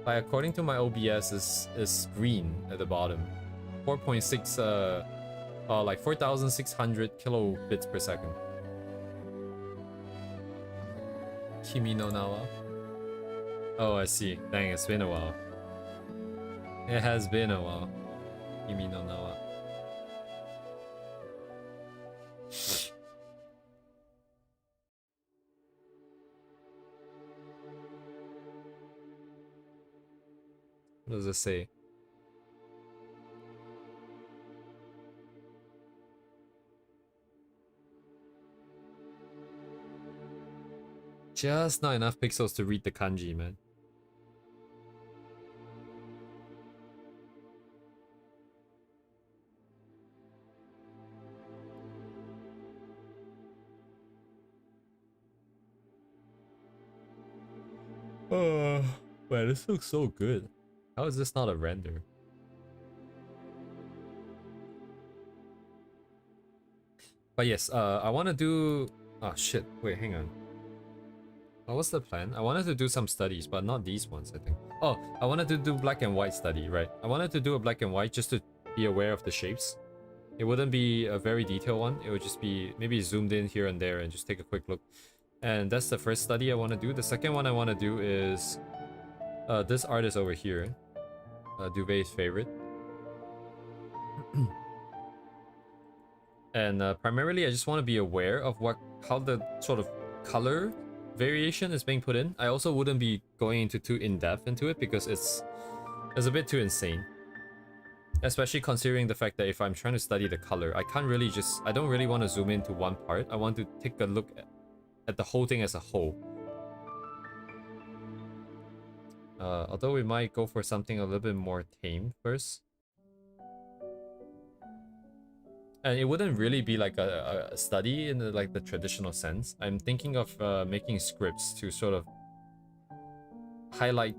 Like, according to my OBS, is green at the bottom. 4.6, like 4,600 kilobits per second. Kimi no Nawa. Oh, I see. Dang, it's been a while. It has been a while. Kimi no Nawa. What does it say? Just not enough pixels to read the kanji, man. Man, this looks so good. How is this not a render? But yes, I want to do... Oh shit, wait, hang on. What was the plan? I wanted to do some studies, but not these ones, I think. Oh, I wanted to do black and white study, right? I wanted to do a black and white just to be aware of the shapes. It wouldn't be a very detailed one. It would just be maybe zoomed in here and there and just take a quick look. And that's the first study I want to do. The second one I want to do is this artist over here. Duvet's favorite. And primarily I just want to be aware of how the sort of color variation is being put in. I also wouldn't be going into too in-depth into it because it's a bit too insane. Especially considering the fact that if I'm trying to study the color, I don't really want to zoom into one part. I want to take a look at the whole thing as a whole. Although we might go for something a little bit more tame first. And it wouldn't really be like a study in the traditional sense. I'm thinking of making scripts to sort of highlight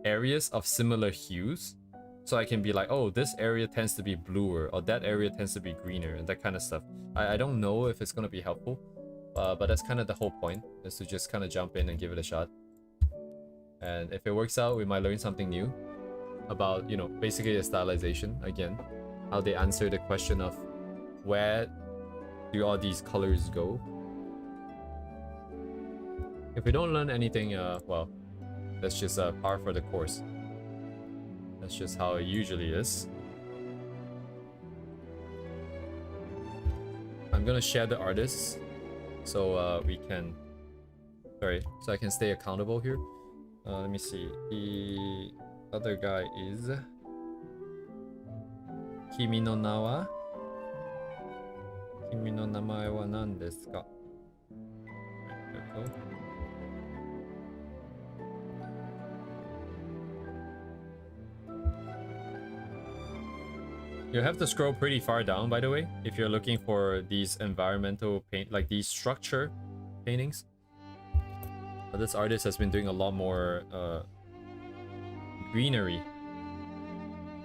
areas of similar hues. So I can be like, oh, this area tends to be bluer, or that area tends to be greener, and that kind of stuff. I don't know if it's going to be helpful, but that's kind of the whole point, is to just kind of jump in and give it a shot. And if it works out, we might learn something new about, you know, basically the stylization, again. How they answer the question of where do all these colors go? If we don't learn anything, well, that's just par for the course. That's just how it usually is. I'm gonna share the artists so we can... Sorry, so I can stay accountable here. Let me see. The other guy is Kimi no Nawa. Kimi no namae wa nan desu ka? There we go. You have to scroll pretty far down, by the way, if you're looking for these environmental paint, like these structure paintings. But this artist has been doing a lot more greenery.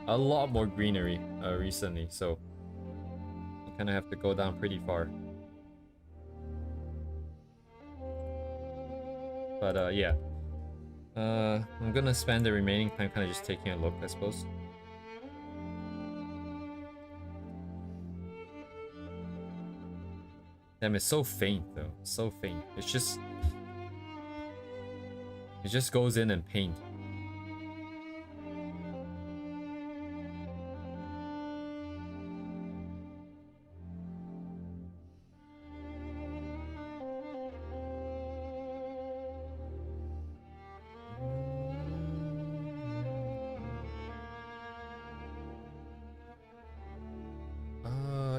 A lot more greenery recently, so you kind of have to go down pretty far. But yeah. I'm gonna spend the remaining time kind of just taking a look, I suppose. Damn, it's so faint though. So faint. It just goes in and paint.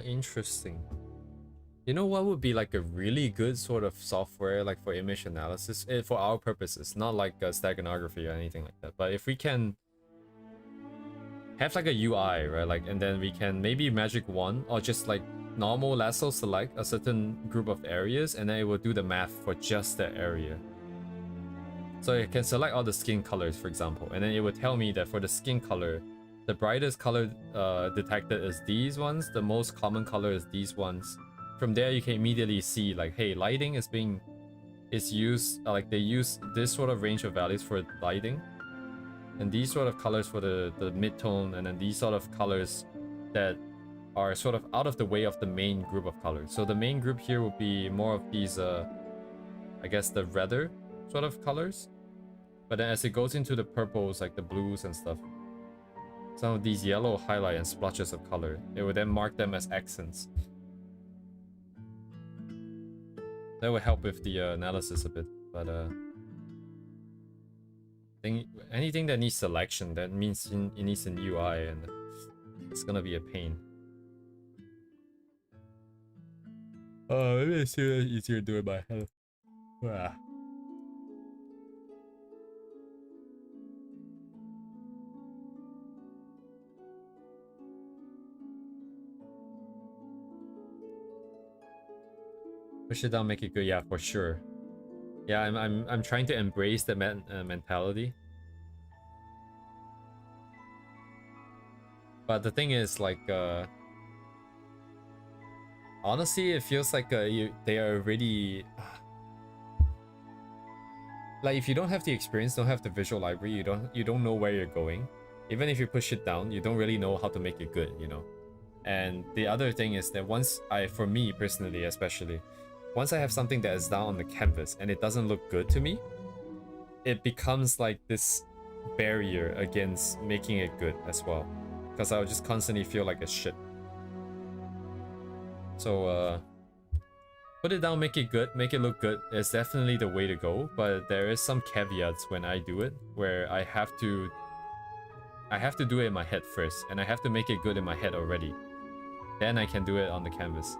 Interesting. You know what would be like a really good sort of software like for image analysis for our purposes, not like steganography or anything like that, but if we can have like a UI, right, like, and then we can maybe magic one or just like normal lasso select a certain group of areas, and then it will do the math for just that area. So it can select all the skin colors, for example, and then it would tell me that for the skin color, the brightest color detected is these ones, the most common color is these ones. From there you can immediately see like, hey, lighting is used, like they use this sort of range of values for lighting, and these sort of colors for the mid-tone, and then these sort of colors that are sort of out of the way of the main group of colors. So the main group here would be more of these I guess the redder sort of colors, but then as it goes into the purples, like the blues and stuff, some of these yellow highlight and splotches of color, it would then mark them as accents. That would help with the analysis a bit, but anything that needs selection, that means it needs an UI, and it's gonna be a pain. Maybe it's easier to do it by hand. Push it down, make it good. Yeah, for sure. Yeah, I'm trying to embrace the mentality. But the thing is, like, honestly, it feels like they are already like, if you don't have the experience, don't have the visual library, you don't know where you're going. Even if you push it down, you don't really know how to make it good, you know. And the other thing is that for me personally especially, once I have something that is down on the canvas and it doesn't look good to me, it becomes like this barrier against making it good as well, because I'll just constantly feel like a shit. So put it down, make it good, make it look good is definitely the way to go, but there is some caveats when I do it, where I have to do it in my head first, and I have to make it good in my head already. Then I can do it on the canvas,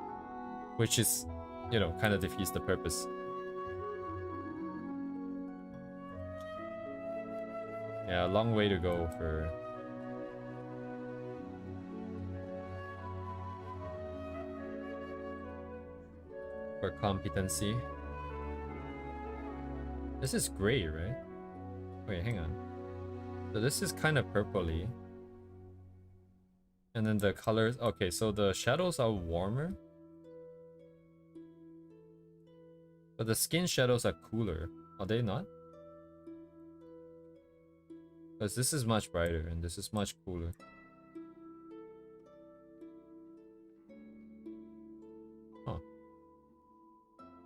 which is, you know, kind of defeats the purpose. Yeah, a long way to go for competency. This is gray, right? Wait, hang on. So this is kind of purpley. And then the colors, okay, so the shadows are warmer. But the skin shadows are cooler. Are they not? Because this is much brighter and this is much cooler. Huh.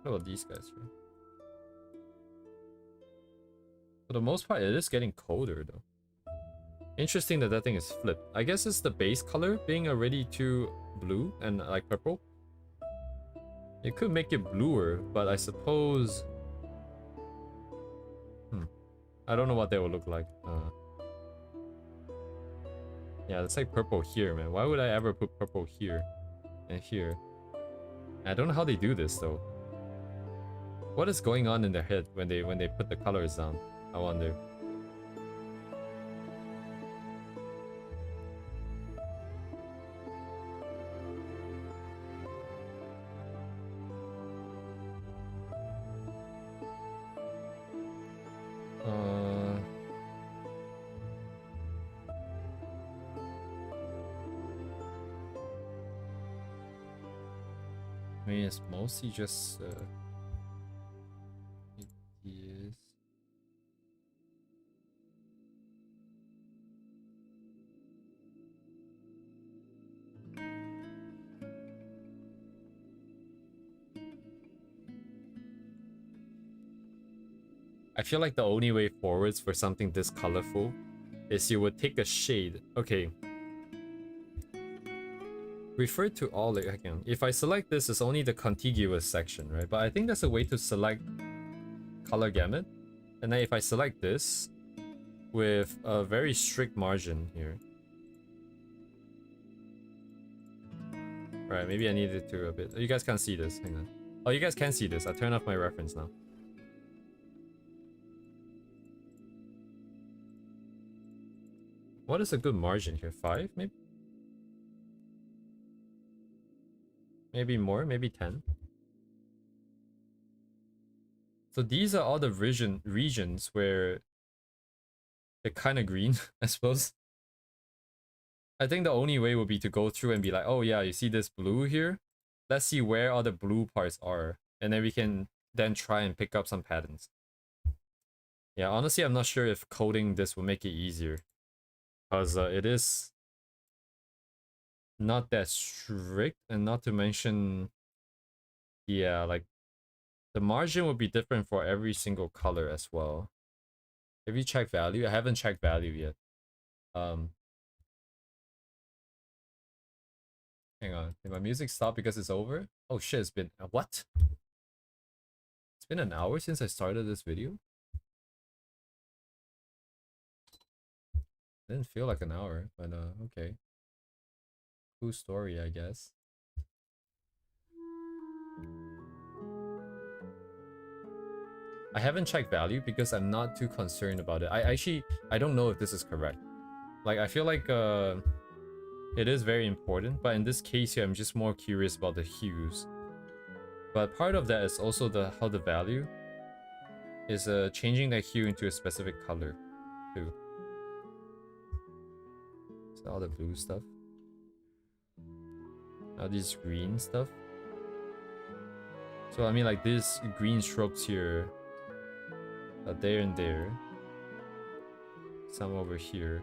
What about these guys, right? For the most part, it is getting colder though. Interesting that that thing is flipped. I guess it's the base color being already too blue and like purple. It could make it bluer, but I suppose... I don't know what they will look like. Yeah, it's like purple here, man. Why would I ever put purple here and here? I don't know how they do this though. What is going on in their head when they put the colors down? I wonder. I mean, it's mostly just it is. I feel like the only way forwards for something this colorful is you would take a shade. Okay. Refer to all again. If I select this, it's only the contiguous section, right? But I think there's a way to select color gamut. And then if I select this with a very strict margin here. Alright, maybe I needed to a bit. You guys can't see this. Hang on. Oh, you guys can see this. I turn off my reference now. What is a good margin here? 5 maybe? Maybe more, maybe 10. So these are all the regions where they're kind of green, I suppose. I think the only way would be to go through and be like, oh yeah, you see this blue here? Let's see where all the blue parts are. And then we can then try and pick up some patterns. Yeah, honestly, I'm not sure if coding this will make it easier. Because it is not that strict, and not to mention, yeah, like the margin would be different for every single color as well. Have you checked value? I haven't checked value yet. Hang on. Did my music stop because it's over? Oh shit, it's been what? It's been an hour since I started this video? Didn't feel like an hour, but okay. Cool story, I guess. I haven't checked value because I'm not too concerned about it. I don't know if this is correct. Like, I feel like it is very important, but in this case here, I'm just more curious about the hues. But part of that is also how the value is changing that hue into a specific color too. So all the blue stuff. Now these green stuff. So I mean, like these green strokes here, there and there. Some over here.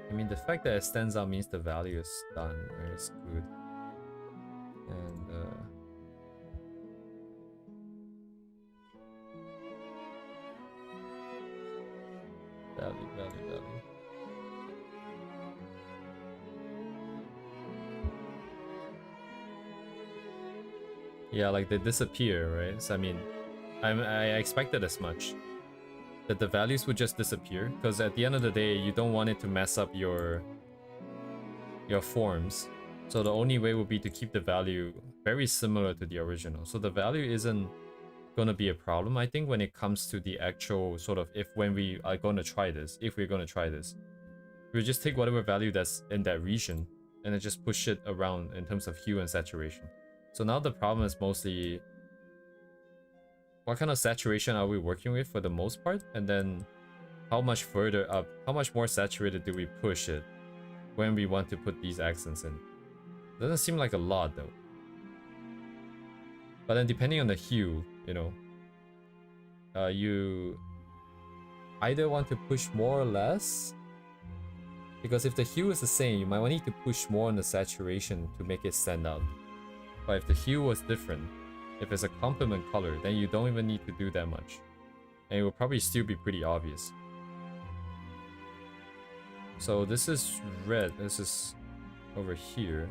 I mean, the fact that it stands out means the value is done, or it's good. And value. Yeah, like they disappear, right? So I mean, I expected as much. That the values would just disappear, because at the end of the day, you don't want it to mess up your forms. So the only way would be to keep the value very similar to the original. So the value isn't gonna be a problem, I think, when it comes to the actual sort of when we are gonna try this. If we're gonna try this, we'll just take whatever value that's in that region and then just push it around in terms of hue and saturation. So now the problem is mostly what kind of saturation are we working with for the most part, and then how much further up, how much more saturated do we push it when we want to put these accents in. Doesn't seem like a lot though. But then depending on the hue, you know, you either want to push more or less, because if the hue is the same, you might need to push more on the saturation to make it stand out. But if the hue was different, if it's a complement color, then you don't even need to do that much. And it will probably still be pretty obvious. So this is red, this is over here.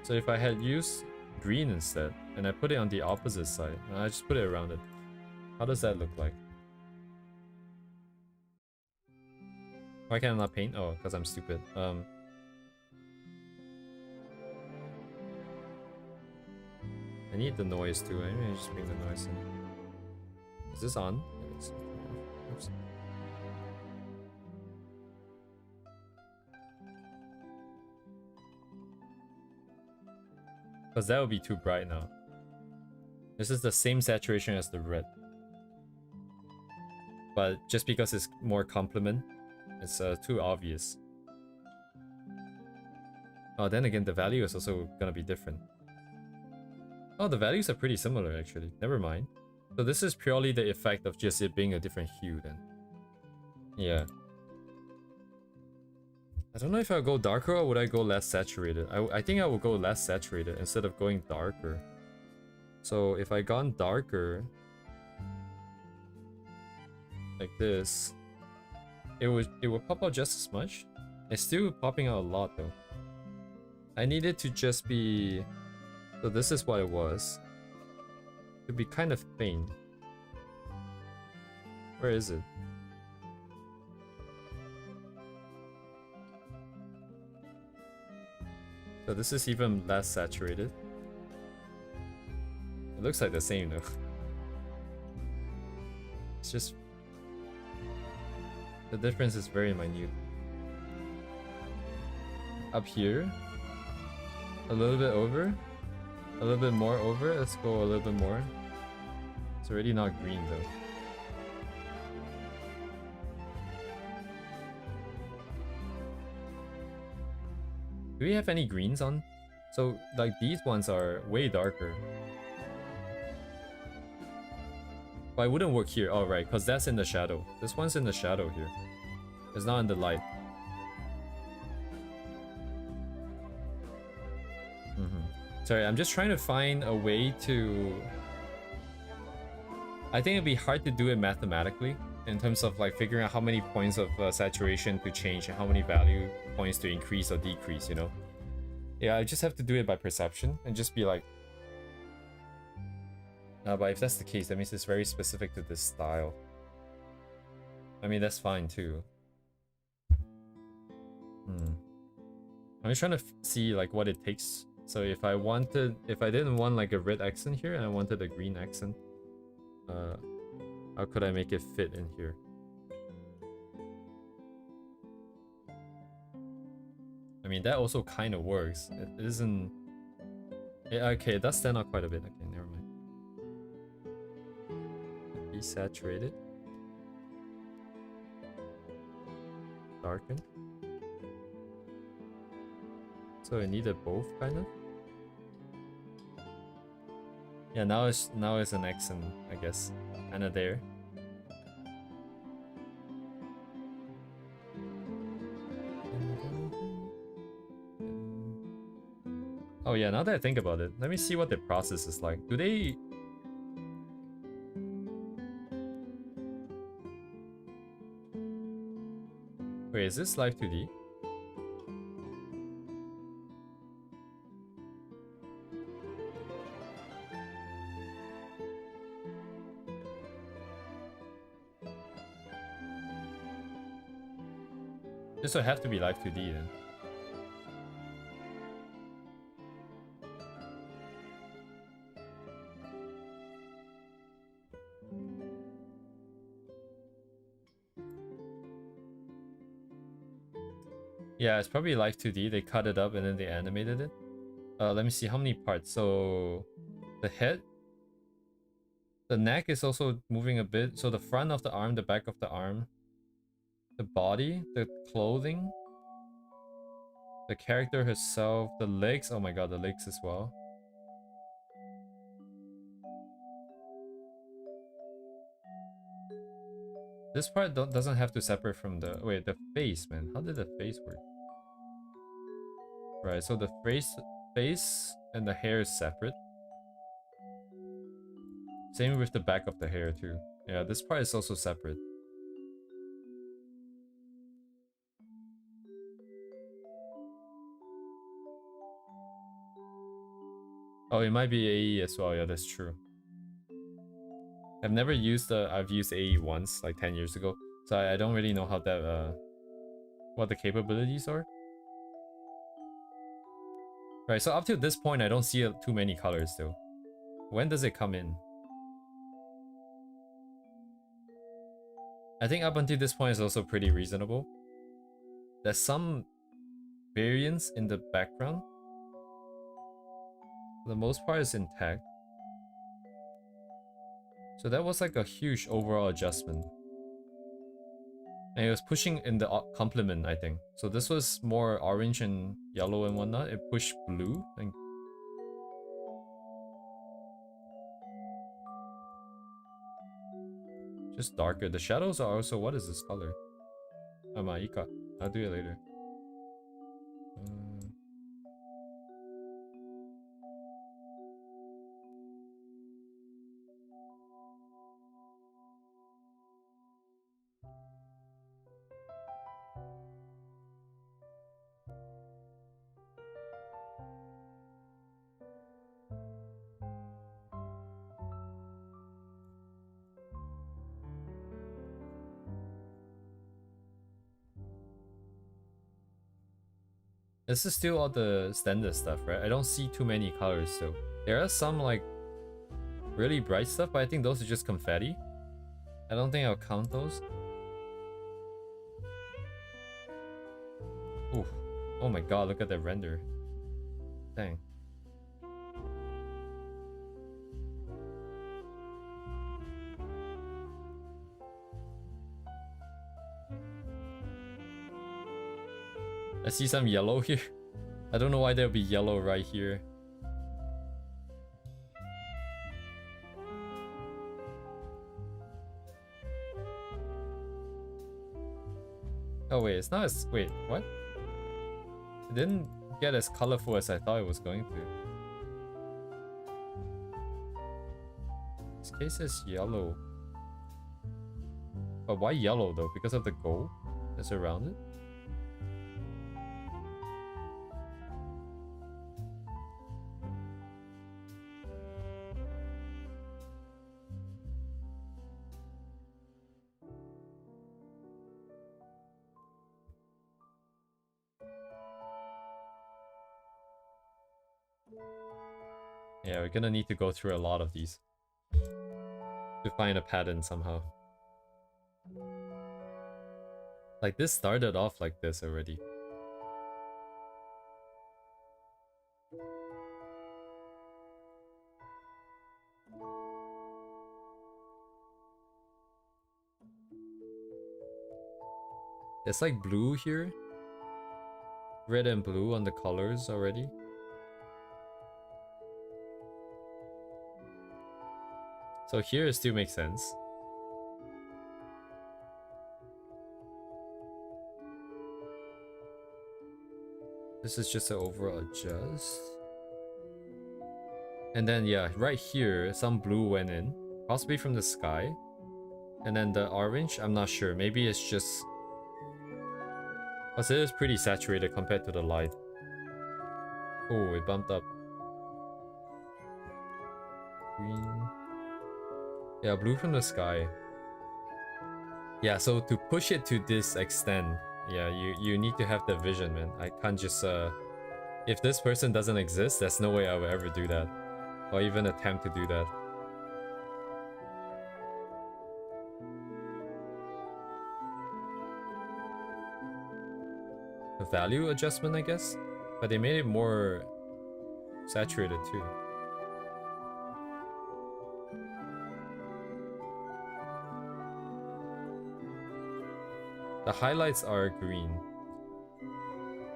So if I had used green instead, and I put it on the opposite side, and I just put it around it, how does that look like? Why can I not paint? Oh, because I'm stupid. I need the noise too. I may just bring the noise in. Is this on? Oops. Because that would be too bright now. This is the same saturation as the red. But just because it's more complement, it's too obvious. Oh, then again, the value is also gonna be different. Oh, the values are pretty similar actually. Never mind. So this is purely the effect of just it being a different hue then. Yeah. I don't know if I'll go darker or would I go less saturated. I think I will go less saturated instead of going darker. So if I gone darker, like this, it would pop out just as much. It's still popping out a lot though. I need it to just be, so this is what it was. To be kind of faint. Where is it? So this is even less saturated. It looks like the same though. It's just, the difference is very minute. Up here, a little bit over, a little bit more over. Let's go a little bit more. It's already not green though. Do we have any greens on? So like these ones are way darker. But it wouldn't work here. Oh right, because that's in the shadow. This one's in the shadow here. It's not in the light. Sorry, I'm just trying to find a way to... I think it'd be hard to do it mathematically in terms of like figuring out how many points of saturation to change and how many value points to increase or decrease, you know? Yeah, I just have to do it by perception and just be like... but if that's the case, that means it's very specific to this style. I mean, that's fine too. I'm just trying to see like what it takes. So if I didn't want like a red accent here and I wanted a green accent, how could I make it fit in here? I mean, that also kind of works. It isn't... Yeah, okay, it does stand out quite a bit. Okay, never mind. Desaturated. Darken. So I needed both, kind of. Yeah, now it's an accent, I guess, kind of there. Oh yeah, now that I think about it, let me see what the process is like. Do they... Wait, is this live 2D? This will have to be live 2D then. Yeah, it's probably live 2D. They cut it up and then they animated it. Let me see how many parts. So the head, the neck is also moving a bit. So the front of the arm, the back of the arm, the body, the clothing, the character herself, the legs. Oh my god, the legs as well. This part doesn't have to separate from the... Wait, the face, man. How did the face work? Right, so the face and the hair is separate. Same with the back of the hair too. Yeah, this part is also separate. Oh, it might be AE as well. Yeah, that's true. I've never used I've used AE once, like 10 years ago. So I don't really know how that, what the capabilities are. Right, so up to this point, I don't see too many colors though. When does it come in? I think up until this point is also pretty reasonable. There's some variance in the background. For the most part is intact. So that was like a huge overall adjustment. And it was pushing in the complement, I think. So this was more orange and yellow and whatnot. It pushed blue and just darker. The shadows are also, what is this color? Amaika. I'll do it later. This is still all the standard stuff, right? I don't see too many colors still. There are some like really bright stuff, but I think those are just confetti. I don't think I'll count those. Ooh. Oh my god, look at that render. Dang. I see some yellow here. I don't know why there'll be yellow right here. Oh wait, it's not as... Wait, what? It didn't get as colorful as I thought it was going to. This case is yellow. But why yellow though? Because of the gold that's around it? Yeah, we're gonna need to go through a lot of these to find a pattern somehow. Like this started off like this already. It's like blue here. Red and blue on the colors already. So here it still makes sense. This is just an overall adjust. And then yeah, right here, some blue went in. Possibly from the sky. And then the orange, I'm not sure. Maybe it's just... because it is pretty saturated compared to the light. Oh, it bumped up. Green. Yeah, blue from the sky. Yeah, so to push it to this extent, yeah, you need to have the vision, man. I can't just if this person doesn't exist, there's no way I would ever do that. Or even attempt to do that. A value adjustment, I guess? But they made it more saturated too. The highlights are green.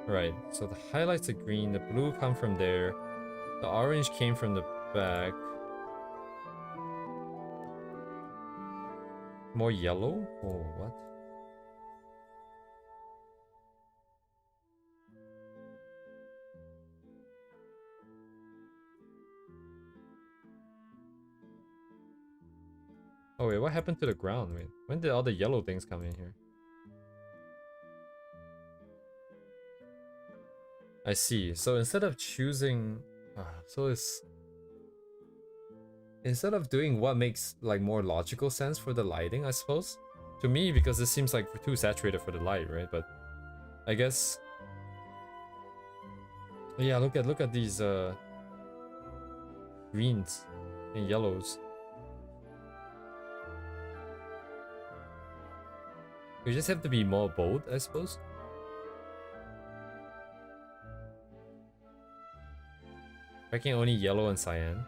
Right, so the highlights are green, the blue come from there, the orange came from the back. More yellow? Oh, what? Oh wait, what happened to the ground? Wait, when did all the yellow things come in here? I see. So instead of choosing... so it's... instead of doing what makes like more logical sense for the lighting, I suppose? To me, because it seems like too saturated for the light, right? But I guess... yeah, look at these greens and yellows. You just have to be more bold, I suppose. Tracking only yellow and cyan.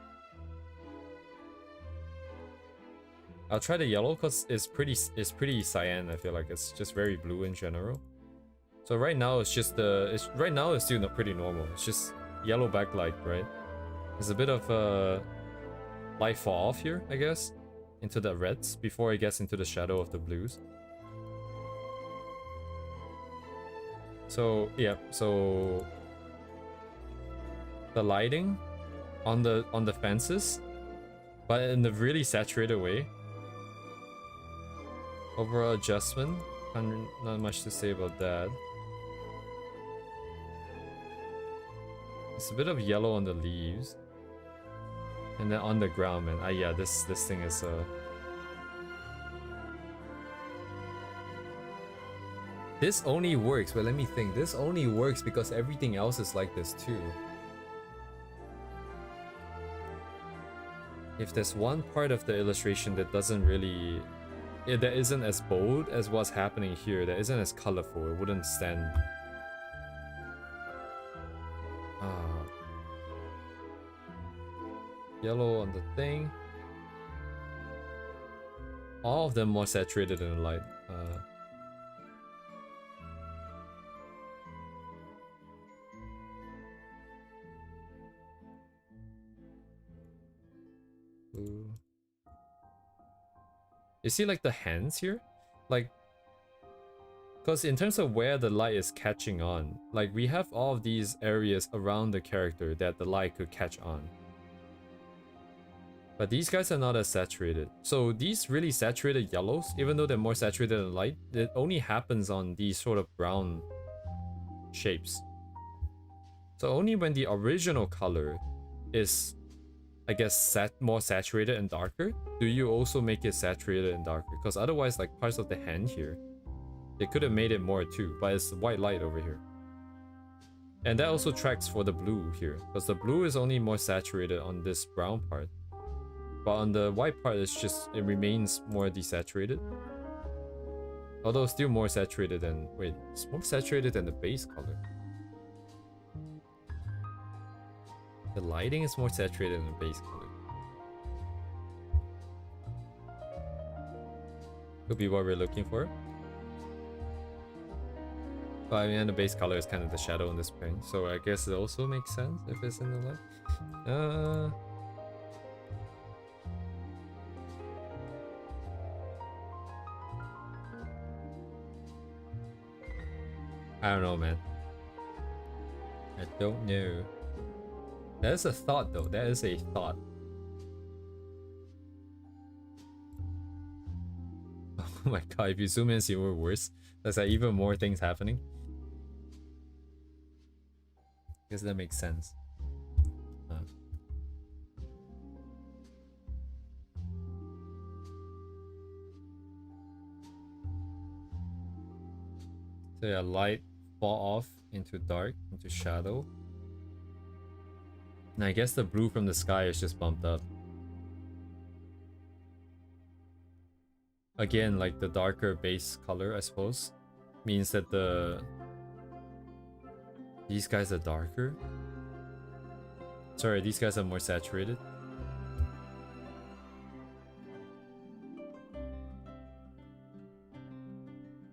I'll try the yellow because it's pretty cyan. I feel like it's just very blue in general. So right now it's just right now it's still pretty normal. It's just yellow backlight, right? There's a bit of light fall off here, I guess, into the reds before it gets into the shadow of the blues. So yeah, so the lighting on the fences, but in a really saturated way. Overall adjustment, not much to say about that. It's a bit of yellow on the leaves. And then on the ground, man. Yeah, this thing is this only works, but let me think. This only works because everything else is like this too. If there's one part of the illustration that doesn't really that isn't as bold as what's happening here, that isn't as colorful, it wouldn't stand. Yellow on the thing. All of them more saturated in the light. Ooh. You see like the hands here? Like, because in terms of where the light is catching on, like we have all of these areas around the character that the light could catch on. But these guys are not as saturated. So these really saturated yellows, even though they're more saturated in light, it only happens on these sort of brown shapes. So only when the original color is, I guess, more saturated and darker, do you also make it saturated and darker. Because otherwise, like parts of the hand here, they could have made it more too, but it's white light over here. And that also tracks for the blue here, because the blue is only more saturated on this brown part. But on the white part, it remains more desaturated. Although still more saturated than, wait, it's more saturated than the base color. The lighting is more saturated than the base color. Could be what we're looking for. But I mean, the base color is kind of the shadow in this paint, so I guess it also makes sense if it's in the light. I don't know, man. I don't know. That is a thought, though. That is a thought. Oh my god, if you zoom in, see more worse. There's like even more things happening. I guess that makes sense. So yeah, light fall off into dark, into shadow. And I guess the blue from the sky is just bumped up. Again, like the darker base color, I suppose, means that these guys are darker. Sorry, these guys are more saturated.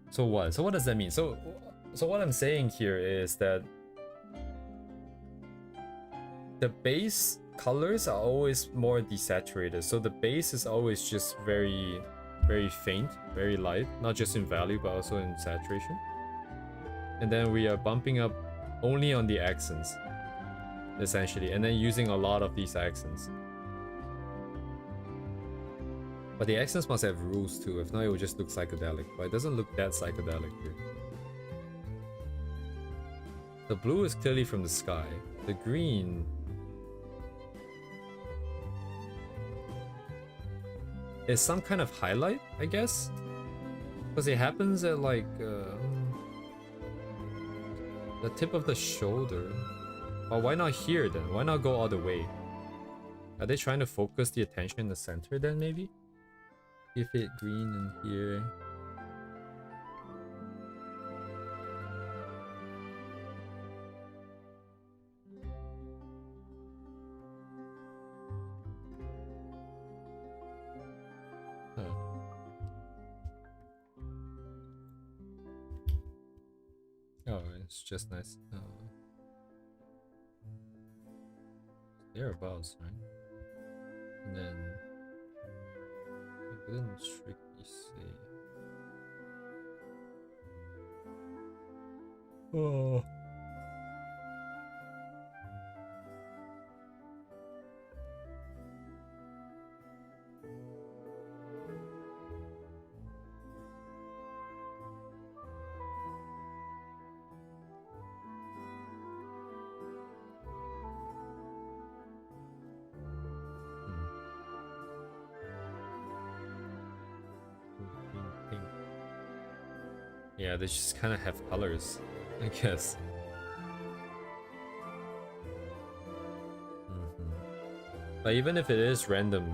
So what? So what does that mean? So what I'm saying here is that the base colors are always more desaturated. So the base is always just very, very faint, very light, not just in value, but also in saturation. And then we are bumping up only on the accents, essentially, and then using a lot of these accents. But the accents must have rules too, if not it would just look psychedelic, but it doesn't look that psychedelic here. The blue is clearly from the sky. The green is some kind of highlight, I guess? Because it happens at like the tip of the shoulder. Or why not here then? Why not go all the way? Are they trying to focus the attention in the center then maybe? Give it green in here. Huh. it's just nice. Thereabouts, right? And then it didn't strictly say. Oh. Green, pink. Yeah, they just kind of have colors, I guess. But even if it is random,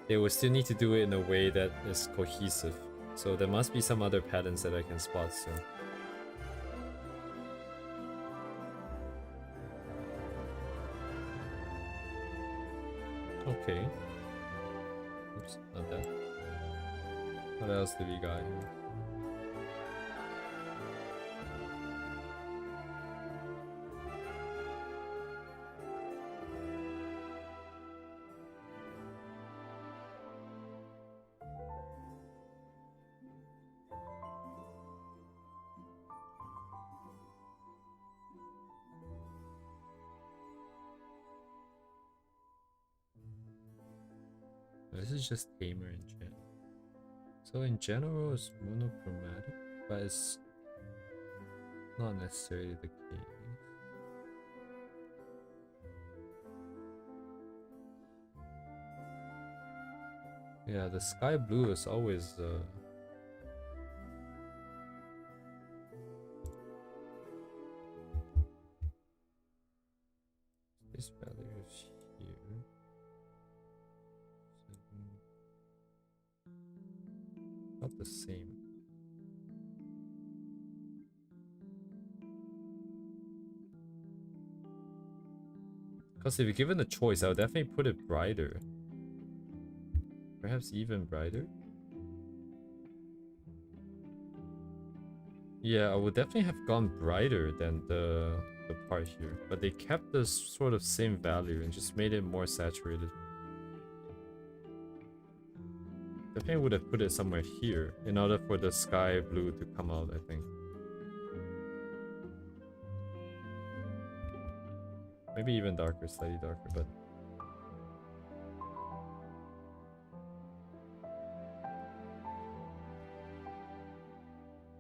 they will still need to do it in a way that is cohesive. So there must be some other patterns that I can spot still. Okay. Oops, not that. What else do we got here? This is just tamer in general. So in general, it's monochromatic, but it's not necessarily the case. Yeah, the sky blue is always space value is here. Not the same. Because if you're given the choice, I would definitely put it brighter. Perhaps even brighter. Yeah, I would definitely have gone brighter than the part here. But they kept the sort of same value and just made it more saturated. Definitely would have put it somewhere here in order for the sky blue to come out, I think. Maybe even darker, slightly darker, but...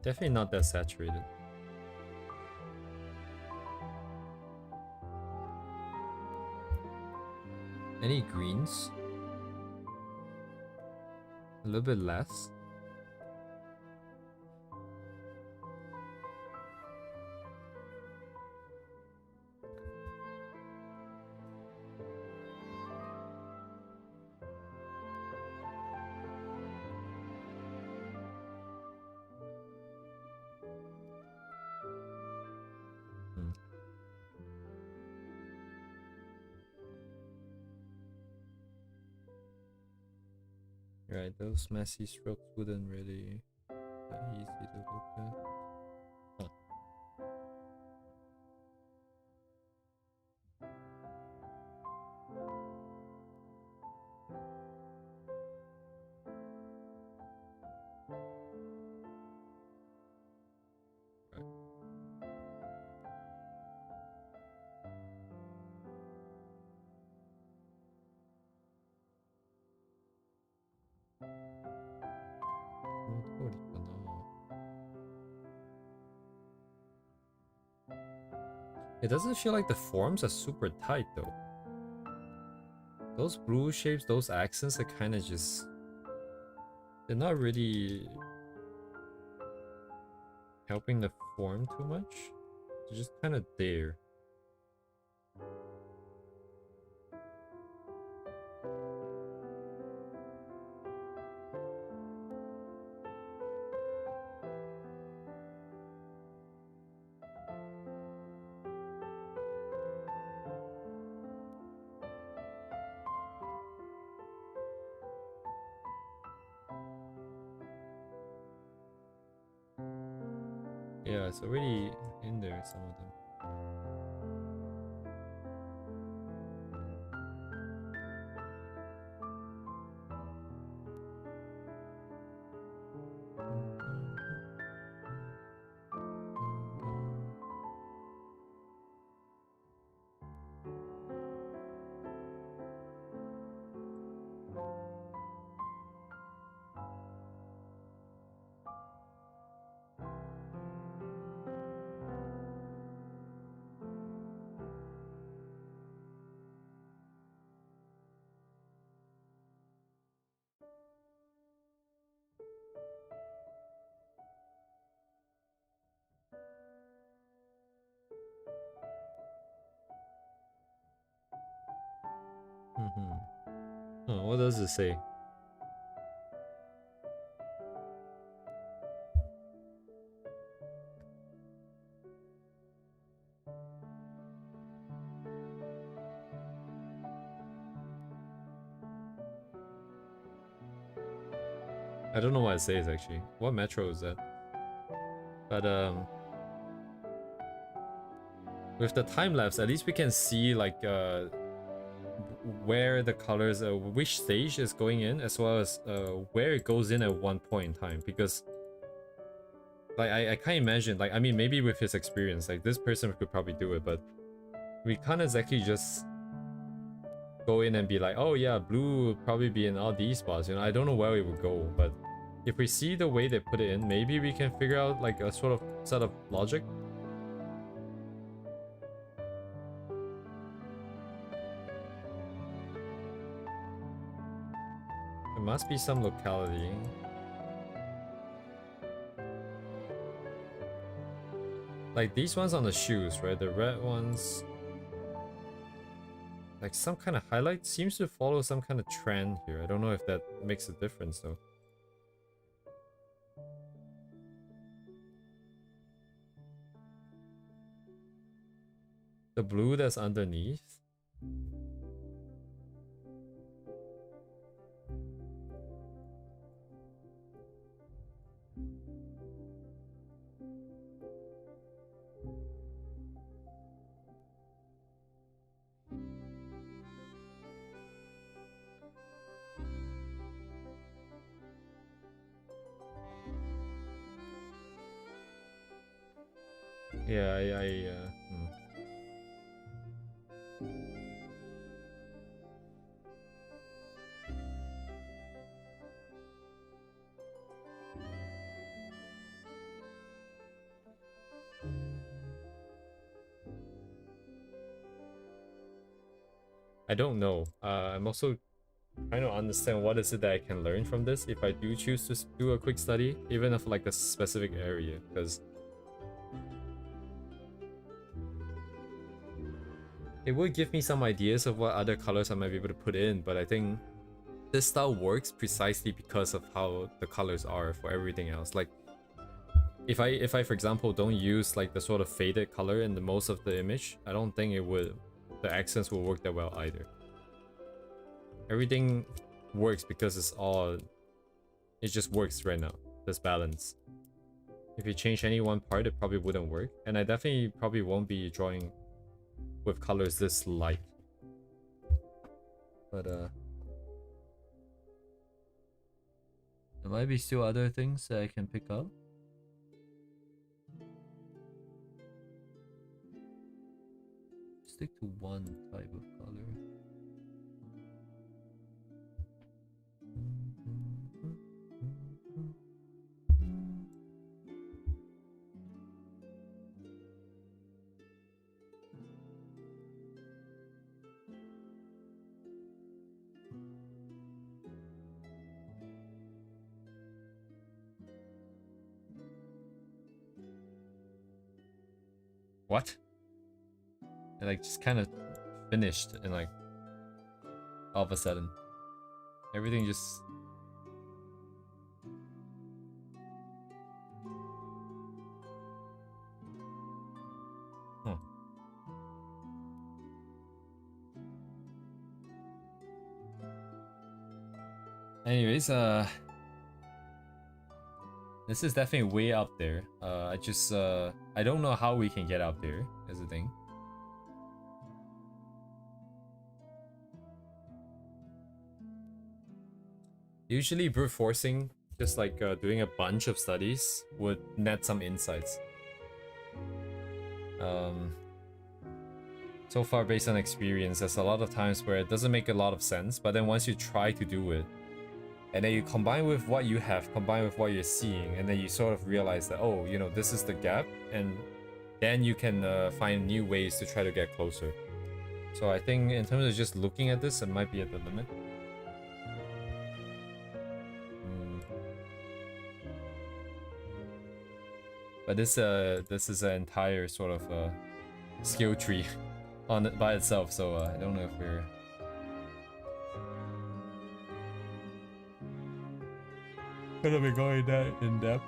definitely not that saturated. Any greens? A little bit less. Right, those messy strokes wouldn't really be easy to look at. Huh. Right. It doesn't feel like the forms are super tight though. Those blue shapes, those accents are kind of just... they're not really helping the form too much. They're just kind of there. Yeah, it's already in there, some of them. Oh, what does it say? I don't know what it says actually. What metro is that? But with the time lapse, at least we can see like where the colors, which stage is going in, as well as where it goes in at one point in time. Because like I can't imagine, like I mean maybe with his experience, like this person could probably do it, but we can't exactly just go in and be like, oh yeah, blue would probably be in all these spots, you know. I don't know where it would go, but if we see the way they put it in, maybe we can figure out like a sort of set of logic. There must be some locality. Like these ones on the shoes, right? The red ones, like some kind of highlight seems to follow some kind of trend here. I don't know if that makes a difference though. The blue that's underneath. Yeah, I don't know. I'm also trying to understand what is it that I can learn from this if I do choose to do a quick study, even of like a specific area, because it would give me some ideas of what other colors I might be able to put in, but I think this style works precisely because of how the colors are for everything else. Like if I for example don't use like the sort of faded color in the most of the image, I don't think the accents will work that well either. Everything works because it just works right now. This balance. If you change any one part, it probably wouldn't work, and I definitely probably won't be drawing with colors this light. But there might be still other things that I can pick up. Stick to one type of color. What? It like just kind of finished and like all of a sudden everything just anyways, This is definitely way up there. I don't know how we can get up there, is the thing. Usually brute forcing, just like doing a bunch of studies, would net some insights. So far based on experience, there's a lot of times where it doesn't make a lot of sense, but then once you try to do it, and then you combine with what you have, combine with what you're seeing, and then you sort of realize that, oh, you know, this is the gap, and then you can find new ways to try to get closer. So I think in terms of just looking at this, it might be at the limit. But this is an entire sort of skill tree on it by itself, so I don't know if we're gonna be going that in depth.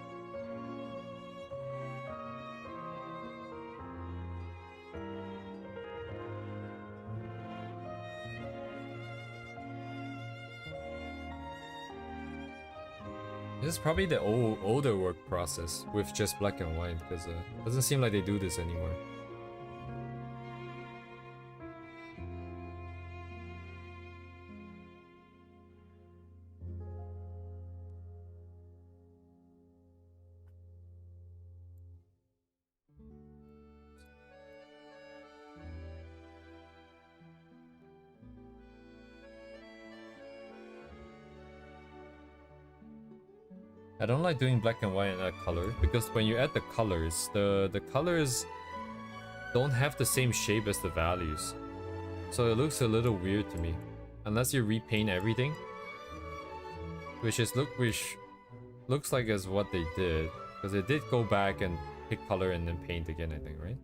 This is probably the older work process with just black and white, because it doesn't seem like they do this anymore. I don't like doing black and white and add color, because when you add the colors don't have the same shape as the values. So it looks a little weird to me. Unless you repaint everything. Which looks like is what they did. Because they did go back and pick color and then paint again, I think, right?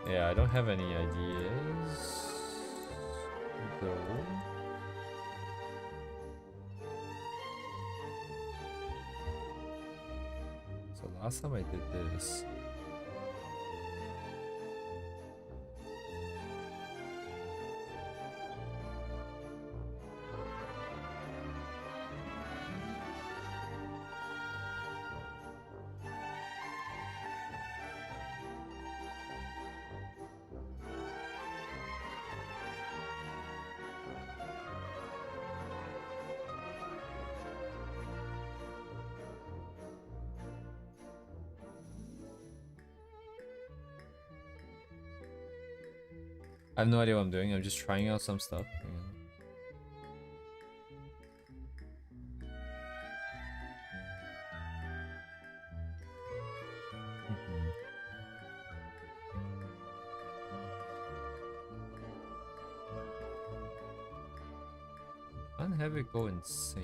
Yeah, I don't have any ideas. Though. So last time I did this. I have no idea what I'm doing. I'm just trying out some stuff. Can't have it go insane.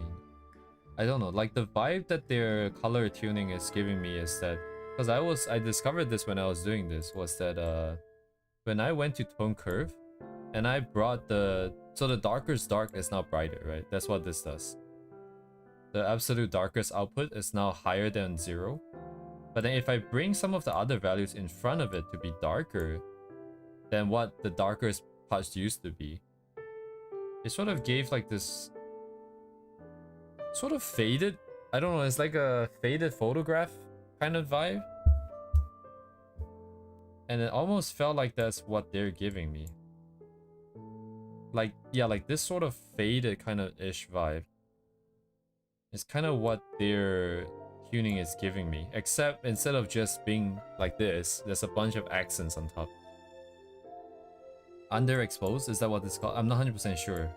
I don't know. Like the vibe that their color tuning is giving me is that, because I discovered this when I was doing this, was that when I went to tone curve and I brought the darkest dark is now brighter, right? That's what this does. The absolute darkest output is now higher than 0. But then if I bring some of the other values in front of it to be darker than what the darkest parts used to be, it sort of gave like this sort of faded, I don't know, it's like a faded photograph kind of vibe. And it almost felt like that's what they're giving me. Like, yeah, like this sort of faded kind of ish vibe is kind of what their tuning is giving me. Except instead of just being like this, there's a bunch of accents on top. Underexposed, is that what it's called? I'm not 100% sure.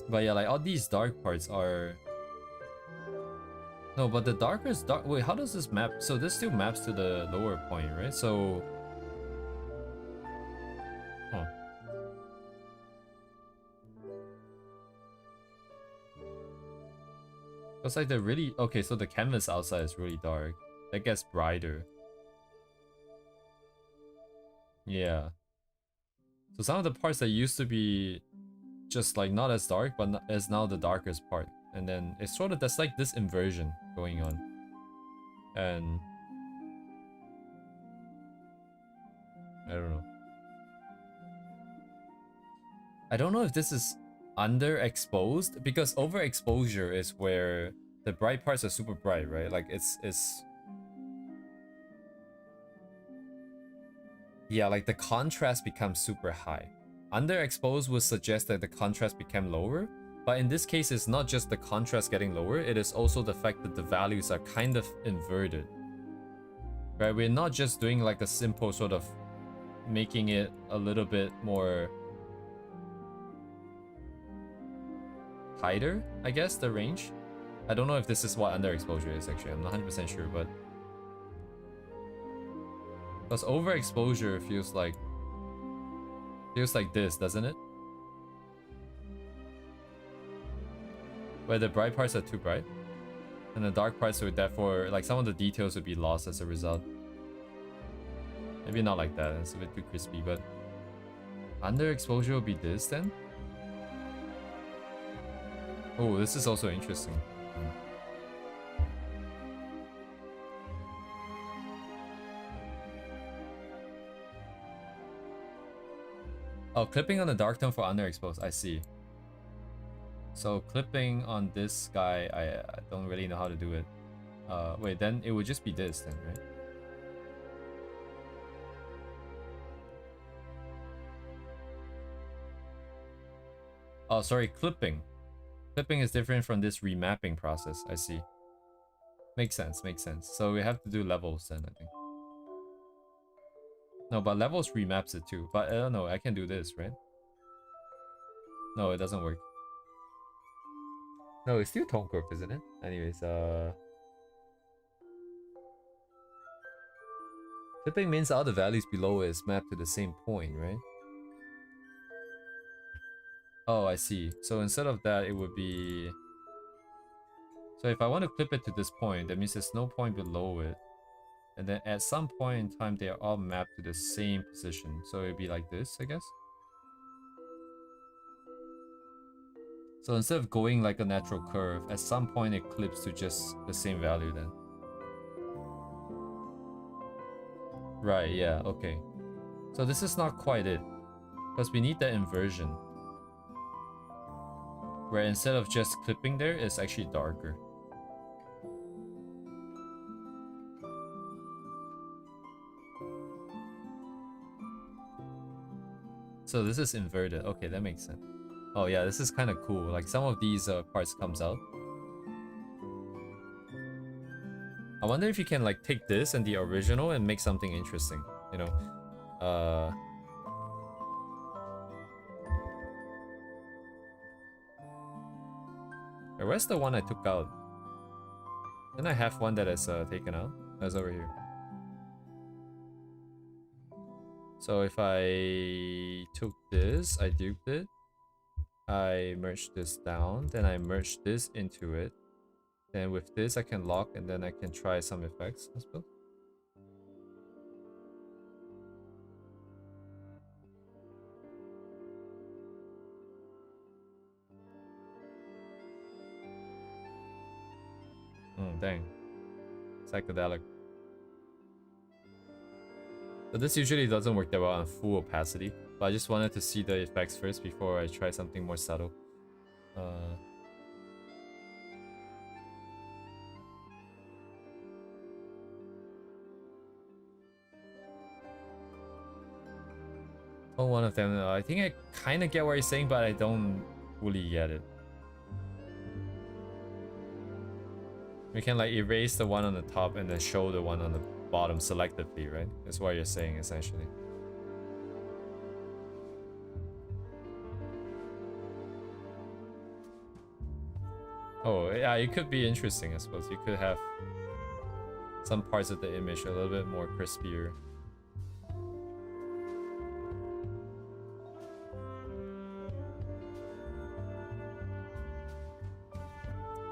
But yeah, like all these dark parts are... No, but the darkest dark... Wait, how does this map? So this still maps to the lower point, right? So... Huh. It's like the really... Okay, so the canvas outside is really dark. That gets brighter. Yeah. So some of the parts that used to be just like not as dark, but is now the darkest part. And then it's sort of, that's like this inversion going on. And I don't know. I don't know if this is underexposed, because overexposure is where the bright parts are super bright, right? Like it's yeah, like the contrast becomes super high. Underexposed would suggest that the contrast became lower, but in this case it's not just the contrast getting lower, it is also the fact that the values are kind of inverted. Right? We're not just doing like a simple sort of making it a little bit more tighter, I guess, the range. I don't know if this is what underexposure is actually. I'm not 100% sure, but because overexposure feels like this, doesn't it? Where the bright parts are too bright, and the dark parts would therefore, like, some of the details would be lost as a result. Maybe not like that, it's a bit too crispy, but underexposure will be this then? Oh, this is also interesting. Oh, clipping on the dark tone for underexposed, I see. So clipping on this guy, I don't really know how to do it. Wait, then it would just be this then, right? Oh, sorry, clipping. Clipping is different from this remapping process, I see. Makes sense, makes sense. So we have to do levels then, I think. No, but levels remaps it too. But I don't know, I can do this, right? No, it doesn't work. No, it's still tone group, isn't it? Anyways, clipping means all the values below is mapped to the same point, right? Oh, I see. So instead of that, it would be... So if I want to clip it to this point, that means there's no point below it. And then at some point in time, they are all mapped to the same position. So it'd be like this, I guess. So instead of going like a natural curve, at some point it clips to just the same value then. Right, yeah, okay. So this is not quite it. Because we need that inversion. Where instead of just clipping there, it's actually darker. So this is inverted. Okay, that makes sense. Oh yeah, this is kind of cool. Like some of these parts comes out. I wonder if you can like take this and the original and make something interesting, you know? Where's the one I took out? Then I have one that is taken out. That's over here. So if I took this, I duped it, I merged this down, then I merged this into it. Then with this I can lock and then I can try some effects, I suppose. Dang. Psychedelic. So this usually doesn't work that well on full opacity, but I just wanted to see the effects first before I try something more subtle. Oh, one of them. I think I kind of get what you're saying, but I don't fully get it. We can like erase the one on the top and then show the one on the bottom selectively, right? That's what you're saying essentially. Oh yeah, it could be interesting, I suppose. You could have some parts of the image a little bit more crispier.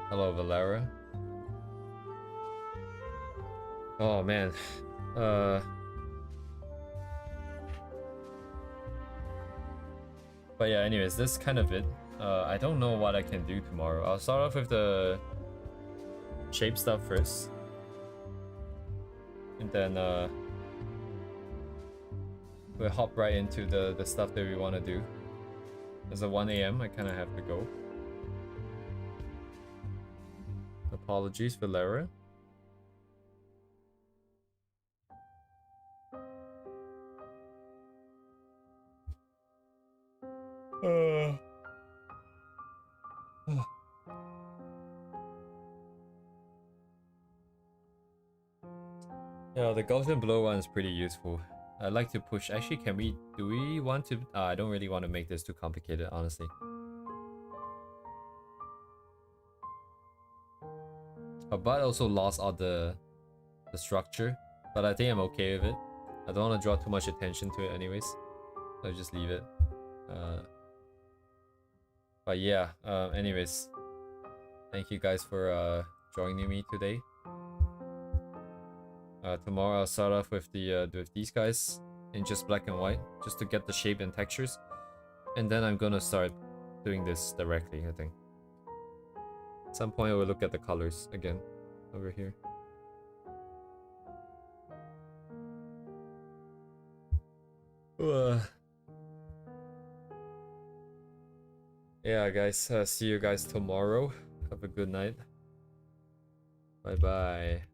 Hello, Valera. Oh man. But yeah, anyways, this is kind of it. I don't know what I can do tomorrow. I'll start off with the shape stuff first. And then we'll hop right into the stuff that we want to do. It's at 1 AM, I kind of have to go. Apologies, Valera. Yeah, the Gaussian blow one is pretty useful. I'd like to push. Actually, do we want to? I don't really want to make this too complicated, honestly. But also lost all the structure, but I think I'm okay with it. I don't want to draw too much attention to it anyways, so I'll just leave it. But yeah, anyways, thank you guys for joining me today. Tomorrow I'll start off with with these guys in just black and white, just to get the shape and textures, and then I'm gonna start doing this directly, I think. At some point I will look at the colors again over here. Yeah, guys, see you guys tomorrow. Have a good night. Bye bye.